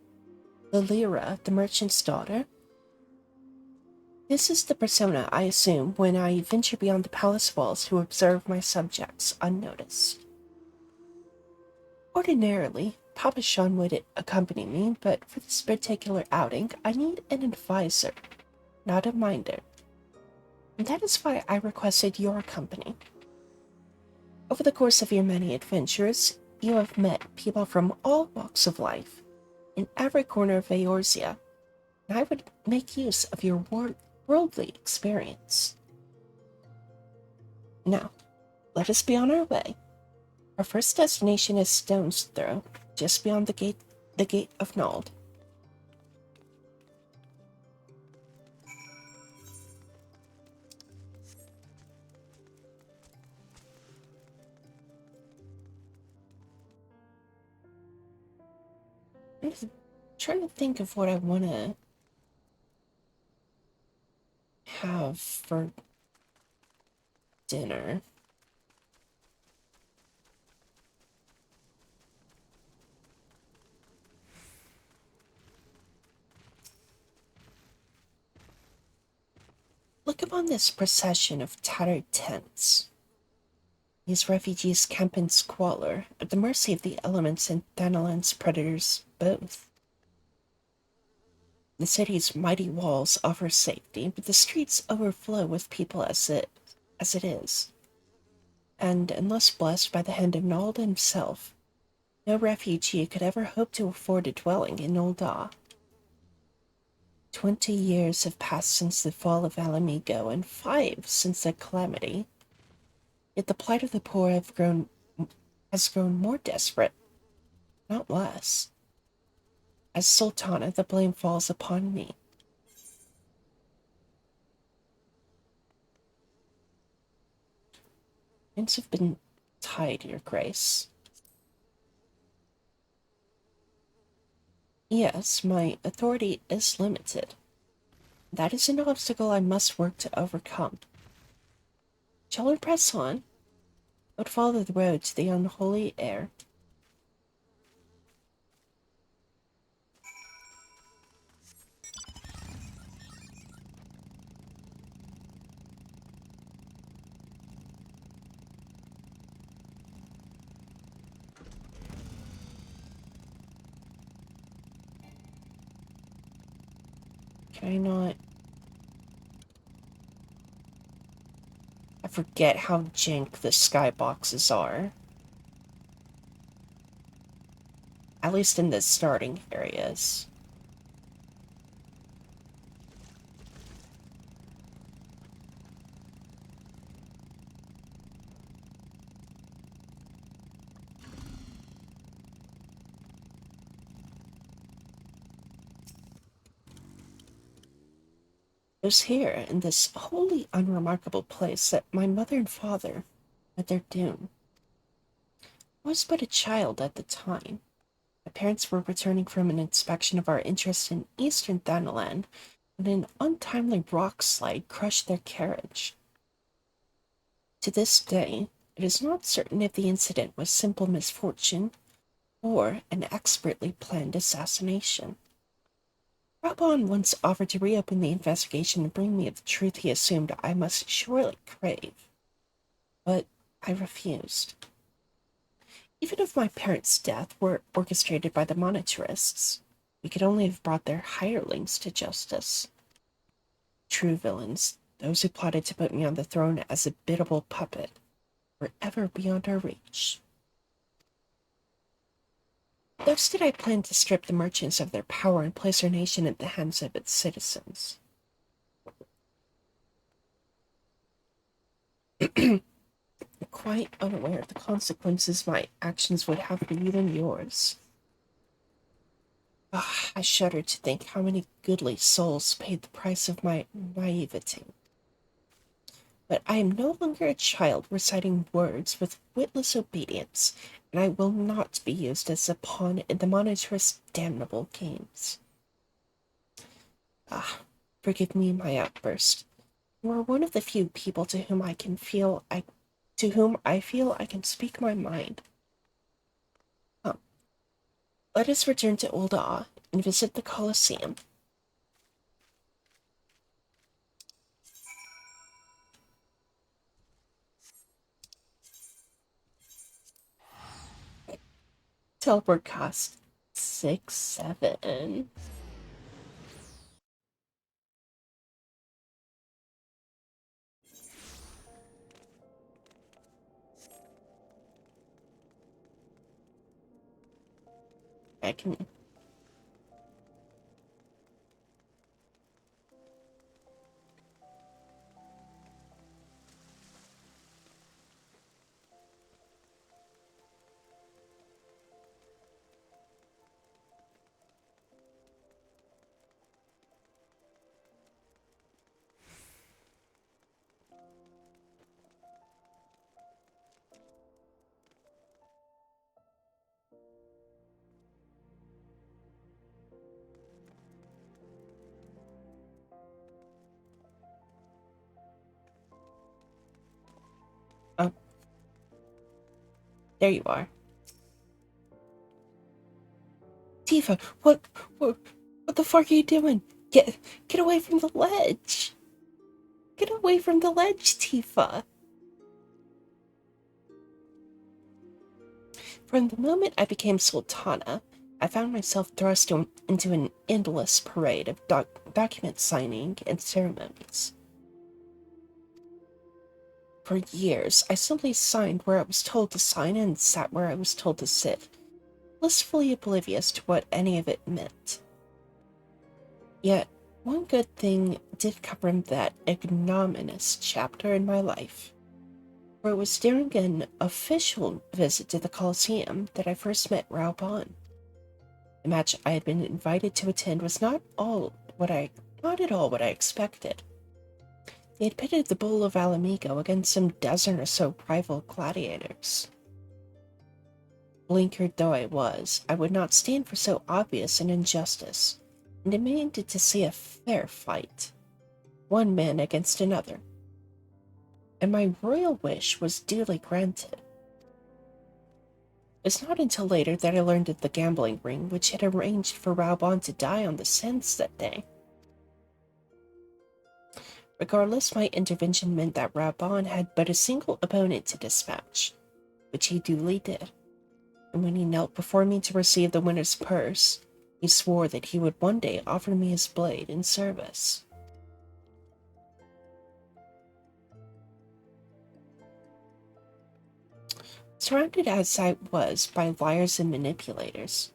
the Lyra, the merchant's daughter? This is the persona I assume when I venture beyond the palace walls to observe my subjects unnoticed. Ordinarily, Papa Sean would accompany me, but for this particular outing, I need an advisor, not a minder. And that is why I requested your company. Over the course of your many adventures, you have met people from all walks of life, in every corner of Eorzea, and I would make use of your worldly experience. Now, let us be on our way. Our first destination is Stone's Throw, just beyond the gate of Nald. I'm trying to think of what I want to have for dinner. Look upon this procession of tattered tents. These refugees camp in squalor, at the mercy of the elements and Thanalan's predators both. The city's mighty walls offer safety, but the streets overflow with people as it is. And unless blessed by the hand of Nald himself, no refugee could ever hope to afford a dwelling in Ul'dah. 20 years have passed since the fall of Alamigo, and 5 since the calamity. Yet the plight of the poor has grown more desperate, not less. As Sultana, the blame falls upon me. Hands have been tied, Your Grace. Yes, my authority is limited. That is an obstacle I must work to overcome. Shall we press on? I would follow the road to the unholy air. Can I not? I forget how jank the skyboxes are. At least in the starting areas. It was here, in this wholly unremarkable place, that my mother and father met their doom. I was but a child at the time, My parents were returning from an inspection of our interest in eastern Thanalan when an untimely rock slide crushed their carriage. To this day, it is not certain if the incident was simple misfortune or an expertly planned assassination. Rabon once offered to reopen the investigation and bring me the truth he assumed I must surely crave, but I refused. Even if my parents' death were orchestrated by the monetarists, we could only have brought their hirelings to justice. True villains, those who plotted to put me on the throne as a biddable puppet, were ever beyond our reach. Thus did I plan to strip the merchants of their power and place our nation in the hands of its citizens. Quite unaware of the consequences my actions would have for you and yours. I shudder to think how many goodly souls paid the price of my naivety. But I am no longer a child reciting words with witless obedience, and I will not be used as a pawn in the monetarist's damnable games. Forgive me my outburst. You are one of the few people to whom I feel I can speak my mind. Let us return to Ul'dah and visit the Colosseum. Teleport cost 6, 7. I can... Oh. There you are. Tifa, what the fuck are you doing? Get away from the ledge! Get away from the ledge, Tifa! From the moment I became Sultana, I found myself thrust into an endless parade of document signing and ceremonies. For years, I simply signed where I was told to sign and sat where I was told to sit, blissfully oblivious to what any of it meant. Yet, one good thing did come from that ignominious chapter in my life, for it was during an official visit to the Colosseum that I first met Raoban. The match I had been invited to attend was not at all what I expected. They had pitted the Bull of Alamigo against some dozen or so rival gladiators. Blinkered though I was, I would not stand for so obvious an injustice, and demanded to see a fair fight, one man against another. And my royal wish was duly granted. It was not until later that I learned of the gambling ring which had arranged for Raoban to die on the sands that day. Regardless, my intervention meant that Raoban had but a single opponent to dispatch, which he duly did. And when he knelt before me to receive the winner's purse, he swore that he would one day offer me his blade in service. Surrounded as I was by liars and manipulators,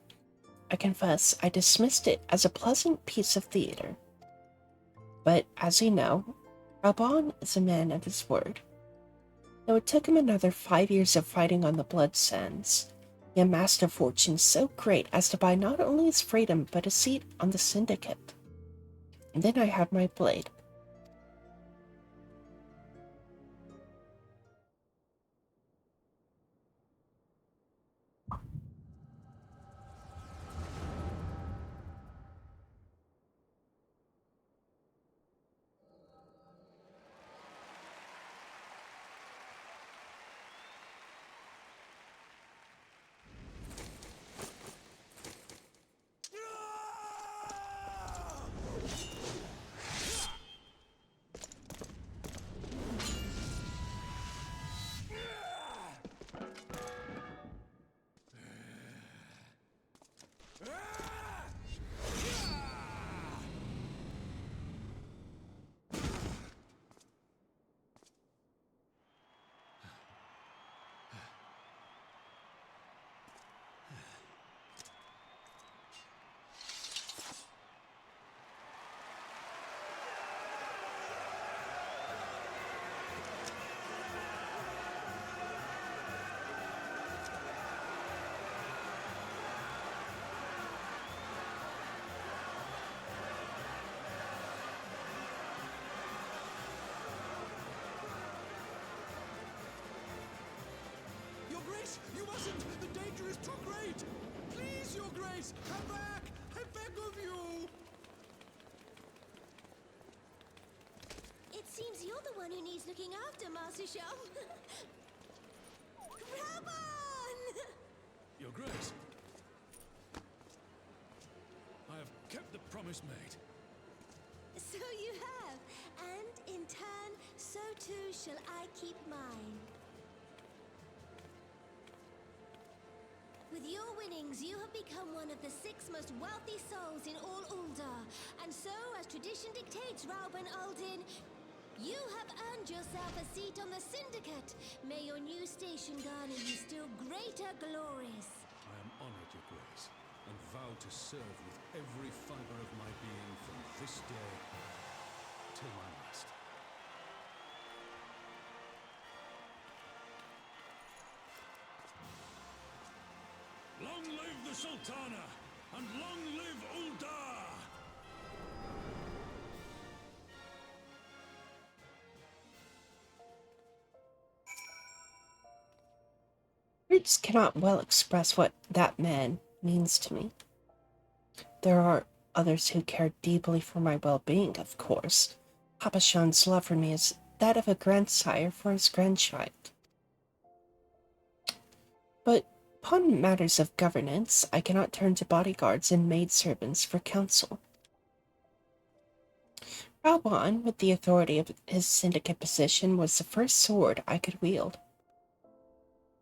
I confess I dismissed it as a pleasant piece of theater. But, as you know, Raoban is a man of his word. Though it took him another 5 years of fighting on the blood sands, he amassed a fortune so great as to buy not only his freedom but a seat on the syndicate. And then I had my blade. Grace, you mustn't! The danger is too great! Please, Your Grace, come back! I beg of you! It seems you're the one who needs looking after, Master Shah. Raban! Your Grace, I have kept the promise made. So you have, and in turn, so too shall I keep mine. With your winnings, you have become one of the 6 most wealthy souls in all Uldar, and so, as tradition dictates, Rauben Aldin, you have earned yourself a seat on the Syndicate. May your new station garner you still greater glories. I am honored, Your Grace, and vow to serve with every fiber of my being from this day till my last. Long live the Sultana, and long live Uldar! Words cannot well express what that man means to me. There are others who care deeply for my well-being, of course. Papa Shan's love for me is that of a grandsire for his grandchild. But upon matters of governance, I cannot turn to bodyguards and maidservants for counsel. Rawan, with the authority of his syndicate position, was the first sword I could wield.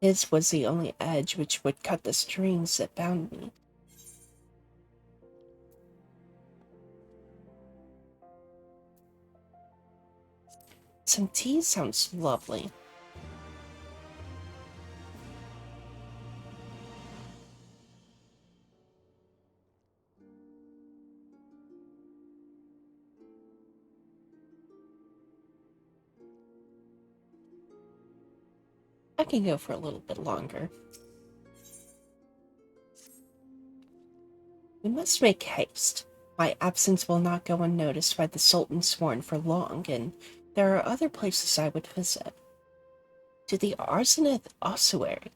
His was the only edge which would cut the strings that bound me. Some tea sounds lovely. I can go for a little bit longer. We must make haste. My absence will not go unnoticed by the Sultan Sworn for long, and there are other places I would visit. To the Arsenic Ossuary.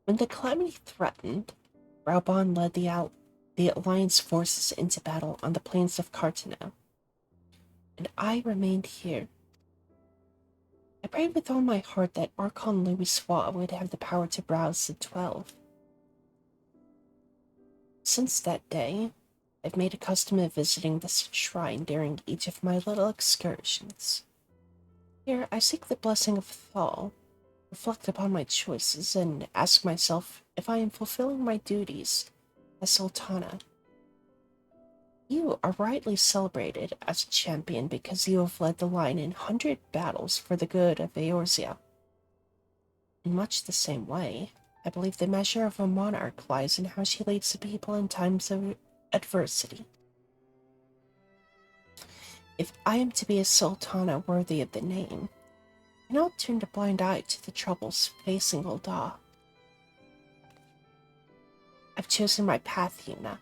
When the calamity threatened, Raubon led the Alliance forces into battle on the plains of Cartano, and I remained here. I prayed with all my heart that Archon Louisoix would have the power to rouse the 12. Since that day, I've made a custom of visiting this shrine during each of my little excursions. Here, I seek the blessing of Thal, reflect upon my choices, and ask myself if I am fulfilling my duties as Sultana. You are rightly celebrated as a champion because you have led the line in 100 battles for the good of Eorzea. In much the same way, I believe the measure of a monarch lies in how she leads the people in times of adversity. If I am to be a sultana worthy of the name, I cannot turn a blind eye to the troubles facing Ul'dah. I've chosen my path, Yuna.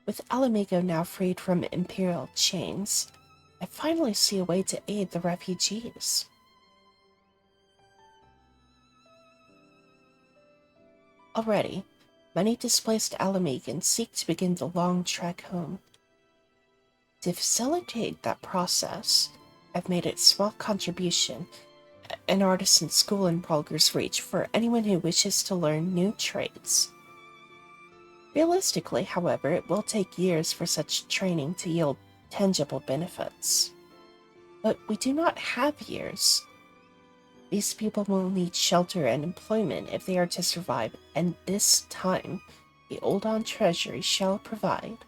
With Alamigo now freed from imperial chains, I finally see a way to aid the refugees. Already, many displaced Alamegans seek to begin the long trek home. To facilitate that process, I've made a small contribution, an artisan school in Prolger's Reach for anyone who wishes to learn new trades. Realistically, however, it will take years for such training to yield tangible benefits. But we do not have years. These people will need shelter and employment if they are to survive, and this time, the Ul'dah Treasury shall provide.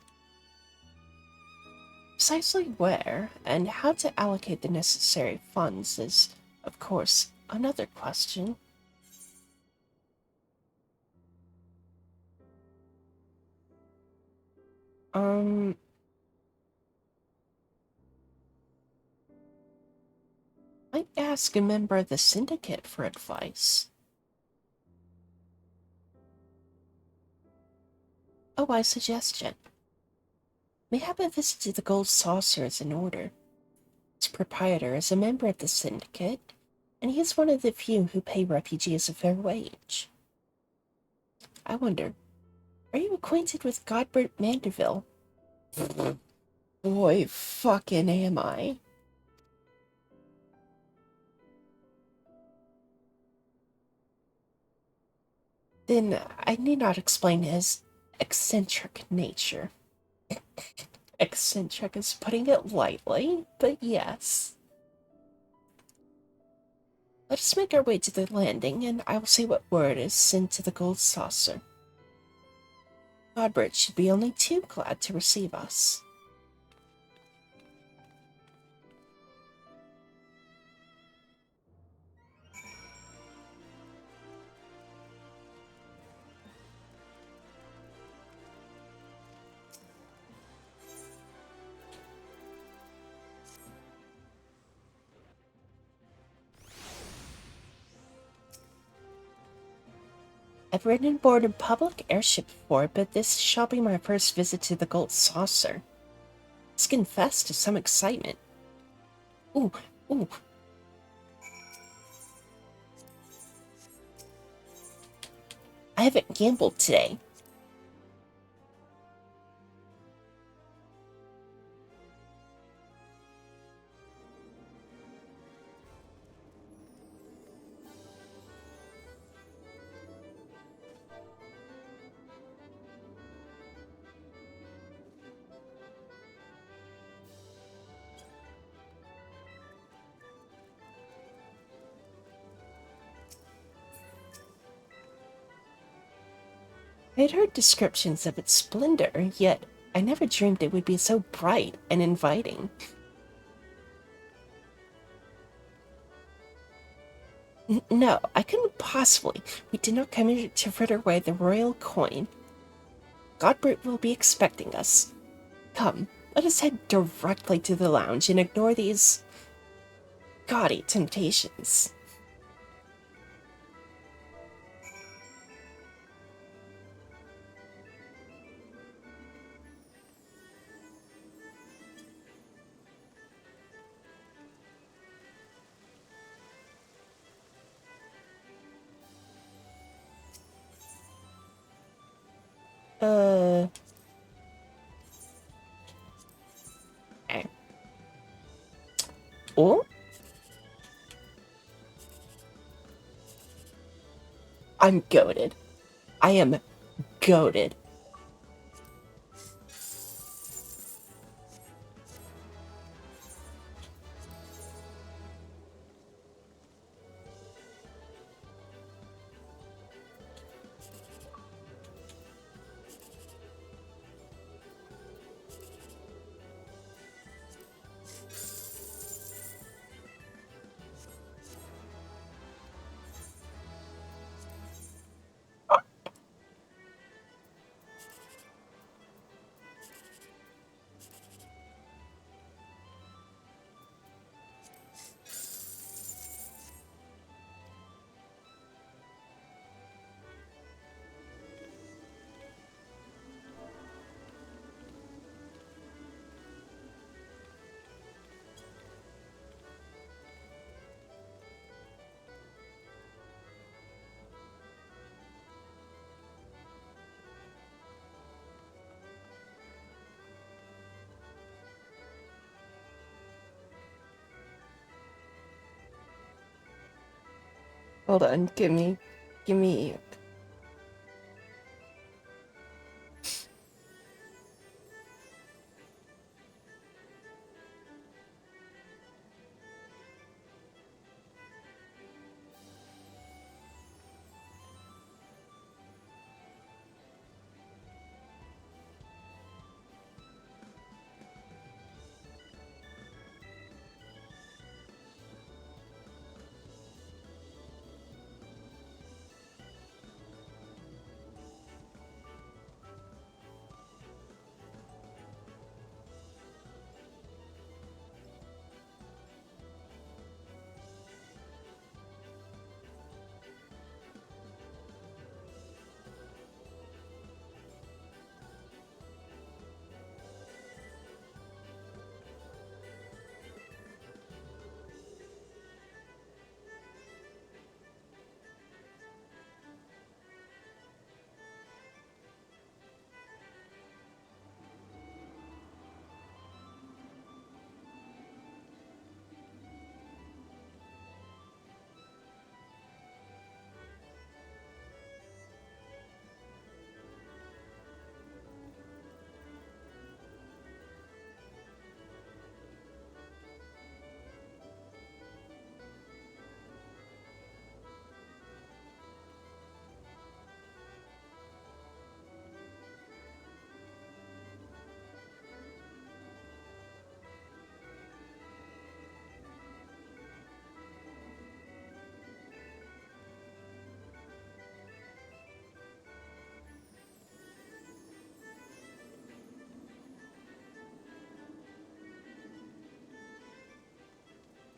Precisely where and how to allocate the necessary funds is, of course, another question. Um, Might ask a member of the syndicate for advice. A wise suggestion. Mayhap a visit to the Gold Saucer is in order. Its proprietor is a member of the syndicate, and he is one of the few who pay refugees a fair wage. I wonder, are you acquainted with Godbert Mandeville? Boy, fucking am I. Then I need not explain his eccentric nature. Eccentric is putting it lightly, but yes. Let us make our way to the landing, and I will see what word is sent to the Gold Saucer. Godbert should be only too glad to receive us. I've ridden aboard a public airship before, but this shall be my first visit to the Gold Saucer. Let's confess to some excitement. Ooh, ooh. I haven't gambled today. I had heard descriptions of its splendor, yet I never dreamed it would be so bright and inviting. No, I couldn't possibly. We did not come here to fritter away the royal coin. Godbert will be expecting us. Come, let us head directly to the lounge and ignore these gaudy temptations. Eh. Oh? I'm goaded. I am goaded. Hold on, give me.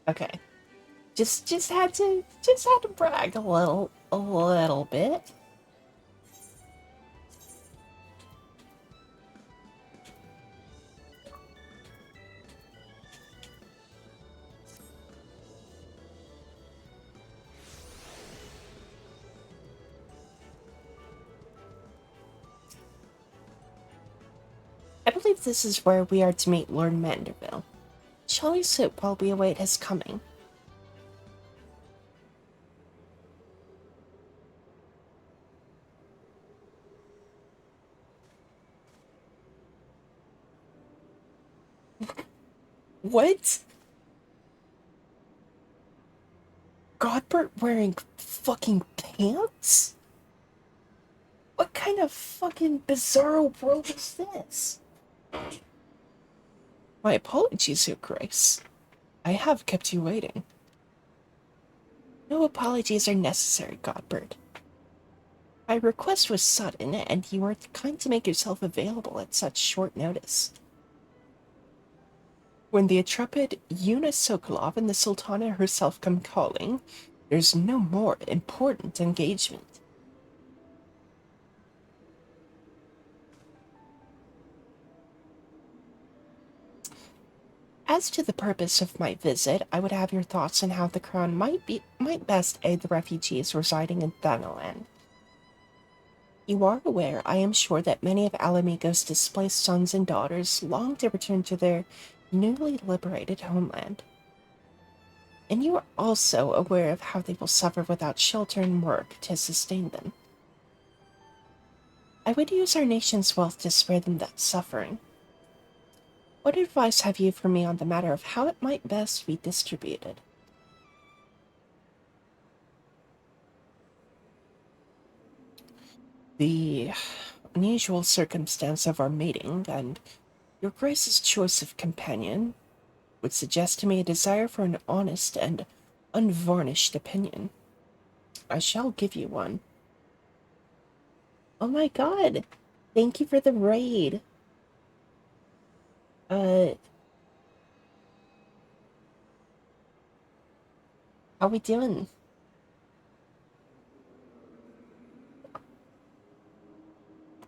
Okay. Just had to brag a little bit. I believe this is where we are to meet Lord Manderville. Shall we sit while we await his coming? What? Godbert wearing fucking pants? What kind of fucking bizarro world is this? My apologies, Your Grace. I have kept you waiting. No apologies are necessary, Godbert. My request was sudden, and you were kind to make yourself available at such short notice. When the intrepid Yuna Sokolov and the Sultana herself come calling, there's no more important engagement. As to the purpose of my visit, I would have your thoughts on how the crown might best aid the refugees residing in Thanalan. You are aware, I am sure, that many of Alamigo's displaced sons and daughters long to return to their newly liberated homeland. And you are also aware of how they will suffer without shelter and work to sustain them. I would use our nation's wealth to spare them that suffering. What advice have you for me on the matter of how it might best be distributed? The unusual circumstance of our meeting and your Grace's choice of companion would suggest to me a desire for an honest and unvarnished opinion. I shall give you one. Oh my god! Thank you for the raid. How we doing?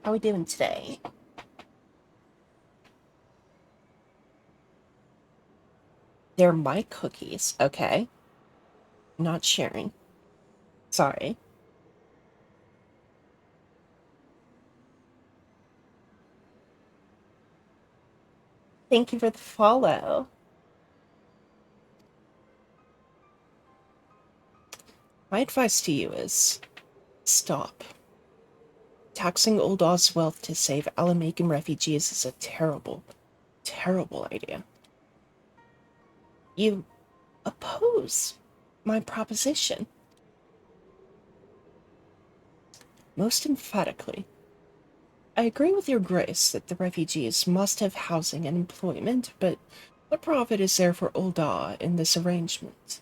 How we doing today? They're my cookies, okay? Not sharing. Sorry. Thank you for the follow. My advice to you is stop. Taxing Old Oz's wealth to save Alamacan refugees is a terrible, terrible idea. You oppose my proposition. Most emphatically. I agree with your Grace that the refugees must have housing and employment, but what profit is there for Ul'dah in this arrangement?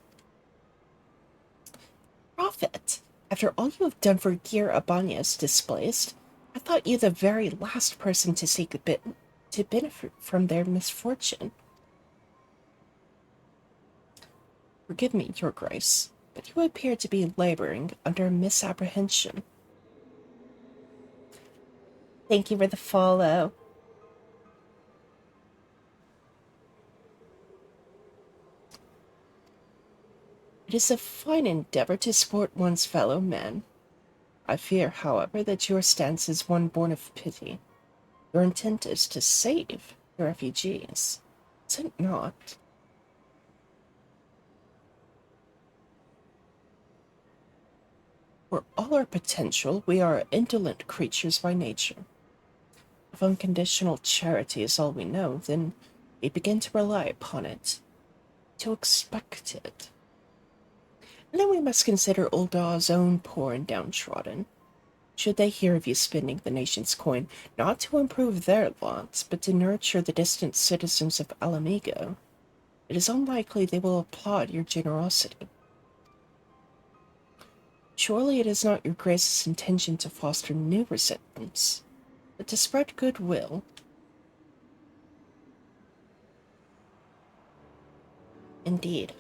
Profit? After all you have done for Gir Abanyas displaced, I thought you the very last person to seek a bit to benefit from their misfortune. Forgive me, Your Grace, but you appear to be laboring under a misapprehension. Thank you for the follow. It is a fine endeavor to support one's fellow men. I fear, however, that your stance is one born of pity. Your intent is to save the refugees, is it not? For all our potential, we are indolent creatures by nature. If unconditional charity is all we know, then we begin to rely upon it, to expect it. And then we must consider Ul'dah's own poor and downtrodden. Should they hear of you spending the nation's coin, not to improve their lot, but to nurture the distant citizens of Alamigo, it is unlikely they will applaud your generosity. Surely it is not your Grace's intention to foster new resentments, but to spread goodwill. Indeed.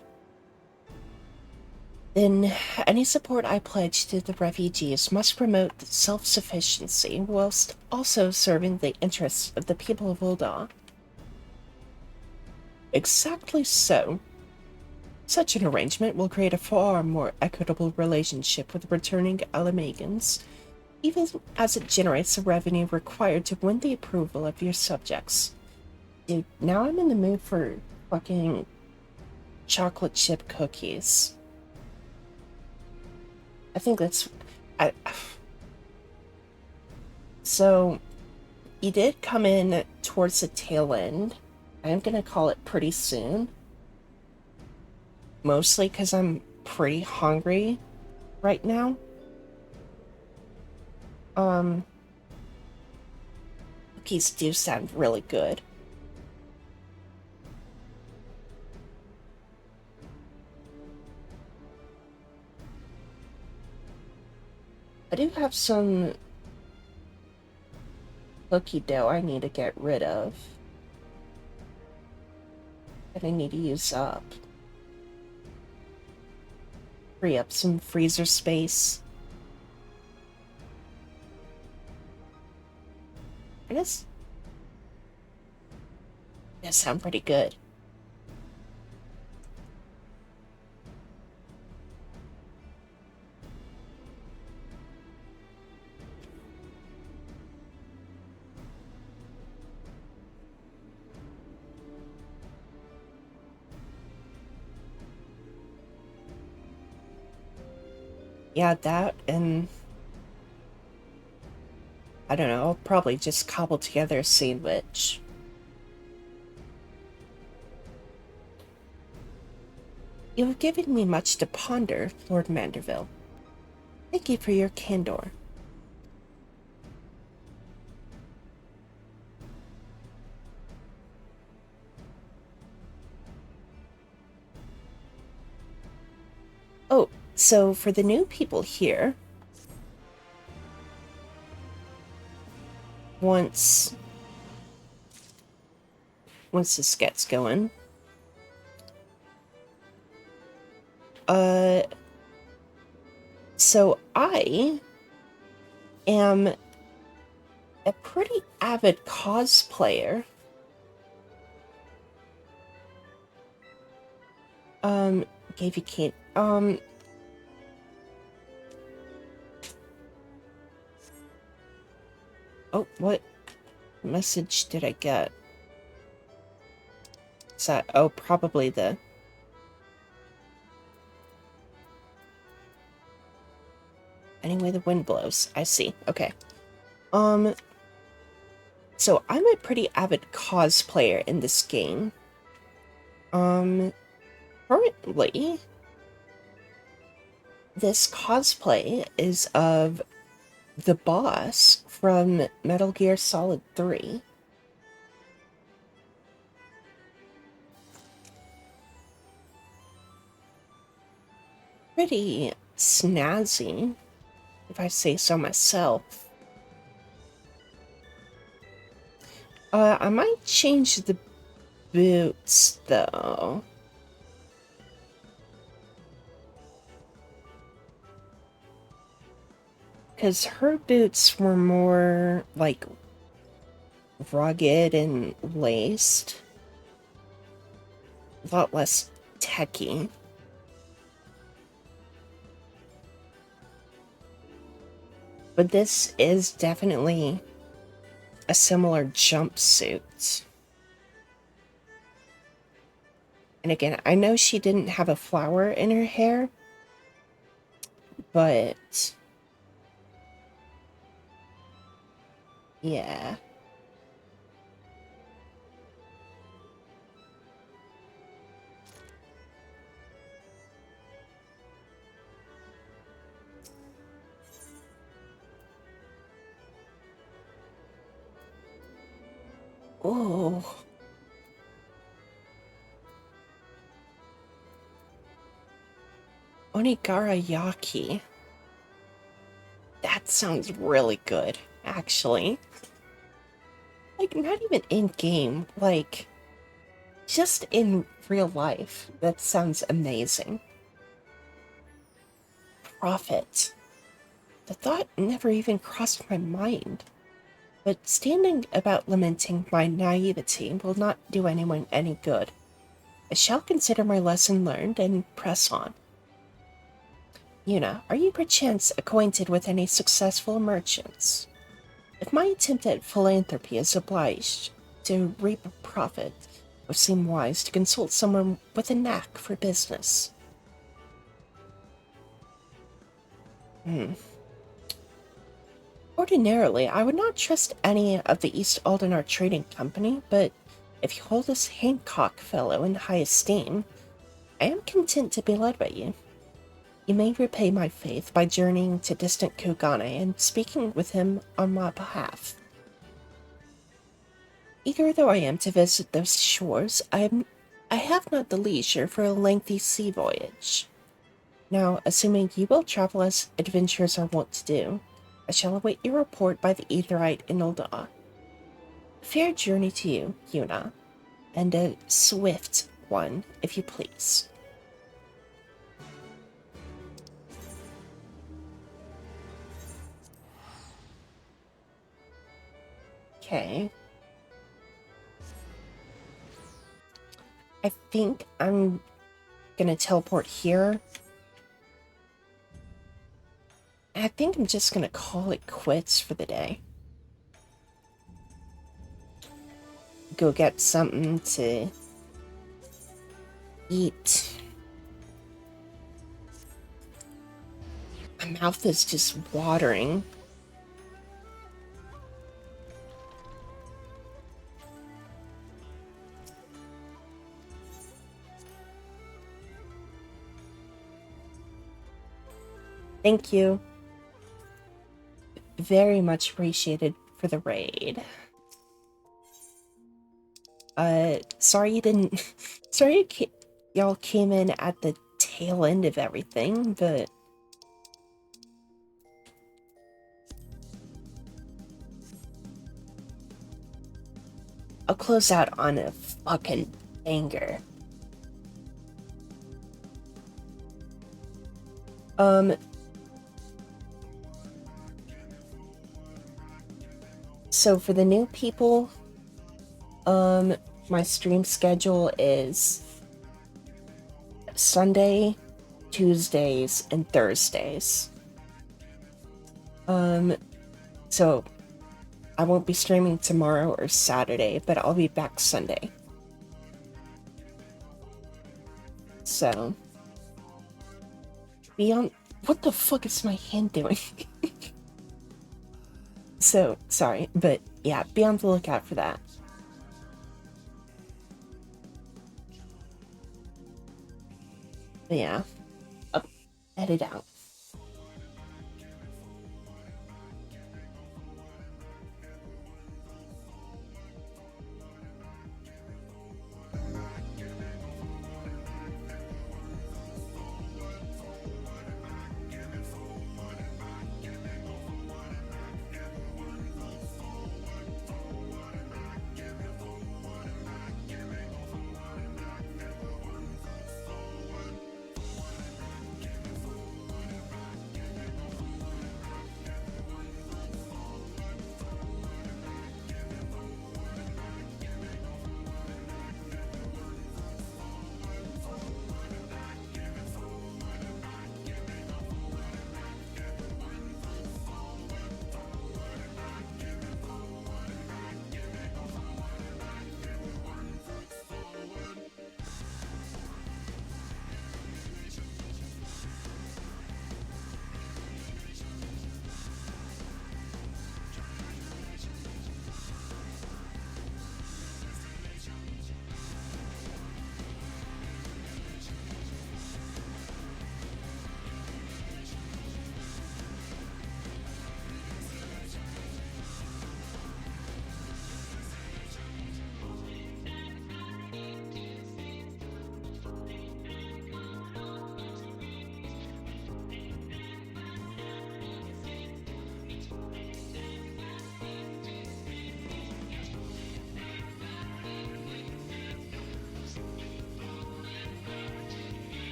Then any support I pledge to the refugees must promote self-sufficiency whilst also serving the interests of the people of Ul'dah. Exactly so. Such an arrangement will create a far more equitable relationship with returning Alamegans, even as it generates the revenue required to win the approval of your subjects. Dude, now I'm in the mood for fucking chocolate chip cookies. I think that's... So, you did come in towards the tail end. I'm gonna call it pretty soon. Mostly because I'm pretty hungry right now. Cookies do sound really good. I do have some cookie dough I need to get rid of. That I need to use up. Free up some freezer space. I guess... That sound pretty good. Yeah, that and... I don't know, I'll probably just cobble together a sandwich. You have given me much to ponder, Lord Manderville. Thank you for your candor. Oh, so for the new people here, once this gets going, so I am a pretty avid cosplayer. Gave you can't, oh, what message did I get? Is that, oh, probably the... Anyway, the wind blows. I see. Okay. So I'm a pretty avid cosplayer in this game. Currently, this cosplay is of the boss from Metal Gear Solid 3. Pretty snazzy, if I say so myself. I might change the boots, though. Because her boots were more, like, rugged and laced. A lot less techy. But this is definitely a similar jumpsuit. And again, I know she didn't have a flower in her hair, but... yeah. Oh. Onigarayaki. That sounds really good, actually. Like, not even in-game, like, just in real life. That sounds amazing. profit. The thought never even crossed my mind. But standing about lamenting my naivety will not do anyone any good. I shall consider my lesson learned and press on. Yuna, are you perchance acquainted with any successful merchants? If my attempt at philanthropy is obliged to reap a profit, it would seem wise to consult someone with a knack for business. Ordinarily, I would not trust any of the East Aldenar Trading Company, but if you hold this Hancock fellow in high esteem, I am content to be led by you. You may repay my faith by journeying to distant Kugane and speaking with him on my behalf. Eager though I am to visit those shores, I have not the leisure for a lengthy sea voyage. Now, assuming you will travel as adventurers are wont to do, I shall await your report by the Aetheryte in Ulda. A fair journey to you, Yuna, and a swift one, if you please. Okay. I think I'm gonna teleport here. I think I'm just gonna call it quits for the day. Go get something to eat. My mouth is just watering. Thank you. Very much appreciated for the raid. Sorry you didn't... Sorry y'all came in at the tail end of everything, but... I'll close out on a fucking banger. So for the new people, my stream schedule is Sunday, Tuesdays, and Thursdays. So I won't be streaming tomorrow or Saturday, but I'll be back Sunday. So, what the fuck is my hand doing? So, sorry, but yeah, be on the lookout for that. But yeah, edit out.